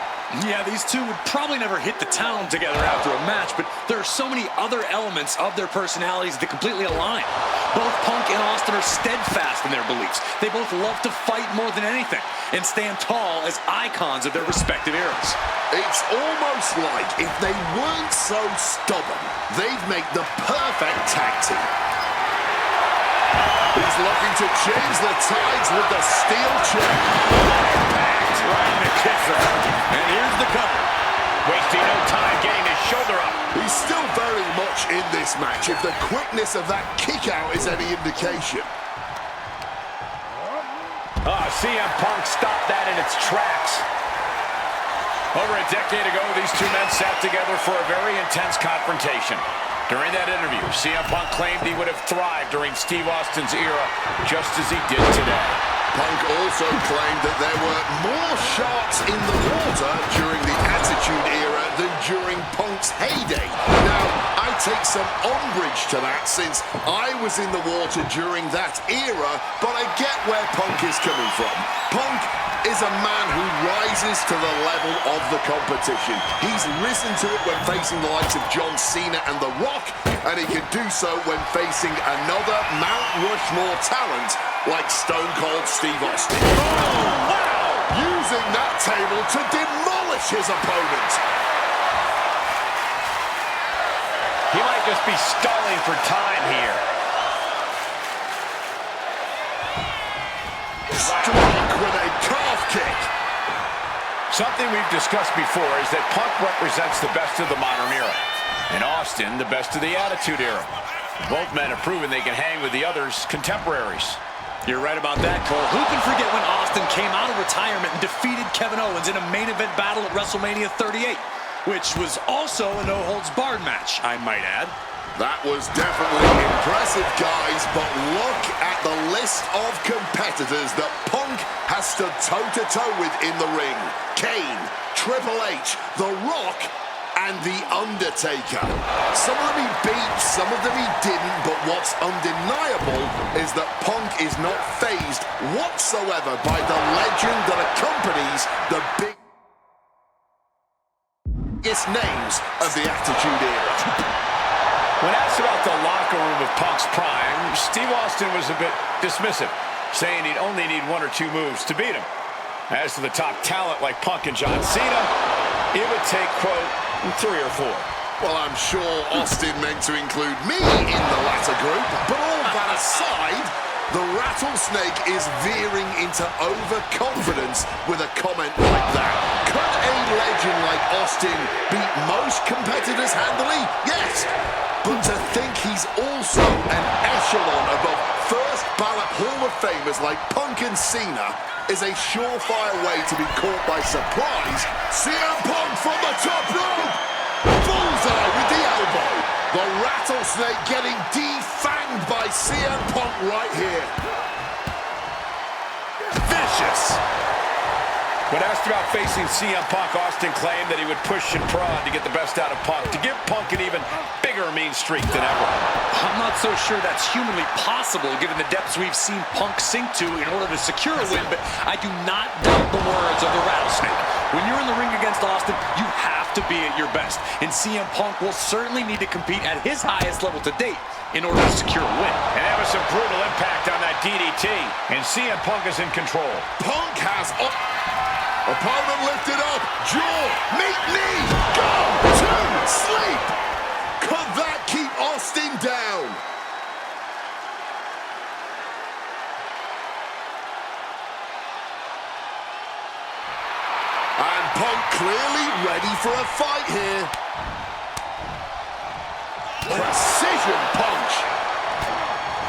Yeah, these two would probably never hit the town together after a match, but there are so many other elements of their personalities that completely align. Both Punk and Austin are steadfast in their beliefs. They both love to fight more than anything and stand tall as icons of their respective eras. It's almost like if they weren't so stubborn, they'd make the perfect tag team. looking to change the tides with the steel chair. Impact right in the kisser. And here's the cover. Wasting no time getting his shoulder up. He's still very much in this match, if the quickness of that kick out is any indication. CM Punk stopped that in its tracks. Over a decade ago, these two men sat together for a very intense confrontation. During that interview, CM Punk claimed he would have thrived during Steve Austin's era, just as he did today. Punk also claimed that there were more sharks in the water during the Attitude Era than during Punk's heyday. Now, I take some umbrage to that since I was in the water during that era, but I get where Punk is coming from. Punk is a man who rises to the level of the competition. He's risen to it when facing the likes of John Cena and The Rock, and he can do so when facing another Mount Rushmore talent like Stone Cold Steve Austin. Oh, wow! Using that table to demolish his opponent. He might just be stalling for time here. Strike with a calf kick. Something we've discussed before is that Punk represents the best of the modern era, and Austin the best of the Attitude Era. Both men have proven they can hang with the others' contemporaries. You're right about that, Cole. Who can forget when Austin came out of retirement and defeated Kevin Owens in a main event battle at WrestleMania 38, which was also a no-holds-barred match, I might add. That was definitely impressive, guys, but look at the list of competitors that Punk has stood toe-to-toe with in the ring. Kane, Triple H, The Rock, and The Undertaker. Some of them he beat, some of them he didn't, but what's undeniable is that Punk is not fazed whatsoever by the legend that accompanies the biggest names of the Attitude Era. When asked about the locker room of Punk's prime, Steve Austin was a bit dismissive, saying he'd only need one or two moves to beat him. As to the top talent like Punk and John Cena, it would take, quote, 3 or 4. Well, I'm sure Austin meant to include me in the latter group, but all that aside, the Rattlesnake is veering into overconfidence with a comment like that. Could a legend like Austin beat most competitors handily? Yes. But to think he's also an echelon above first ballot Hall of Famers like Punk and Cena is a surefire way to be caught by surprise. CM Punk from the top rope. Bullseye with the elbow. The Rattlesnake getting defanged by CM Punk right here. Vicious. When asked about facing CM Punk, Austin claimed that he would push and prod to get the best out of Punk, to give Punk an even bigger mean streak than ever. I'm not so sure that's humanly possible given the depths we've seen Punk sink to in order to secure a win, but I do not doubt the words of the Rattlesnake. When you're in the ring against Austin, you have to be at your best, and CM Punk will certainly need to compete at his highest level to date in order to secure a win. And that was some brutal impact on that DDT, and CM Punk is in control. Punk has opponent lifted up, jaw, meet knee, go, 2, sleep. Could that keep Austin down? And Punk clearly ready for a fight here. Precision punch.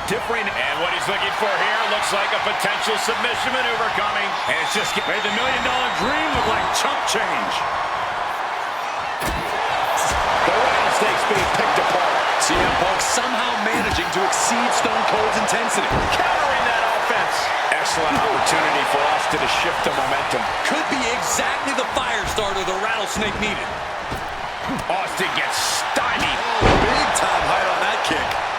Differing, and what he's looking for here looks like a potential submission maneuver coming. And it's just made the $1 million dream look like chump change. The Rattlesnake's being picked apart. CM Punk somehow managing to exceed Stone Cold's intensity. Countering that offense. Excellent opportunity for Austin to shift the momentum. Could be exactly the fire starter the Rattlesnake needed. Austin gets stymied. Big time height on that kick.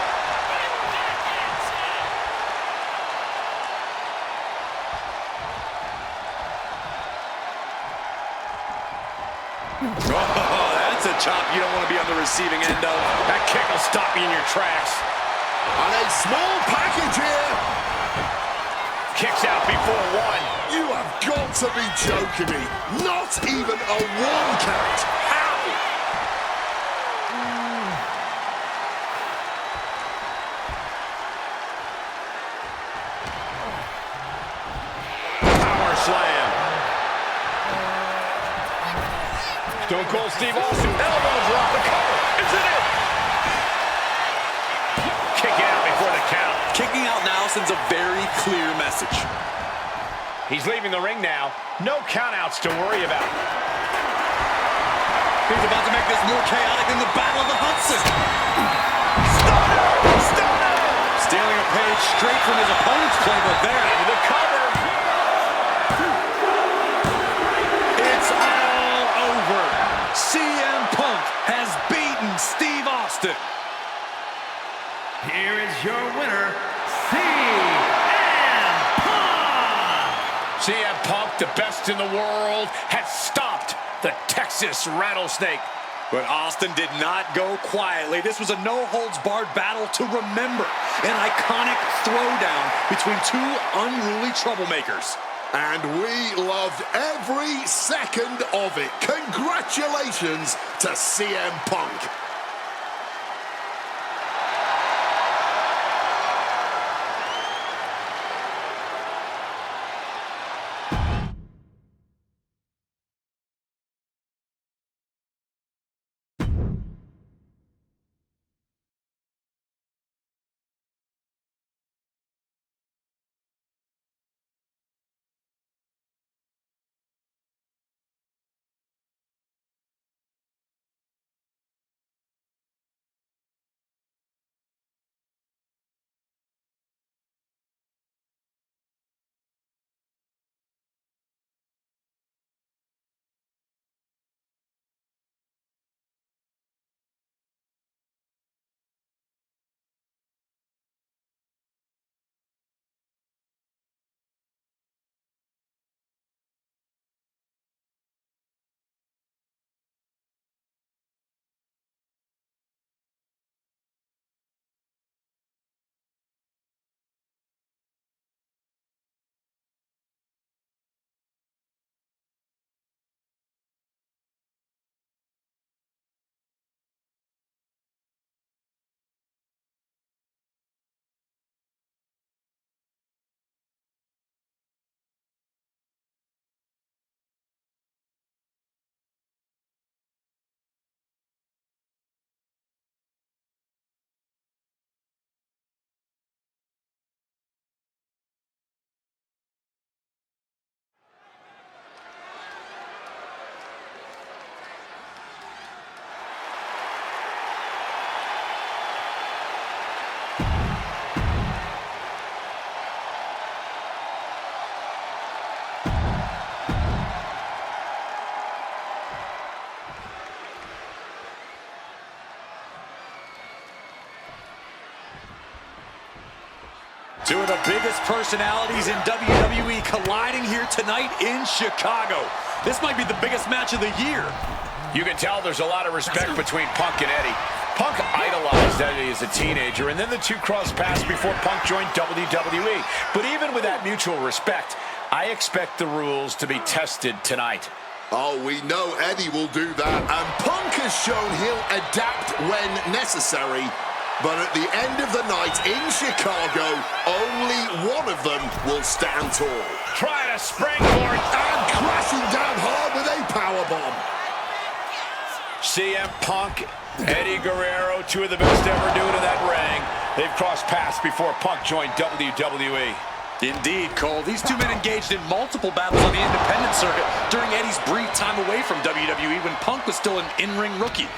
Oh, that's a chop you don't want to be on the receiving end of. That kick will stop you in your tracks. And a small package here. Kicks out before one. You have got to be joking me. Not even a 1 count. How? Stone Cold Steve Austin, elbow drop, the cover, is it in? Kicking out before the count. Kicking out now sends a very clear message. He's leaving the ring now. No countouts to worry about. He's about to make this more chaotic than the Battle of the Hudson. Stunner! Stunner! Stealing a page straight from his opponent's playbook there. The cover. It's all over. CM Punk has beaten Steve Austin. Here is your winner, CM Punk! CM Punk, the best in the world, has stopped the Texas Rattlesnake. But Austin did not go quietly. This was a no-holds-barred battle to remember. An iconic throwdown between two unruly troublemakers. And we loved every second of it. Congratulations to CM Punk. Two of the biggest personalities in WWE colliding here tonight in Chicago. This might be the biggest match of the year. You can tell there's a lot of respect between Punk and Eddie. Punk idolized Eddie as a teenager, and then the two crossed paths before Punk joined WWE. But even with that mutual respect, I expect the rules to be tested tonight. Oh, we know Eddie will do that, and Punk has shown he'll adapt when necessary. But at the end of the night in Chicago, only one of them will stand tall. Trying to springboard. And crashing down hard with a powerbomb. CM Punk, Eddie Guerrero, two of the best ever do it in that ring. They've crossed paths before Punk joined WWE. Indeed, Cole. These two men engaged in multiple battles on the independent circuit during Eddie's brief time away from WWE when Punk was still an in-ring rookie.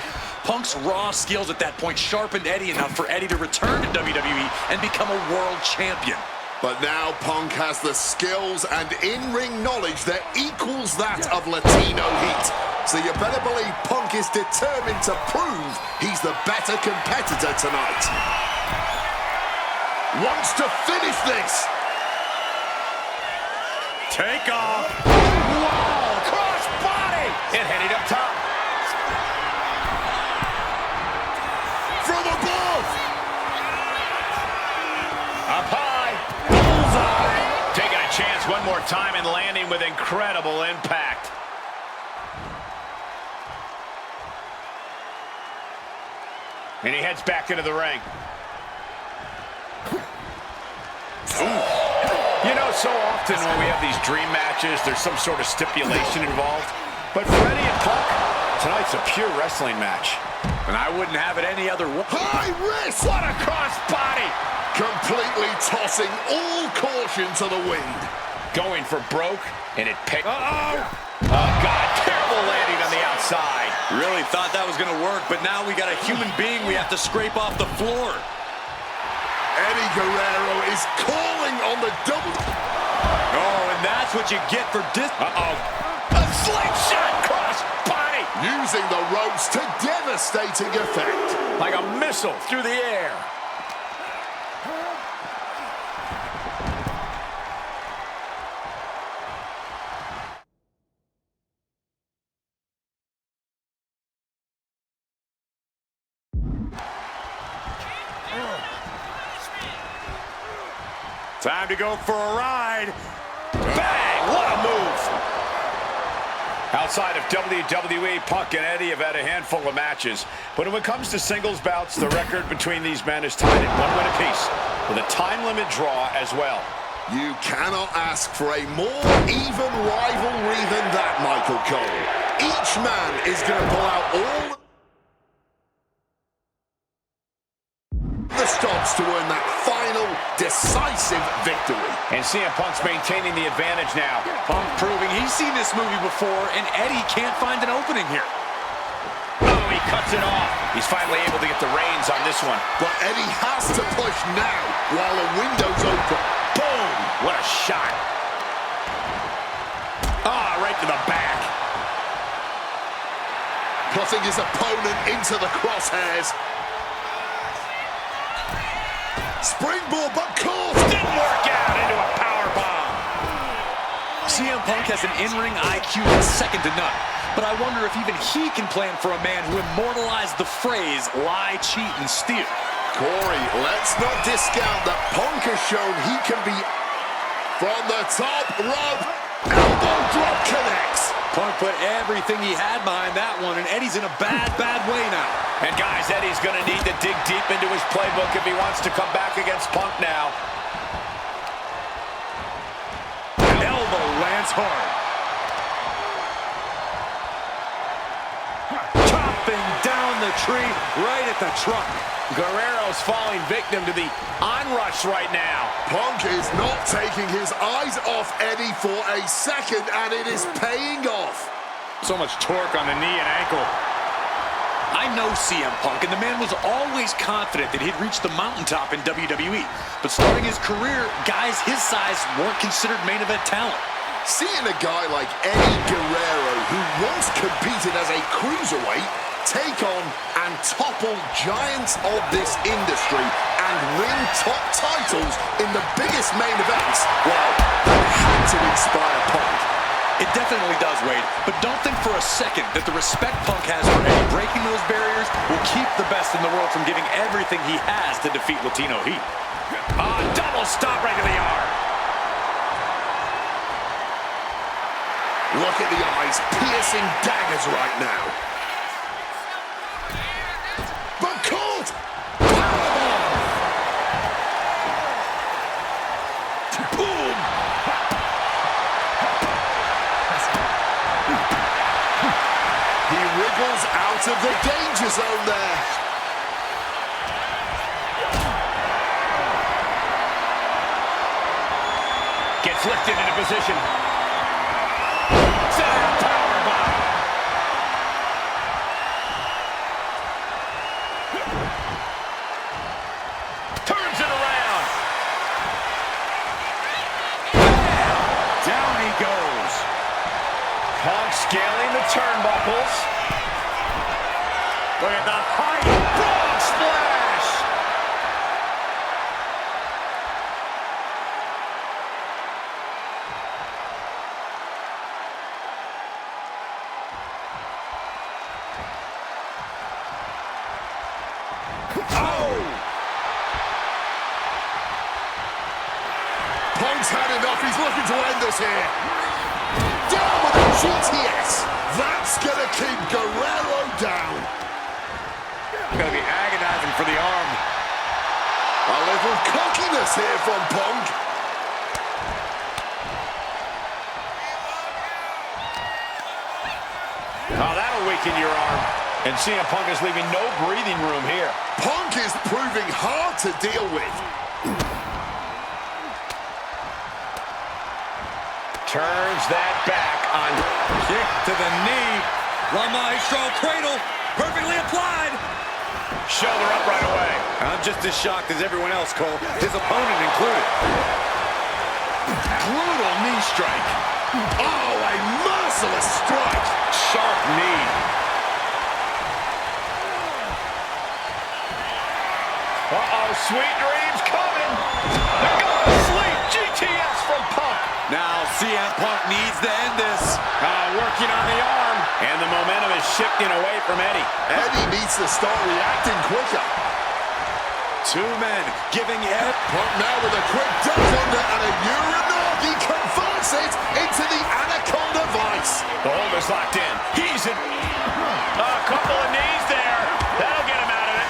Punk's raw skills at that point sharpened Eddie enough for Eddie to return to WWE and become a world champion. But now Punk has the skills and in-ring knowledge that equals that of Latino heat. So you better believe Punk is determined to prove he's the better competitor tonight. Wants to finish this. Take off. Wow, cross body. And heading up top. From above. Up high. Bullseye. Taking a chance one more time and landing with incredible impact. And he heads back into the ring. You know, so often when we have these dream matches, there's some sort of stipulation involved. But for Eddie and Punk, Tonight's a pure wrestling match. And I wouldn't have it any other way. High risk! What a cross body! Completely tossing all caution to the wind. Going for broke, and it picked. Uh-oh! Oh, God, terrible landing on the outside. Really thought that was going to work, but now we got a human being we have to scrape off the floor. Eddie Guerrero is calling on the double. Oh, and that's what you get for Uh-oh. A slingshot cross body! Using the ropes to devastating effect. Like a missile through the air. Time to go for a ride. Bang! What a move! Outside of WWE, Punk and Eddie have had a handful of matches. But when it comes to singles bouts, the record between these men is tied at 1 win apiece, with a time limit draw as well. You cannot ask for a more even rivalry than that, Michael Cole. Each man is going to pull out all the stops to earn that final, decisive victory. And CM Punk's maintaining the advantage now. Punk proving he's seen this movie before, and Eddie can't find an opening here. Oh, he cuts it off. He's finally able to get the reins on this one. But Eddie has to push now while the window's open. Boom! What a shot. Ah, right to the back. Putting his opponent into the crosshairs. Springboard, but caught. Didn't work out into a powerbomb. CM Punk has an in-ring IQ that's second to none. But I wonder if even he can plan for a man who immortalized the phrase, lie, cheat, and steal. Corey, let's not discount that Punk has shown he can be from the top rope. Elbow drop connects. Punk put everything he had behind that one, and Eddie's in a bad, bad way now. And guys, Eddie's going to need to dig deep into his playbook if he wants to come back against Punk now. Elbow lands hard. Chopping down the tree right at the trunk. Guerrero's falling victim to the onrush right now. Punk is not taking his eyes off Eddie for a second, and it is paying off. So much torque on the knee and ankle. I know CM Punk, and the man was always confident that he'd reach the mountaintop in WWE. But starting his career, guys his size weren't considered main event talent. Seeing a guy like Eddie Guerrero, who once competed as a cruiserweight, take on and topple giants of this industry and win top titles in the biggest main events, well, that had to inspire Punk. It definitely does, Wade, but don't think for a second that the respect Punk has for Eddie breaking those barriers will keep the best in the world from giving everything he has to defeat Latino Heat. Double stop right to the arm. Look at the eyes, piercing daggers right now. But caught! Boom! He wriggles out of the danger zone there. Gets lifted into position. Powerbomb. Turns it around. Down he goes. Punk scaling the turnbuckles. Look at the height. Frog splash. Punk's had enough. He's looking to end this here. Down with a GTS. That's going to keep Guerrero down. Gonna be agonizing for the arm. A little cockiness here from Punk. Oh, that'll weaken your arm. And CM Punk is leaving no breathing room here. Punk is proving hard to deal with. Turns that back on. Kick to the knee. La Maestro cradle. Perfectly applied. Shoulder up right away. I'm just as shocked as everyone else, Cole. His opponent included. Brutal knee strike. Oh, a merciless strike. Sharp knee. Uh-oh, sweet dreams coming. They're going to sleep. GTS from Punk. Now CM Punk needs to end this. Working on the arm. And the momentum is shifting away from Eddie. Eddie needs to start reacting quicker. Two men giving Ed. Punk now with a quick duck under and a Uranagi converts it into the Anaconda Vice. The hold is locked in. He's in. A couple of knees there. That'll get him out of it.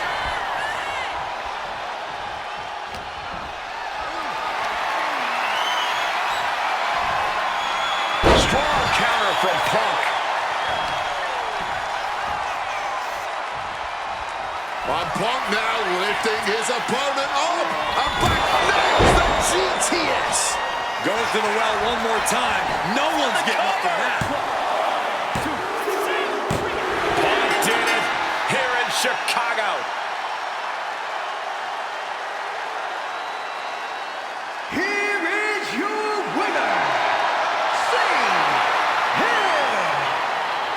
Strong counter from Punk. And Punk now lifting his opponent up. And back nails the GTS. Goes to the well one more time. No one's getting up from that. Punk did it here in Chicago. Here is your winner, CM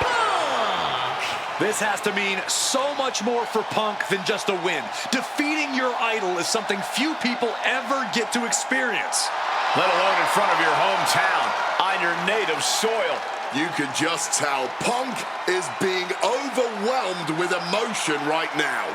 Punk. This has to mean so much more for Punk than just a win. Defeating your idol is something few people ever get to experience. Let alone in front of your hometown, on your native soil. You can just tell Punk is being overwhelmed with emotion right now.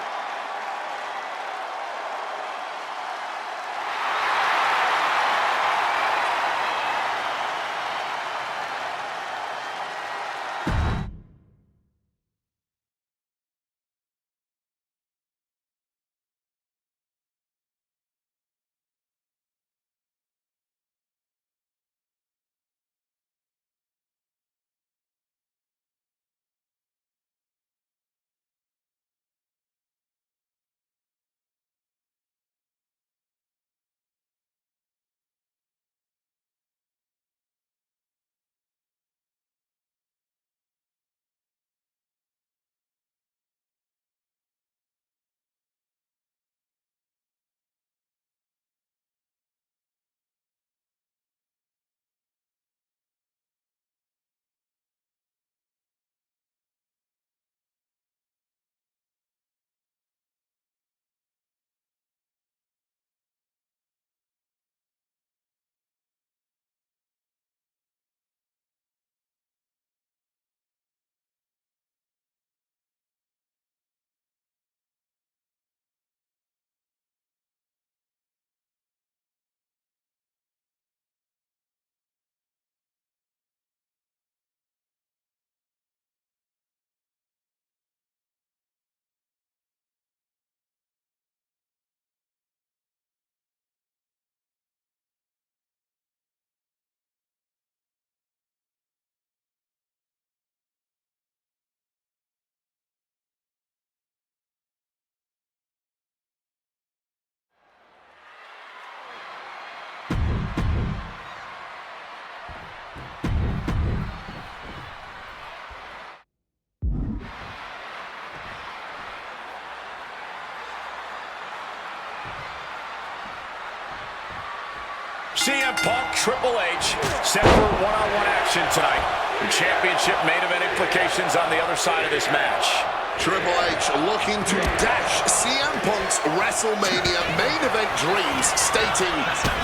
CM Punk, Triple H, set for one-on-one action tonight. The championship main event implications on the other side of this match. Triple H looking to dash CM Punk's WrestleMania main event dreams, stating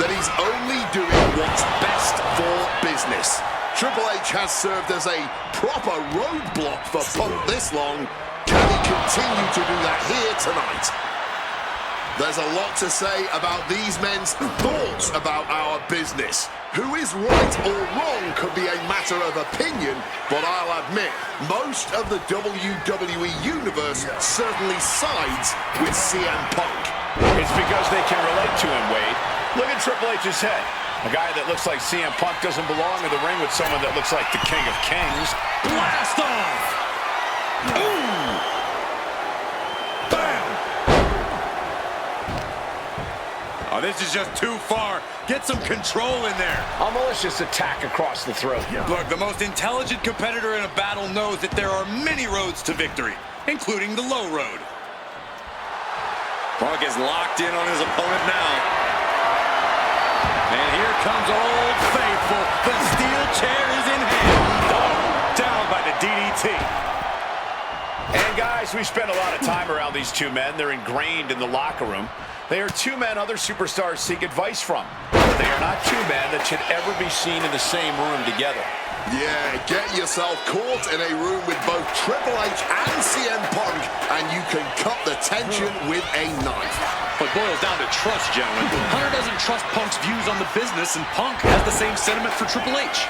that he's only doing what's best for business. Triple H has served as a proper roadblock for Punk this long. Can he continue to do that here tonight? There's a lot to say about these men's thoughts about our business. Who is right or wrong could be a matter of opinion, but I'll admit, most of the WWE Universe certainly sides with CM Punk. It's because they can relate to him, Wade. Look at Triple H's head. A guy that looks like CM Punk doesn't belong in the ring with someone that looks like the King of Kings. Blast off! Oh, this is just too far. Get some control in there. A malicious attack across the throat. Look, the most intelligent competitor in a battle knows that there are many roads to victory, including the low road. Punk is locked in on his opponent now. And here comes Old Faithful. The steel chair is in hand. Oh, down by the DDT. And guys, we spent a lot of time around these two men. They're ingrained in the locker room. They are two men other superstars seek advice from. They are not two men that should ever be seen in the same room together. Yeah, get yourself caught in a room with both Triple H and CM Punk, and you can cut the tension with a knife. It boils down to trust, gentlemen. Hunter doesn't trust Punk's views on the business, and Punk has the same sentiment for Triple H.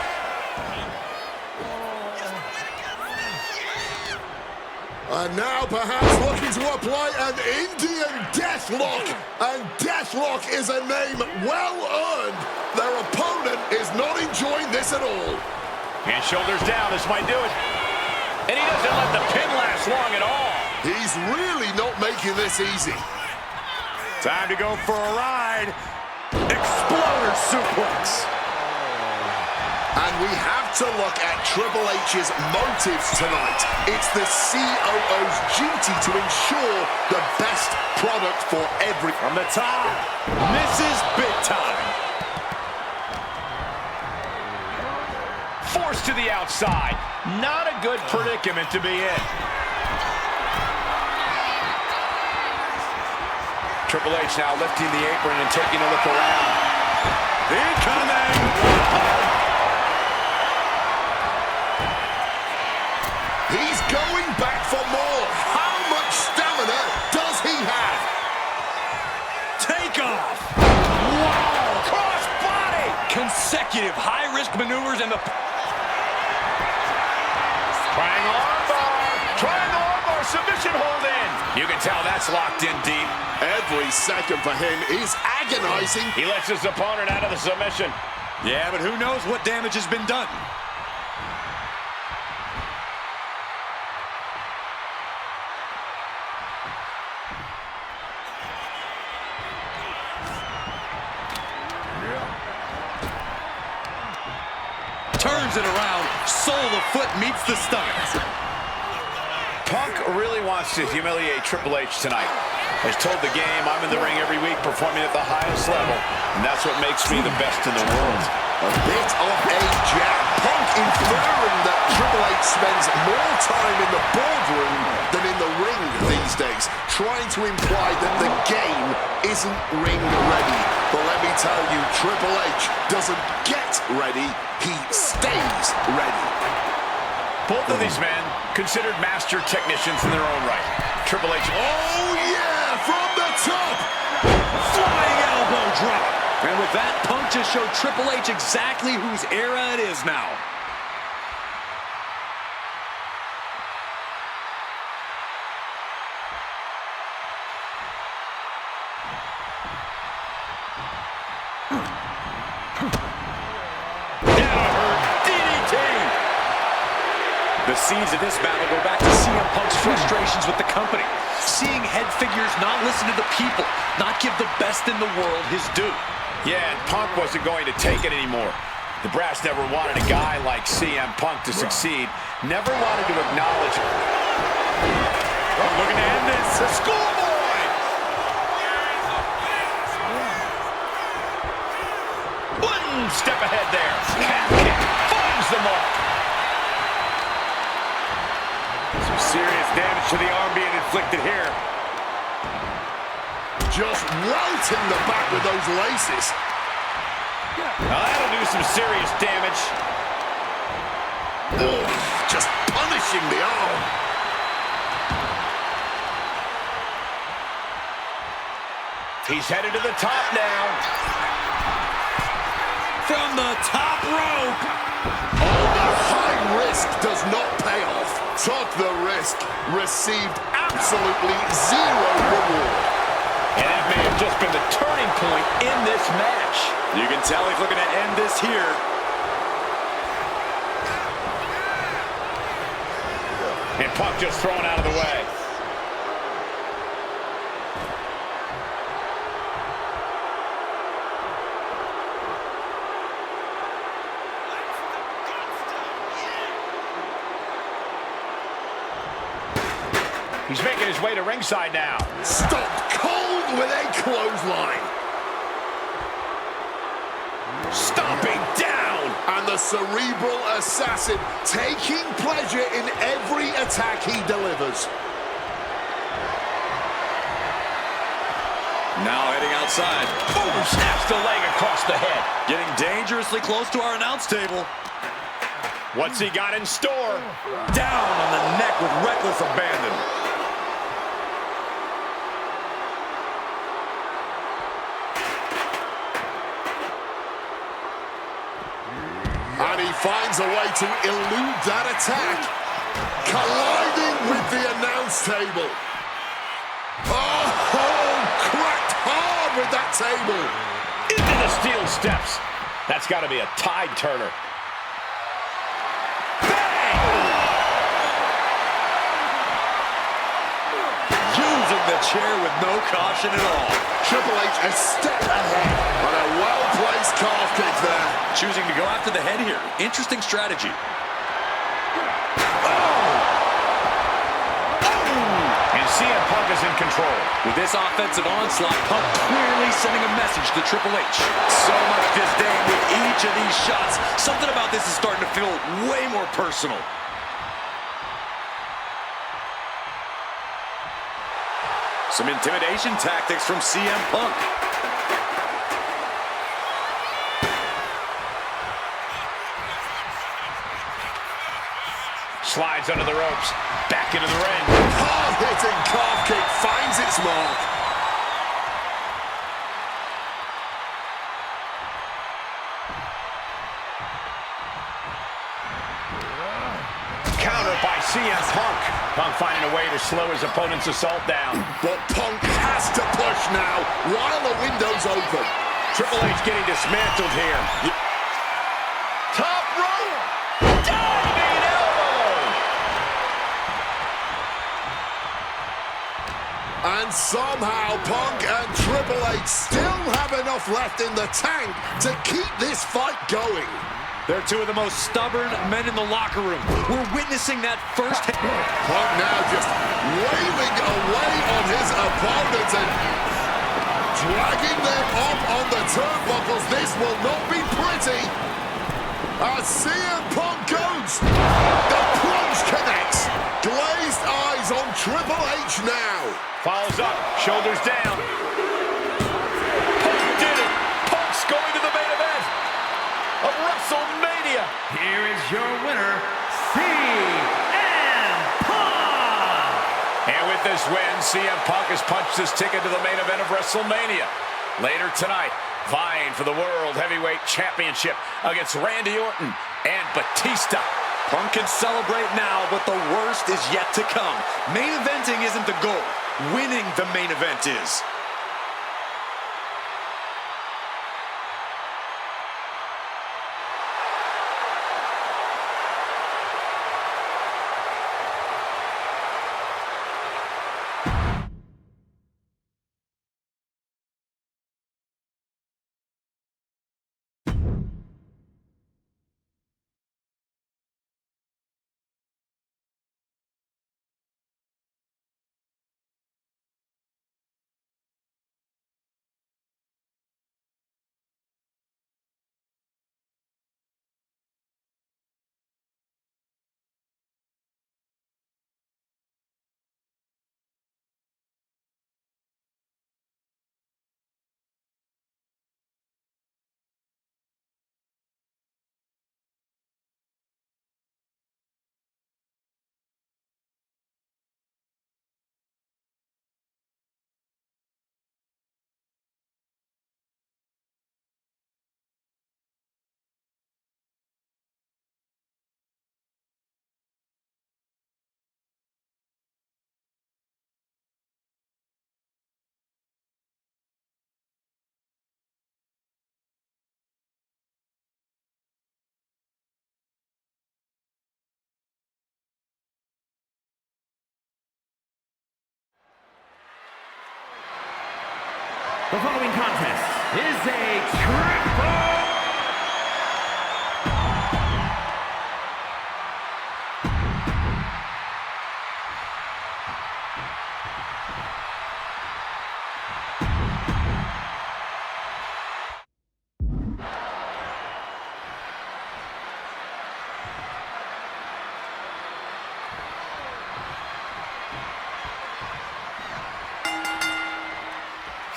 And now perhaps looking to apply an Indian Deathlock. And Deathlock is a name well earned. Their opponent is not enjoying this at all. And shoulders down, this might do it. And he doesn't let the pin last long at all. He's really not making this easy. Time to go for a ride. Exploder suplex. And we have to look at Triple H's motives tonight. It's the COO's duty to ensure the best product for every... From the top, misses big time. Forced to the outside. Not a good predicament to be in. Triple H now lifting the apron and taking a look around. Incoming! He's going back for more. How much stamina does he have? Take off! Wow! Cross body! Consecutive high-risk maneuvers and the... Triangle armbar! Triangle armbar! Submission hold in! You can tell that's locked in deep. Every second for him is agonizing. He lets his opponent out of the submission. Yeah, but who knows what damage has been done. Turns it around, sole of foot meets the stomach. Punk really wants to humiliate Triple H tonight. Has told the game, I'm in the ring every week performing at the highest level, and that's what makes me the best in the world. A bit of a jab. Punk inferring that Triple H spends more time in the boardroom than in the ring these days, trying to imply that the game isn't ring ready. But let me tell you, Triple H doesn't get ready, he stays ready. Both of these men considered master technicians in their own right. Triple H, Oh yeah, from the top! Flying elbow drop. And with that, Punk just showed Triple H exactly whose era it is now. The scenes of this battle go back to CM Punk's frustrations with the company. Seeing head figures not listen to the people, not give the best in the world his due. yeah, and Punk wasn't going to take it anymore. The brass never wanted a guy like CM Punk to succeed. Never wanted to acknowledge it. Oh, looking to end this. The schoolboy! One step ahead there. Calf kick finds the mark. Some serious damage to the arm being inflicted here. Just routing the back with those laces. Now that'll do some serious damage. Ugh, just punishing the arm. He's headed to the top now. From the top rope. Oh, the high risk does not pay off. Took the risk, received absolutely zero reward. And that may have just been the turning point in this match. You can tell he's looking to end this here. And Punk just thrown out of the way. He's making his way to ringside now. Stopped cold with a clothesline. Stomping down. And the cerebral assassin taking pleasure in every attack he delivers. Now heading outside. Boom! Snaps the leg across the head. Getting dangerously close to our announce table. What's he got in store? Down on the neck with reckless abandon. And he finds a way to elude that attack. Colliding with the announce table. Oh, cracked hard with that table. Into the steel steps. That's got to be a tide turner. Using the chair with no caution at all. Triple H a step ahead on a well-placed calf kick there. Choosing to go after the head here. Interesting strategy. And CM Punk is in control. With this offensive onslaught, Punk clearly sending a message to Triple H. So much disdain with each of these shots. Something about this is starting to feel way more personal. Some intimidation tactics from CM Punk. Slides under the ropes. Back into the ring. Hard-hitting calf kick finds its mark. Counter by CM Punk. Punk finding a way to slow his opponent's assault down. But Punk has to push now while the window's open. Triple H getting dismantled here. Top rope. Diving elbow. And somehow Punk and Triple H still have enough left in the tank to keep this fight going. They're two of the most stubborn men in the locker room. We're witnessing that first. Punk now just wailing away on his opponents and dragging them up on the turnbuckles. This will not be pretty. As CM Punk goes, the plunge connects. Glazed eyes on Triple H now. Follows up, shoulders down. Punk did it. Punk's going to the main event of WrestleMania. Here is your winner, CM Punk! And with this win, CM Punk has punched his ticket to the main event of WrestleMania. Later tonight, vying for the World Heavyweight Championship against Randy Orton and Batista. Punk can celebrate now, but the worst is yet to come. Main eventing isn't the goal. Winning the main event is. The following contest is a triple.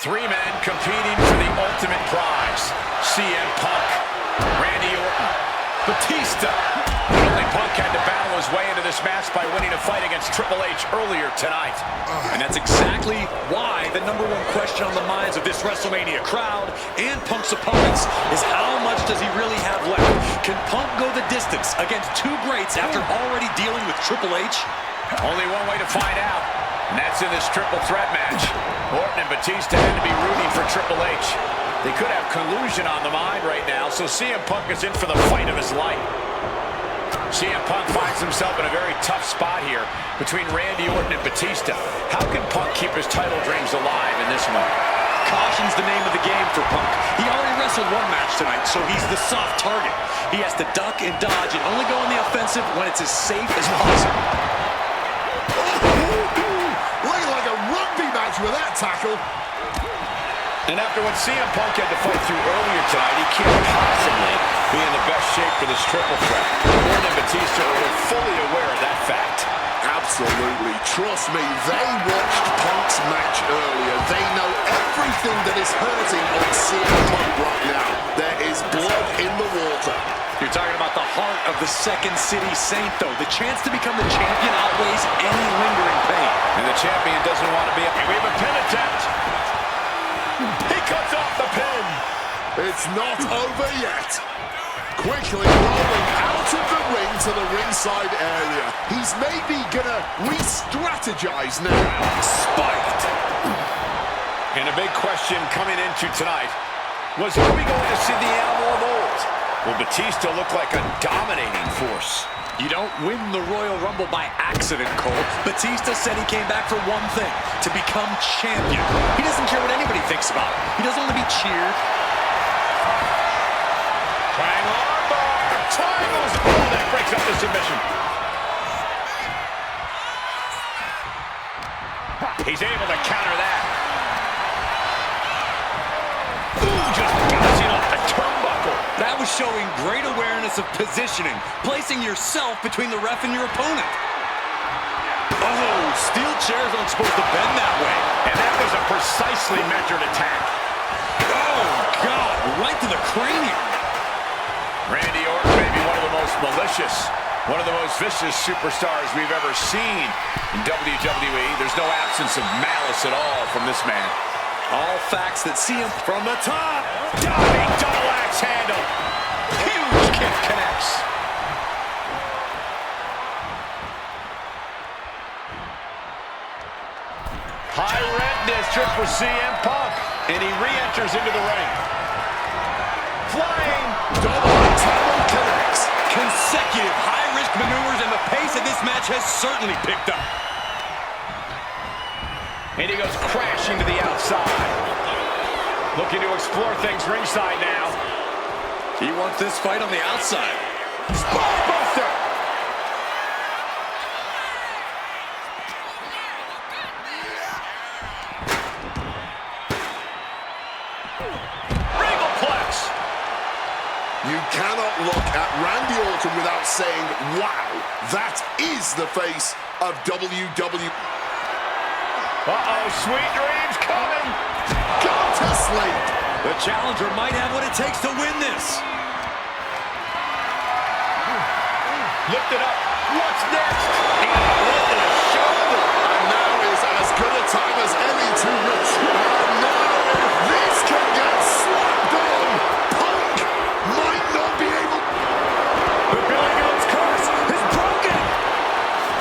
Three men competing for the ultimate prize. CM Punk, Randy Orton, Batista. But only Punk had to battle his way into this match by winning a fight against Triple H earlier tonight. And that's exactly why the #1 question on the minds of this WrestleMania crowd and Punk's opponents is how much does he really have left? Can Punk go the distance against two greats after already dealing with Triple H? Only one way to find out, and that's in this triple threat match. Orton and Batista had to be rooting for Triple H. They could have collusion on the mind right now, so CM Punk is in for the fight of his life. CM Punk finds himself in a very tough spot here between Randy Orton and Batista. How can Punk keep his title dreams alive in this one? Caution's the name of the game for Punk. He already wrestled one match tonight, so he's the soft target. He has to duck and dodge and only go on the offensive when it's as safe as possible. Looking like a rugby match with that tackle. And after what CM Punk had to fight through earlier tonight, he can't possibly be in the best shape for this triple threat. Orton and Batista are fully aware of that fact. Absolutely. Trust me, they watched Punk's match earlier. They know everything that is hurting on CM Punk right now. There is blood in the water. You're talking about the heart of the Second City Saint, though. The chance to become the champion outweighs any lingering pain. And the champion doesn't want to be up. We have a pin attempt. He cuts off the pin. It's not over yet. Quickly rolling out of the ring to the ringside area. He's maybe gonna re-strategize now. Spiked. And a big question coming into tonight was, are we going to see the animal of old? Will Batista look like a dominating force? You don't win the Royal Rumble by accident, Cole. Batista said he came back for one thing, to become champion. He doesn't care what anybody thinks about him. He doesn't want to be cheered. Triangle armbar. Triangles. Oh, that breaks up the submission. He's able to counter that. Ooh, just bouncing off the turnbuckle. That was showing great awareness of positioning, placing yourself between the ref and your opponent. Oh, steel chairs aren't supposed to bend that way. And that was a precisely measured attack. Oh, God, right to the cranium. Randy Orton may be one of the most malicious, one of the most vicious superstars we've ever seen in WWE. There's no absence of malice at all from this man. All facts that see him From the top, diving double axe handle. Huge kick connects. High red district for CM Punk, and he re-enters into the ring. Flying Double table connects. consecutive high-risk maneuvers, and the pace of this match has certainly picked up. And he goes crashing to the outside. Looking to explore things ringside now. He wants this fight on the outside. Spinebuster! Regalplex! You cannot look at Randy Orton without saying, wow, that is the face of WWE. Uh-oh, sweet dreams coming! Go to sleep. The challenger might have what it takes to win this. Lift it up. What's next? And lifted a shoulder. And now is as good a time as any to return. And now, if this can get slapped on, Punk might not be able. The Billy Gunns curse is broken.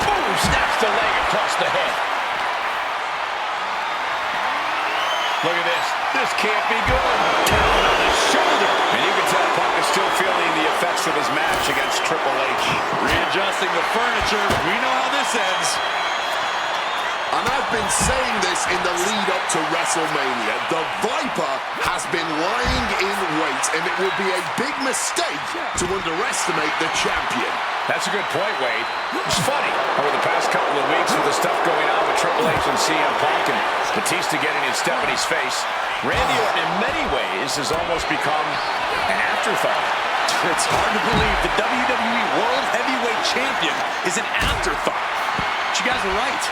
Boom, snaps the leg across the head. Look at this. This can't be good. Down on the shoulder. And you can tell Punk is still feeling the effects of his match against Triple H. Readjusting the furniture. We know how this ends. And I've been saying this in the lead up to WrestleMania. The Viper has been lying in wait, and it would be a big mistake to underestimate the champion. That's a good point, Wade. It's funny, over the past couple of weeks with the stuff going on with Triple H and CM Punk and Batista getting in Stephanie's face, Randy Orton in many ways has almost become an afterthought. It's hard to believe the WWE World Heavyweight Champion is an afterthought. But you guys are right.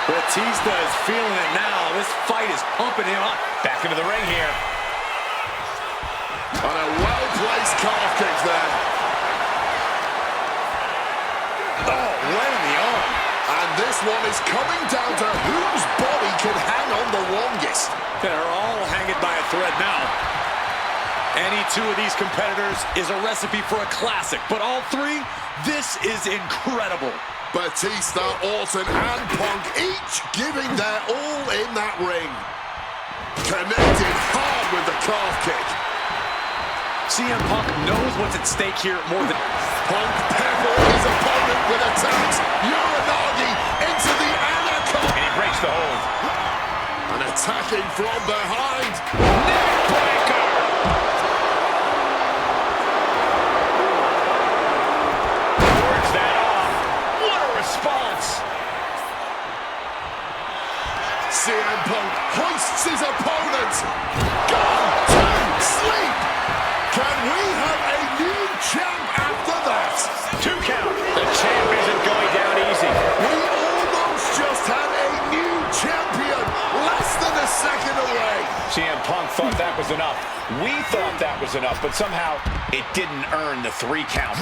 Batista is feeling it now. This fight is pumping him up. Back into the ring here. And a well-placed calf kick there. Oh, right in the arm. And this one is coming down to whose body can hang on the longest. They're all hanging by a thread now. Any two of these competitors is a recipe for a classic, but all three, this is incredible. Batista, Orton, and Punk each giving their all in that ring. Connected hard with the calf kick. CM Punk knows what's at stake here more than... Punk peppered his opponent with attacks. Uranagi into the anaconda. And he breaks the hold. And attacking from behind. Neckbreaker! Words that off. What a response! CM Punk hoists his opponent. Gone to sleep. Can we have a new champ after that? 2 count. The champ isn't going down easy. We almost just had a new champion. Less than a second away. CM Punk thought that was enough. We thought that was enough, but somehow it didn't earn the 3 count.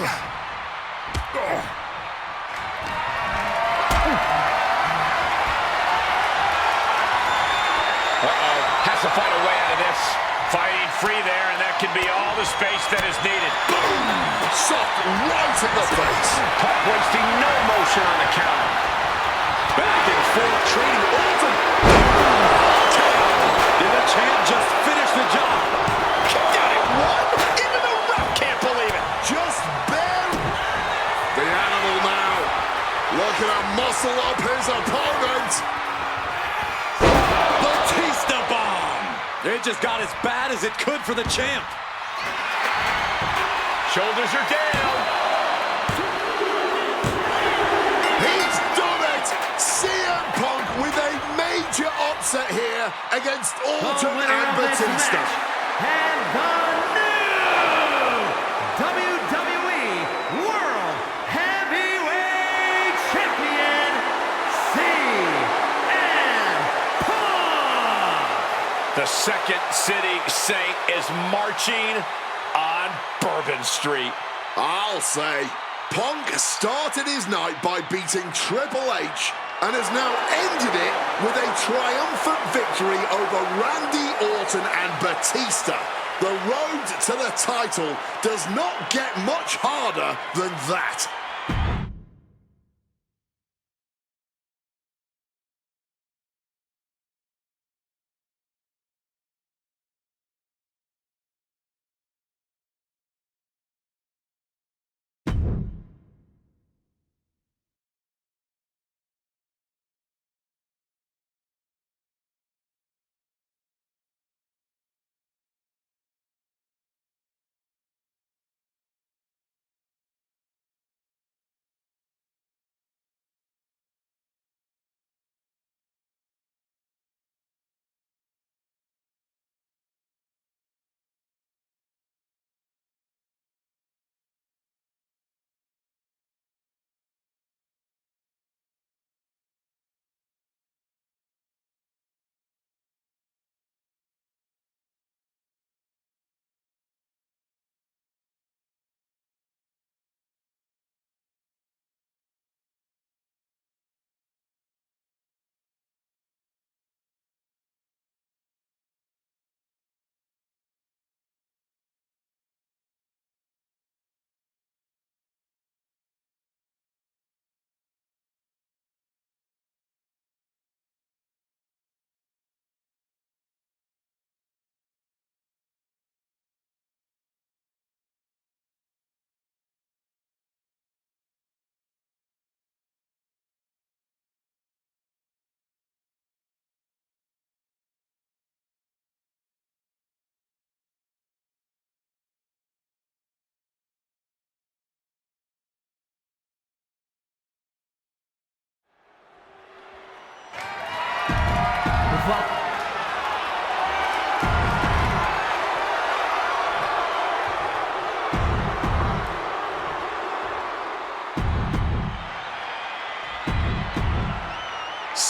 Has to find a way out of this. Fighting free there, and that can be all the space that is needed. Boom! Shot right in the face. Punk wasting no motion on the counter. Back and forth, trading Orton. Did the champ just finish the job? Got it. One into the rough. Can't believe it. Just barely. The animal now looking to muscle up his opponent. Batista bomb. It just got as bad as it could for the champ. Shoulders are down. He's done it. CM Punk with a major upset here against Orton and Batista. And the new WWE World Heavyweight Champion, CM Punk. The Second City Saint is marching on Bourbon Street. I'll say, Punk started his night by beating Triple H and has now ended it with a triumphant victory over Randy Orton and Batista. The road to the title does not get much harder than that.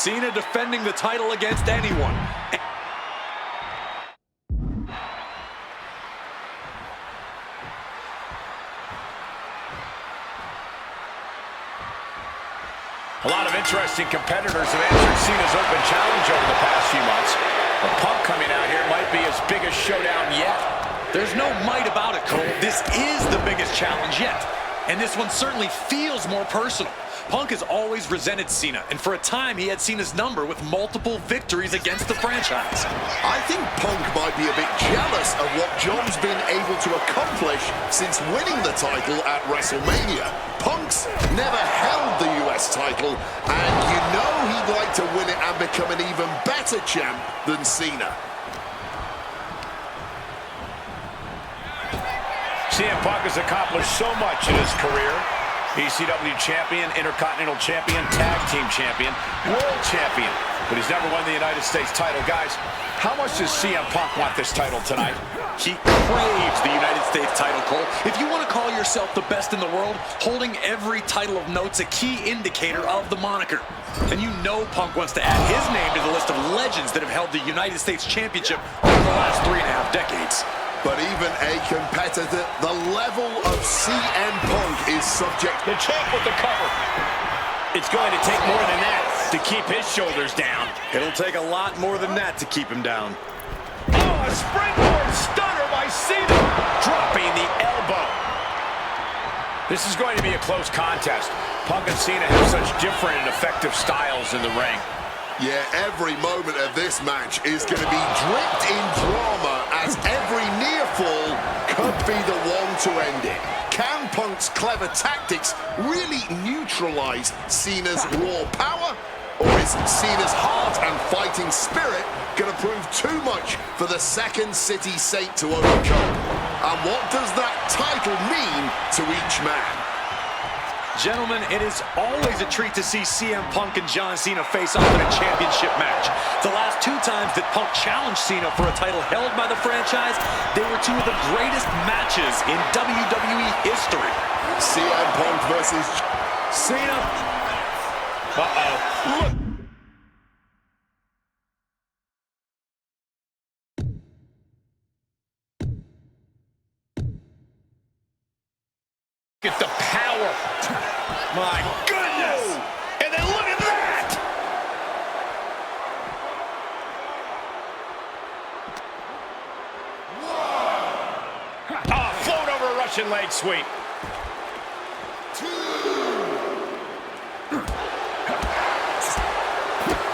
Cena defending the title against anyone. A lot of interesting competitors have answered Cena's open challenge over the past few months. The Punk coming out here might be his biggest showdown yet. There's no might about it, Cole. This is the biggest challenge yet. And this one certainly feels more personal. Punk has always resented Cena, and for a time he had Cena's number with multiple victories against the franchise. I think Punk might be a bit jealous of what John's been able to accomplish since winning the title at WrestleMania. Punk's never held the US title, and you know he'd like to win it and become an even better champ than Cena. CM Punk has accomplished so much in his career. ECW champion, Intercontinental champion, Tag Team champion, World champion. But he's never won the United States title. Guys, how much does CM Punk want this title tonight? He craves the United States title, Cole. If you want to call yourself the best in the world, holding every title of note's a key indicator of the moniker. And you know Punk wants to add his name to the list of legends that have held the United States Championship over the last 3.5 decades. But even a competitor, the level of CM Punk is subject. The champ with the cover. It's going to take more than that to keep his shoulders down. It'll take a lot more than that to keep him down. Oh, a springboard stunner by Cena. Dropping the elbow. This is going to be a close contest. Punk and Cena have such different and effective styles in the ring. Yeah, every moment of this match is going to be dripped in drama, as every near fall could be the one to end it. Can Punk's clever tactics really neutralize Cena's raw power? Or is Cena's heart and fighting spirit going to prove too much for the Second City Saint to overcome? And what does that title mean to each man? Gentlemen, it is always a treat to see CM Punk and John Cena face off in a championship match. The last 2 times that Punk challenged Cena for a title held by the franchise, they were 2 of the greatest matches in WWE history. CM Punk versus Cena. Look. Get the power. My goodness. And then look at that. Float over a Russian leg sweep. 2.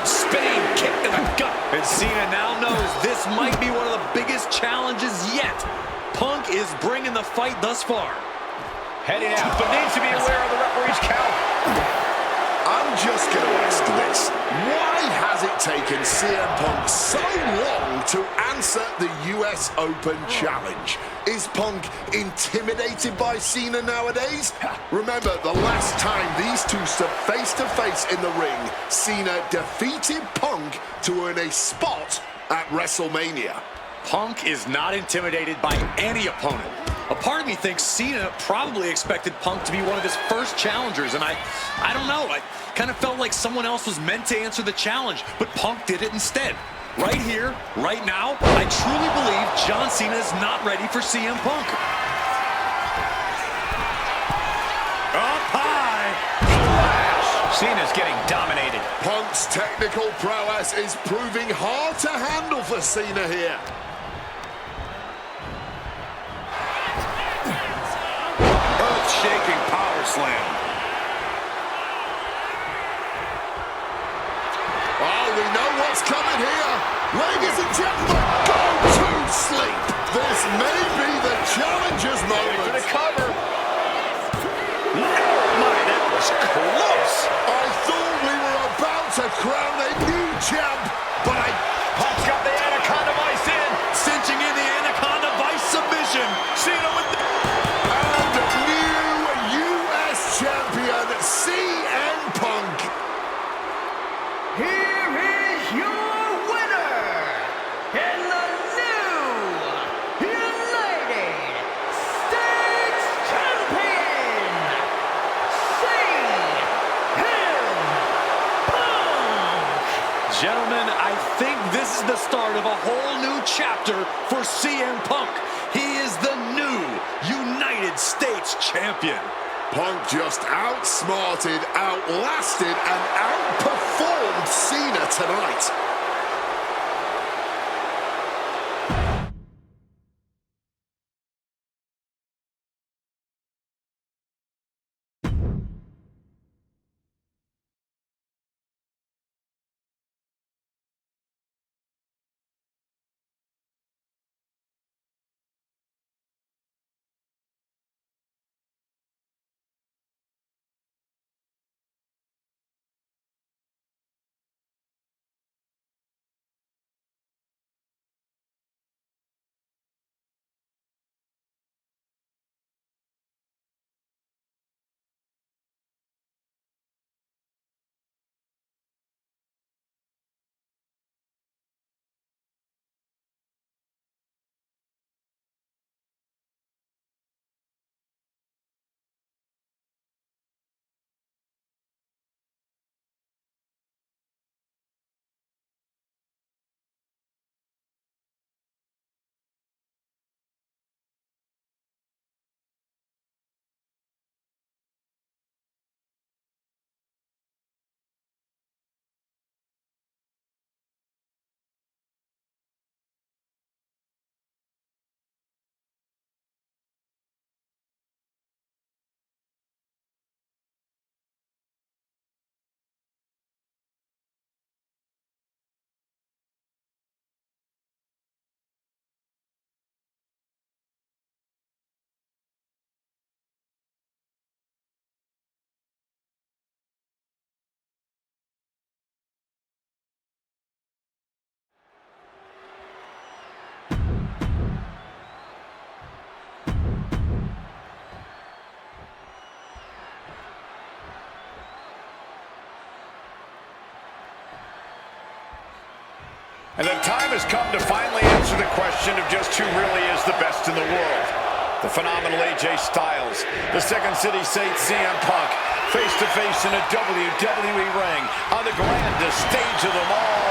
Spinning kick to the gut. And Cena now knows this might be one of the biggest challenges yet. Punk is bringing the fight thus far. Heading out, but needs to be aware of the referee's count. I'm just going to ask this. Why has it taken CM Punk so long to answer the US Open Challenge? Is Punk intimidated by Cena nowadays? Remember, the last time these two stood face-to-face in the ring, Cena defeated Punk to earn a spot at WrestleMania. Punk is not intimidated by any opponent. A part of me thinks Cena probably expected Punk to be one of his first challengers, and I don't know. I kind of felt like someone else was meant to answer the challenge, but Punk did it instead. Right here, right now, I truly believe John Cena is not ready for CM Punk. Up high. Flash. Cena's getting dominated. Punk's technical prowess is proving hard to handle for Cena here. Shaking power slam. Oh, we know what's coming here. Ladies and gentlemen, go to sleep. This may be the challenger's moment. For the cover. My, that was close. I thought we were about to crown a new champ, but Punk's got the Anaconda Vice in. Cinching in the Anaconda Vice submission. Cena with the... champion CM Punk. Here is your winner, this is the start of a whole new chapter for CM Punk. He is the new United States Champion. Punk just outsmarted, outlasted, and outperformed Cena tonight. And the time has come to finally answer the question of just who really is the best in the world. The phenomenal AJ Styles, the Second City Saint CM Punk, face-to-face in a WWE ring on the grandest stage of them all,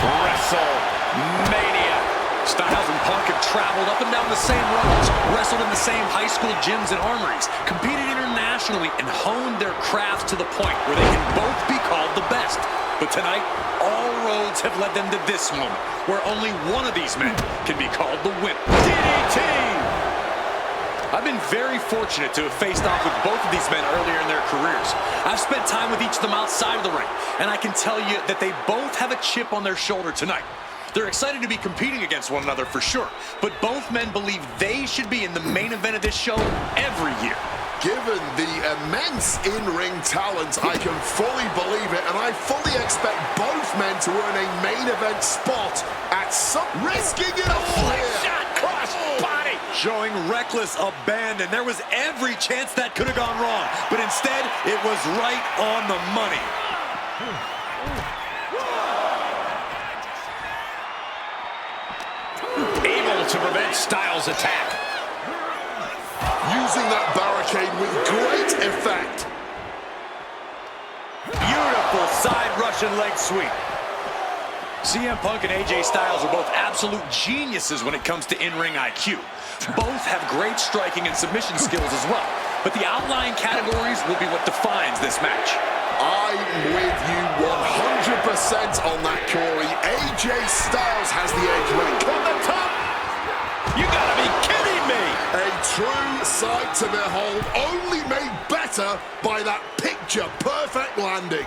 WrestleMania. Styles and Punk have traveled up and down the same roads, wrestled in the same high school gyms and armories, competed internationally, and honed their crafts to the point where they can both be called the best. But tonight, all roads have led them to this moment, where only one of these men can be called the winner. DDT! I've been very fortunate to have faced off with both of these men earlier in their careers. I've spent time with each of them outside of the ring, and I can tell you that they both have a chip on their shoulder tonight. They're excited to be competing against one another for sure, but both men believe they should be in the main event of this show every year. Given the immense in-ring talent, I can fully believe it, and I fully expect both men to earn a main event spot at some... Risking it all here! Shot cross body! Showing reckless abandon. There was every chance that could have gone wrong, but instead, it was right on the money. Able to prevent Styles' attack. Using that barricade with great effect. Beautiful side Russian leg sweep. CM Punk and AJ Styles are both absolute geniuses when it comes to in-ring IQ. Both have great striking and submission skills as well, but the outlying categories will be what defines this match. I'm with you 100% on that, Corey. AJ Styles has the edge when it comes to the top. You gotta be kidding me! A true sight to behold, only made better by that picture-perfect landing.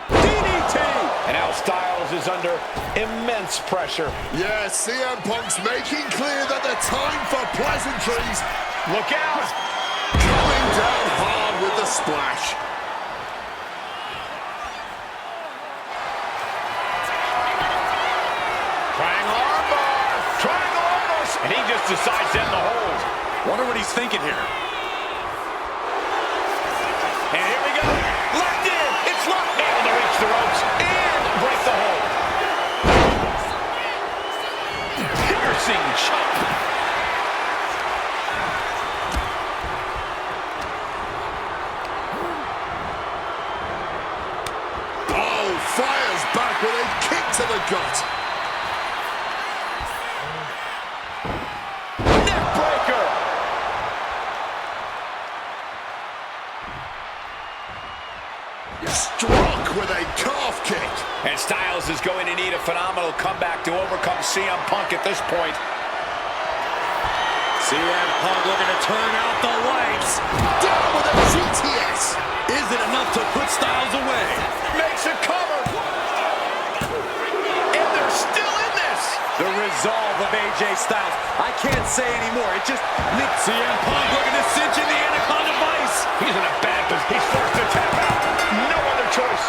DDT! And now Styles is under immense pressure. Yeah, CM Punk's making clear that the time for pleasantries. Look out! Coming down hard with the splash. Triangle armbar! And he just decides to end the hold. Wonder what he's thinking here. And here we go. Locked in. It's locked. Able to reach the ropes and break the hold. Piercing chop. to the gut. Neck breaker. Struck with a calf kick. And Styles is going to need a phenomenal comeback to overcome CM Punk at this point. CM Punk looking to turn out the lights. Down with a GTS. Is it enough to put Styles away? Makes a cover. And they're still in this. The resolve of AJ Styles. I can't say anymore. It just makes CM Punk looking to cinch in the Anaconda Vice. He's in a bad position. He's forced to tap out. No other choice.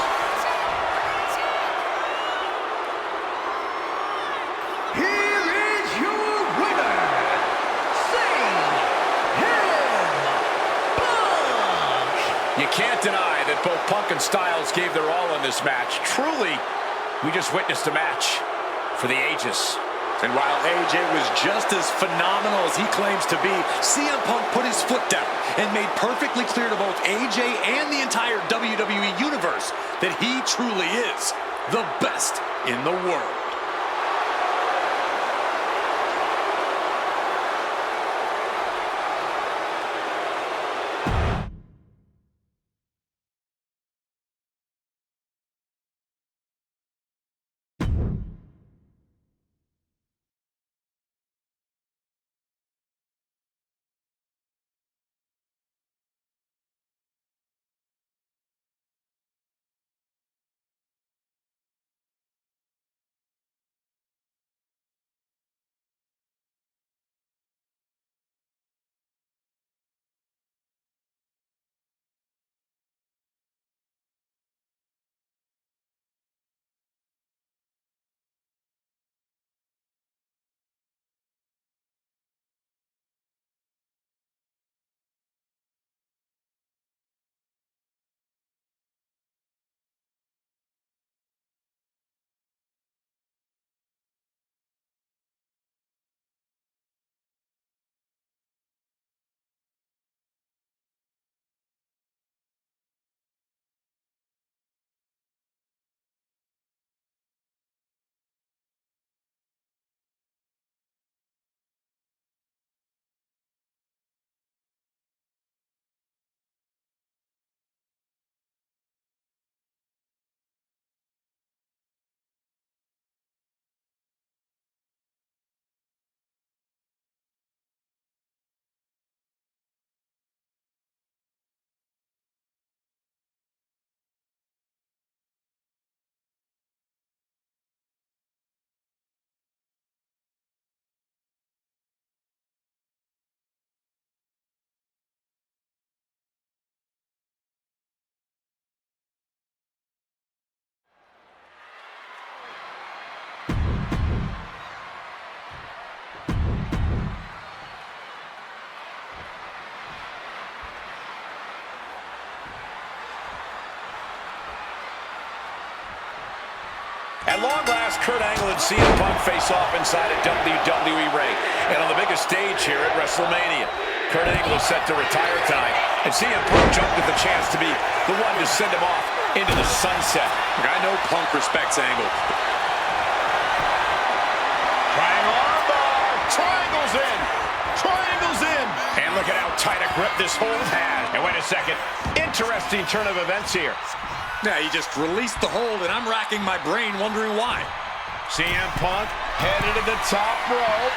Here is your winner, Punk! You can't deny that both Punk and Styles gave their all in this match. Truly, we just witnessed a match for the ages. And while AJ was just as phenomenal as he claims to be, CM Punk put his foot down and made perfectly clear to both AJ and the entire WWE Universe that he truly is the best in the world. At long last, Kurt Angle and CM Punk face off inside a WWE ring. And on the biggest stage here at WrestleMania, Kurt Angle is set to retire tonight. And CM Punk jumped at the chance to be the one to send him off into the sunset. I know Punk respects Angle. Triangle armbar. Triangle's in. Triangle's in. And look at how tight a grip this hold has. And wait a second. Interesting turn of events here. Yeah, he just released the hold, and I'm racking my brain wondering why. CM Punk headed to the top rope.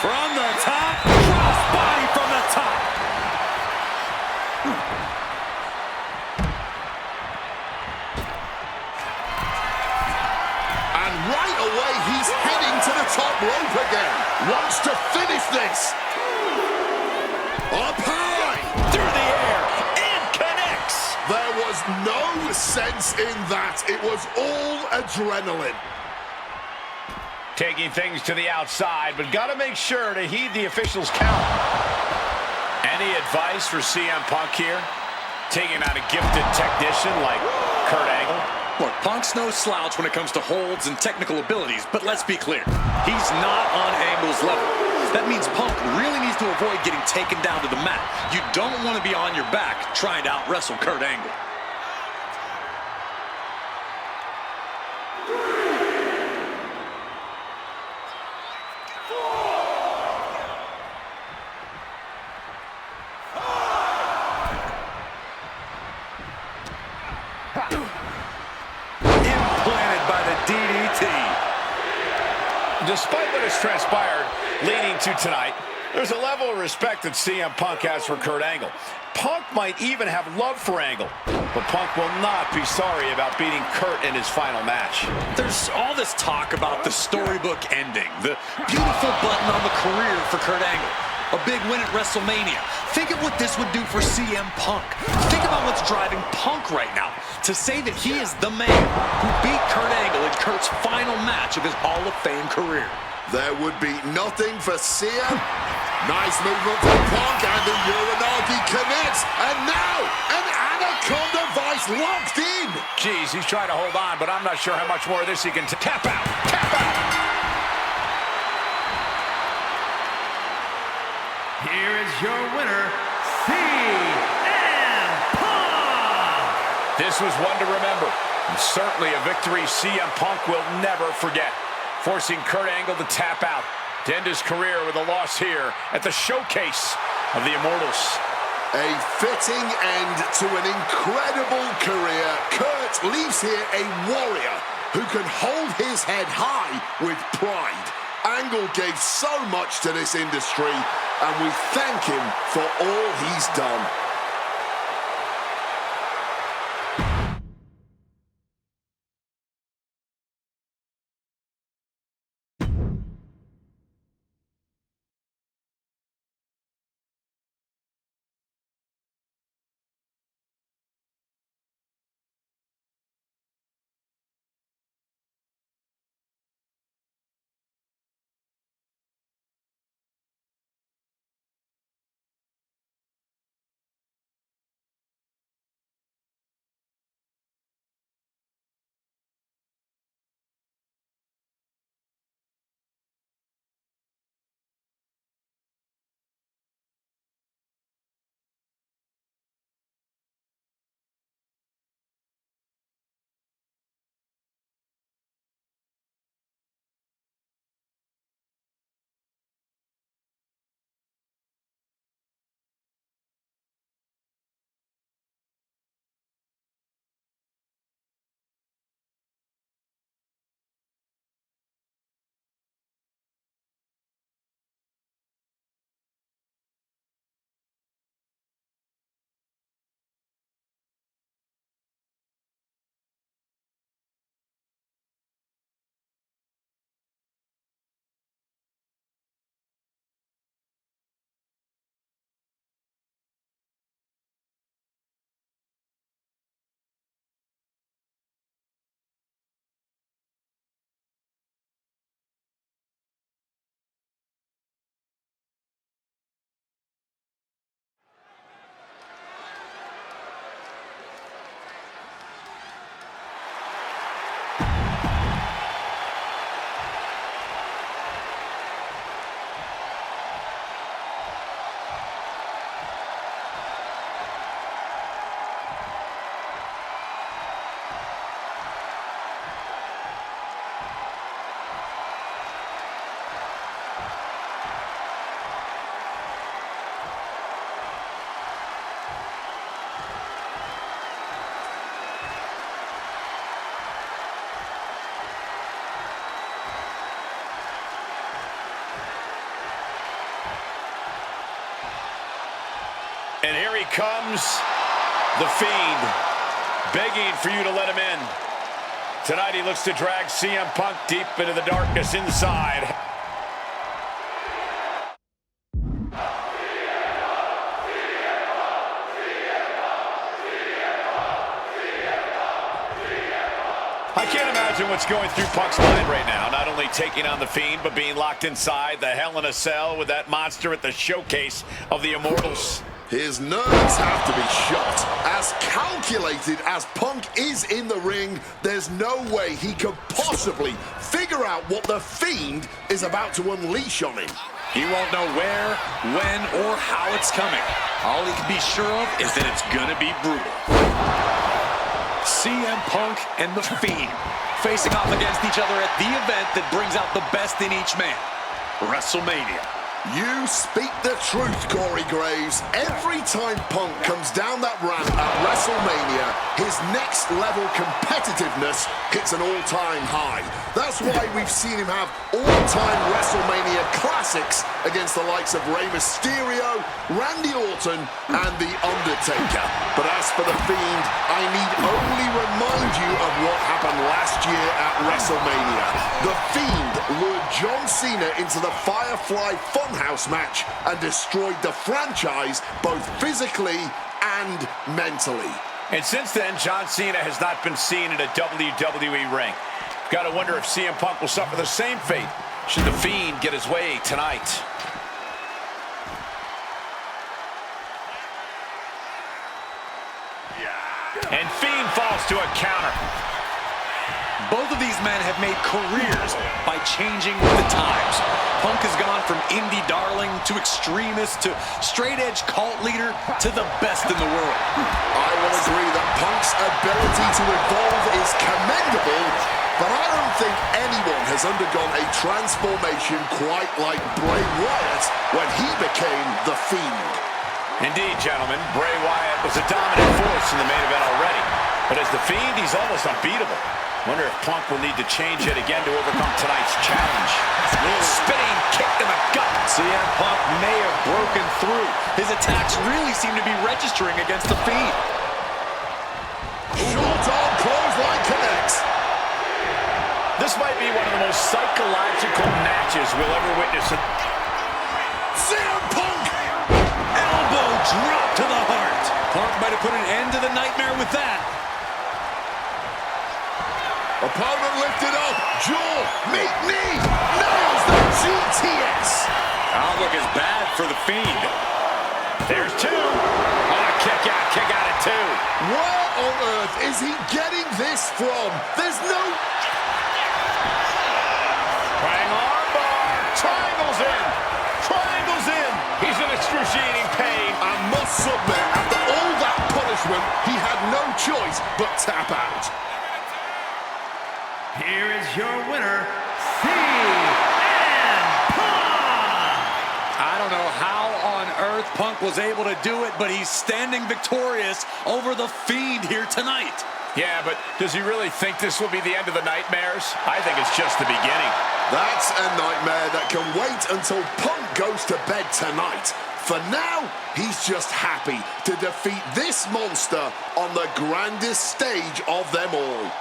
From the top, crossbody from the top. And right away, he's heading to the top rope again. Wants to finish this. Up high. Through the air. And connects. There was no sense in that. It was all adrenaline. Taking things to the outside, but got to make sure to heed the officials' count. Any advice for CM Punk here? Taking out a gifted technician like Kurt Angle? Look, Punk's no slouch when it comes to holds and technical abilities, but let's be clear. He's not on Angle's level. That means Punk really needs to avoid getting taken down to the mat. You don't want to be on your back trying to out-wrestle Kurt Angle. Despite what has transpired leading to tonight, there's a level of respect that CM Punk has for Kurt Angle. Punk might even have love for Angle, but Punk will not be sorry about beating Kurt in his final match. There's all this talk about the storybook ending, the beautiful button on the career for Kurt Angle, a big win at WrestleMania. Think of what this would do for CM Punk. Think about what's driving Punk right now. To say that he is the man who beat Kurt Angle in Kurt's final match of his Hall of Fame career. There would be nothing for CM. Nice movement from Punk, and the Uranagi connects. And now, an Anaconda Vice locked in. Jeez, he's trying to hold on, but I'm not sure how much more of this he can tap out. Tap out. Here is your winner, CM Punk! This was one to remember, and certainly a victory CM Punk will never forget, forcing Kurt Angle to tap out to end his career with a loss here at the showcase of the Immortals. A fitting end to an incredible career. Kurt leaves here a warrior who can hold his head high with pride. Angle gave so much to this industry, and we thank him for all he's done. And here he comes, the Fiend, begging for you to let him in. Tonight he looks to drag CM Punk deep into the darkness inside. I can't imagine what's going through Punk's mind right now. Not only taking on the Fiend, but being locked inside the Hell in a Cell with that monster at the showcase of the Immortals. His nerves have to be shot. As calculated as Punk is in the ring, there's no way he could possibly figure out what the Fiend is about to unleash on him. He won't know where, when, or how it's coming. All he can be sure of is that it's gonna be brutal. CM Punk and the Fiend facing off against each other at the event that brings out the best in each man, WrestleMania. You speak the truth, Corey Graves. Every time Punk comes down that ramp at WrestleMania, his next level competitiveness hits an all-time high. That's why we've seen him have all-time WrestleMania classics against the likes of Rey Mysterio, Randy Orton, and The Undertaker. But as for The Fiend, I need only remind you of what happened last year at WrestleMania. The Fiend lured John Cena into the Firefly Funhouse match and destroyed the franchise both physically and mentally. And since then, John Cena has not been seen in a WWE ring. Got to wonder if CM Punk will suffer the same fate should The Fiend get his way tonight. And Fiend falls to a counter. Both of these men have made careers by changing with the times. Punk has gone from indie darling to extremist to straight-edge cult leader to the best in the world. I will agree that Punk's ability to evolve is commendable, but I don't think anyone has undergone a transformation quite like Bray Wyatt when he became The Fiend. Indeed, gentlemen, Bray Wyatt was a dominant force in the main event already. But as The Fiend, he's almost unbeatable. Wonder if Punk will need to change it again to overcome tonight's challenge. Spinning kick to the gut. CM Punk may have broken through. His attacks really seem to be registering against The Fiend. Short arm clothesline connects. This might be one of the most psychological matches we'll ever witness. CM Punk! Elbow drop to the heart. Punk might have put an end to the nightmare with that. Opponent lifted up, jaw, meet knee, nails the GTS. Outlook is bad for The Fiend. There's two. Oh, kick out at two. Where on earth is he getting this from? There's no... Praying armbar. Triangles in. Triangles in. He's in excruciating pain. I must submit, after all that punishment, he had no choice but tap out. Here is your winner, CM Punk! I don't know how on earth Punk was able to do it, but he's standing victorious over The Fiend here tonight. Yeah, but does he really think this will be the end of the nightmares? I think it's just the beginning. That's a nightmare that can wait until Punk goes to bed tonight. For now, he's just happy to defeat this monster on the grandest stage of them all.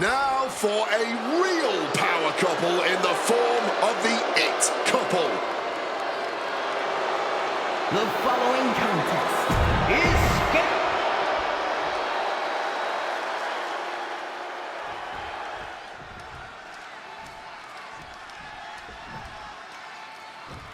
Now for a real power couple in the form of the It Couple. The following contest is scheduled.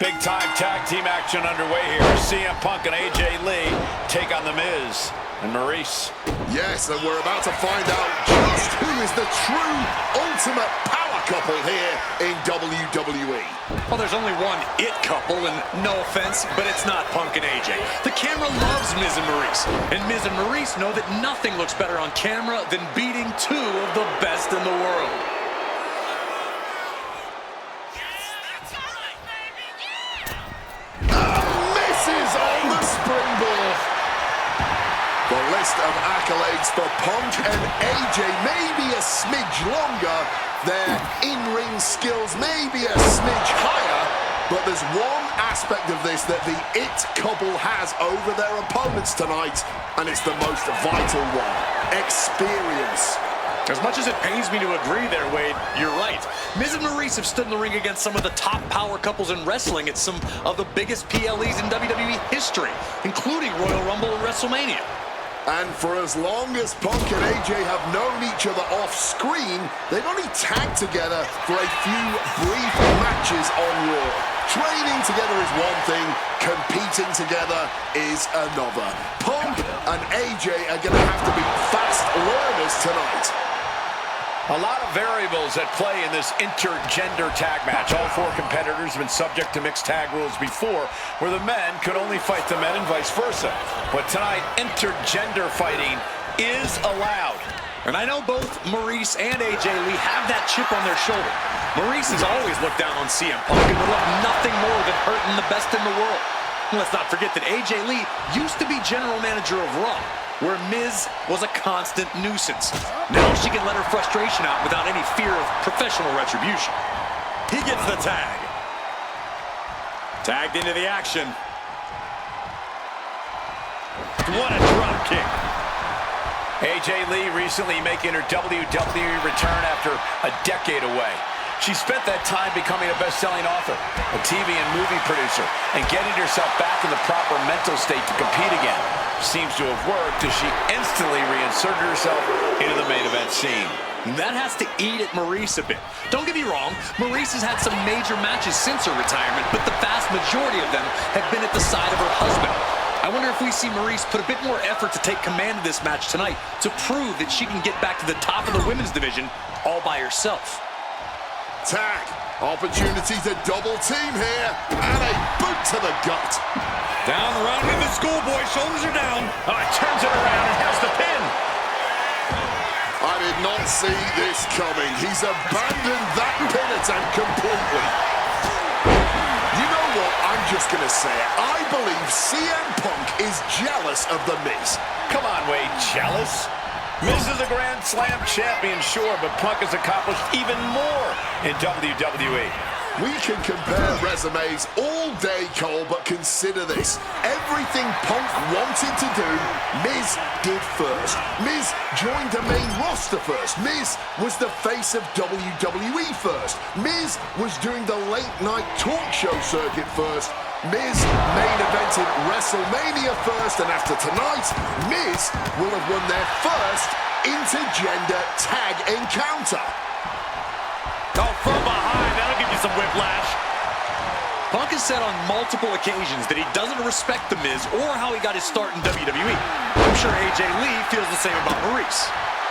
Big time tag team action underway here. CM Punk and AJ Lee take on The Miz and Maurice. Yes, and we're about to find out just who is the true ultimate power couple here in WWE. Well, there's only one it couple, and no offense, but it's not Punk and AJ. The camera loves Miz and Maurice, and Miz and Maurice know that nothing looks better on camera than beating two of the best in the world. Misses on the springboard. The list of accolades for Punk and AJ may be a smidge longer. Their in-ring skills may be a smidge higher. But there's one aspect of this that the It Couple has over their opponents tonight, and it's the most vital one: experience. As much as it pains me to agree there, Wade, you're right. Miz and Maurice have stood in the ring against some of the top power couples in wrestling at some of the biggest PLEs in WWE history, including Royal Rumble and WrestleMania. And for as long as Punk and AJ have known each other off-screen, they've only tagged together for a few brief matches on Raw. Training together is one thing, competing together is another. Punk and AJ are going to have to be fast learners tonight. A lot of variables at play in this intergender tag match. All four competitors have been subject to mixed tag rules before, where the men could only fight the men and vice versa. But tonight, intergender fighting is allowed. And I know both Maurice and AJ Lee have that chip on their shoulder. Maurice has always looked down on CM Punk and would love nothing more than hurting the best in the world. And let's not forget that AJ Lee used to be general manager of Raw, where Miz was a constant nuisance. Now she can let her frustration out without any fear of professional retribution. He gets the tag. Tagged into the action. What a drop kick. AJ Lee recently making her WWE return after a decade away. She spent that time becoming a best-selling author, a TV and movie producer, and getting herself back in the proper mental state to compete again. Seems to have worked as she instantly reinserted herself into the main event scene. That has to eat at Maurice a bit. Don't get me wrong, Maurice has had some major matches since her retirement, but the vast majority of them have been at the side of her husband. I wonder if we see Maurice put a bit more effort to take command of this match tonight to prove that she can get back to the top of the women's division all by herself. Tag. Opportunity to double team here. And a boot to the gut. Down, round in the schoolboy. Shoulders are down. Oh, it turns it around and has the pin. I did not see this coming. He's abandoned that pin attempt completely. You know what? I'm just going to say it. I believe CM Punk is jealous of The Miz. Come on, Wade, jealous? Miz is a Grand Slam champion, sure, but Punk has accomplished even more in WWE. We can compare resumes all day, Cole, but consider this. Everything Punk wanted to do, Miz did first. Miz joined the main roster first. Miz was the face of WWE first. Miz was doing the late-night talk show circuit first. Miz main evented WrestleMania first, and after tonight, Miz will have won their first intergender tag encounter. Oh, from behind, that'll give you some whiplash. Punk has said on multiple occasions that he doesn't respect The Miz or how he got his start in WWE. I'm sure AJ Lee feels the same about Maurice.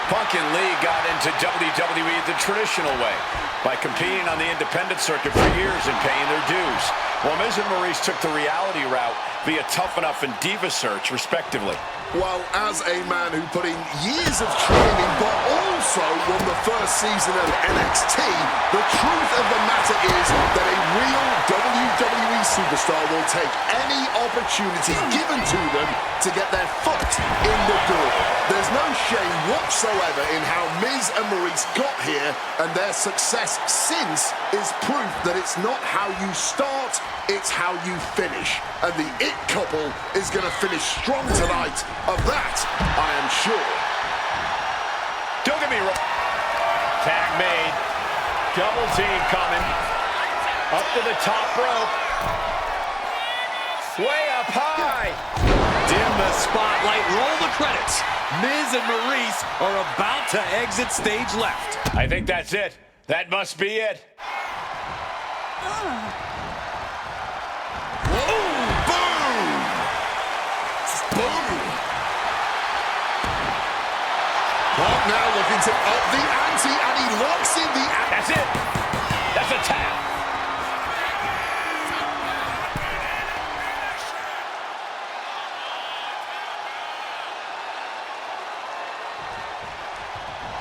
Punk and Lee got into WWE the traditional way, by competing on the independent circuit for years and paying their dues, while Miz and Maurice took the reality route via Tough Enough and Diva Search, respectively. Well, as a man who put in years of training, but also won the first season of NXT, the truth of the matter is that a real WWE superstar will take any opportunity given to them to get their foot in the door. There's no shame whatsoever in how Miz and Maurice got here, and their success since is proof that it's not how you start, it's how you finish. And the It Couple is going to finish strong tonight. Of that, I am sure. Don't get me wrong. Tag made. Double team coming. Up to the top rope. Way up high. Dim the spotlight, roll the credits. Miz and Maurice are about to exit stage left. I think that's it. That must be it. Punk now looking to up the ante, and he locks in the... That's it. That's a tap.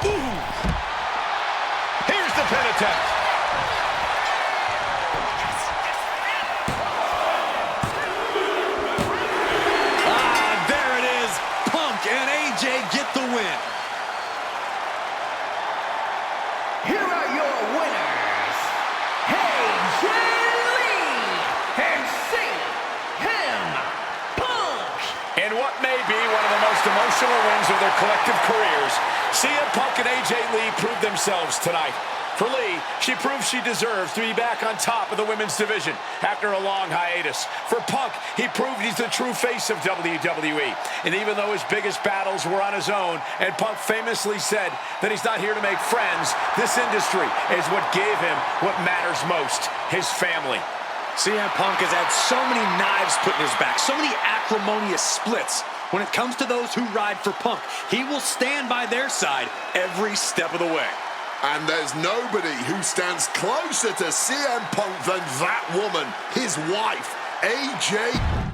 Ooh. Here's the pin attempt. There it is. Punk and AJ get the win. Here are your winners, AJ Lee and CM Punk. In what may be one of the most emotional wins of their collective careers, CM Punk and AJ Lee proved themselves tonight. For Lee, she proved she deserves to be back on top of the women's division after a long hiatus. For Punk, he proved he's the true face of WWE. And even though his biggest battles were on his own, and Punk famously said that he's not here to make friends, this industry is what gave him what matters most, his family. CM Punk has had so many knives put in his back, so many acrimonious splits. When it comes to those who ride for Punk, he will stand by their side every step of the way. And there's nobody who stands closer to CM Punk than that woman, his wife, AJ.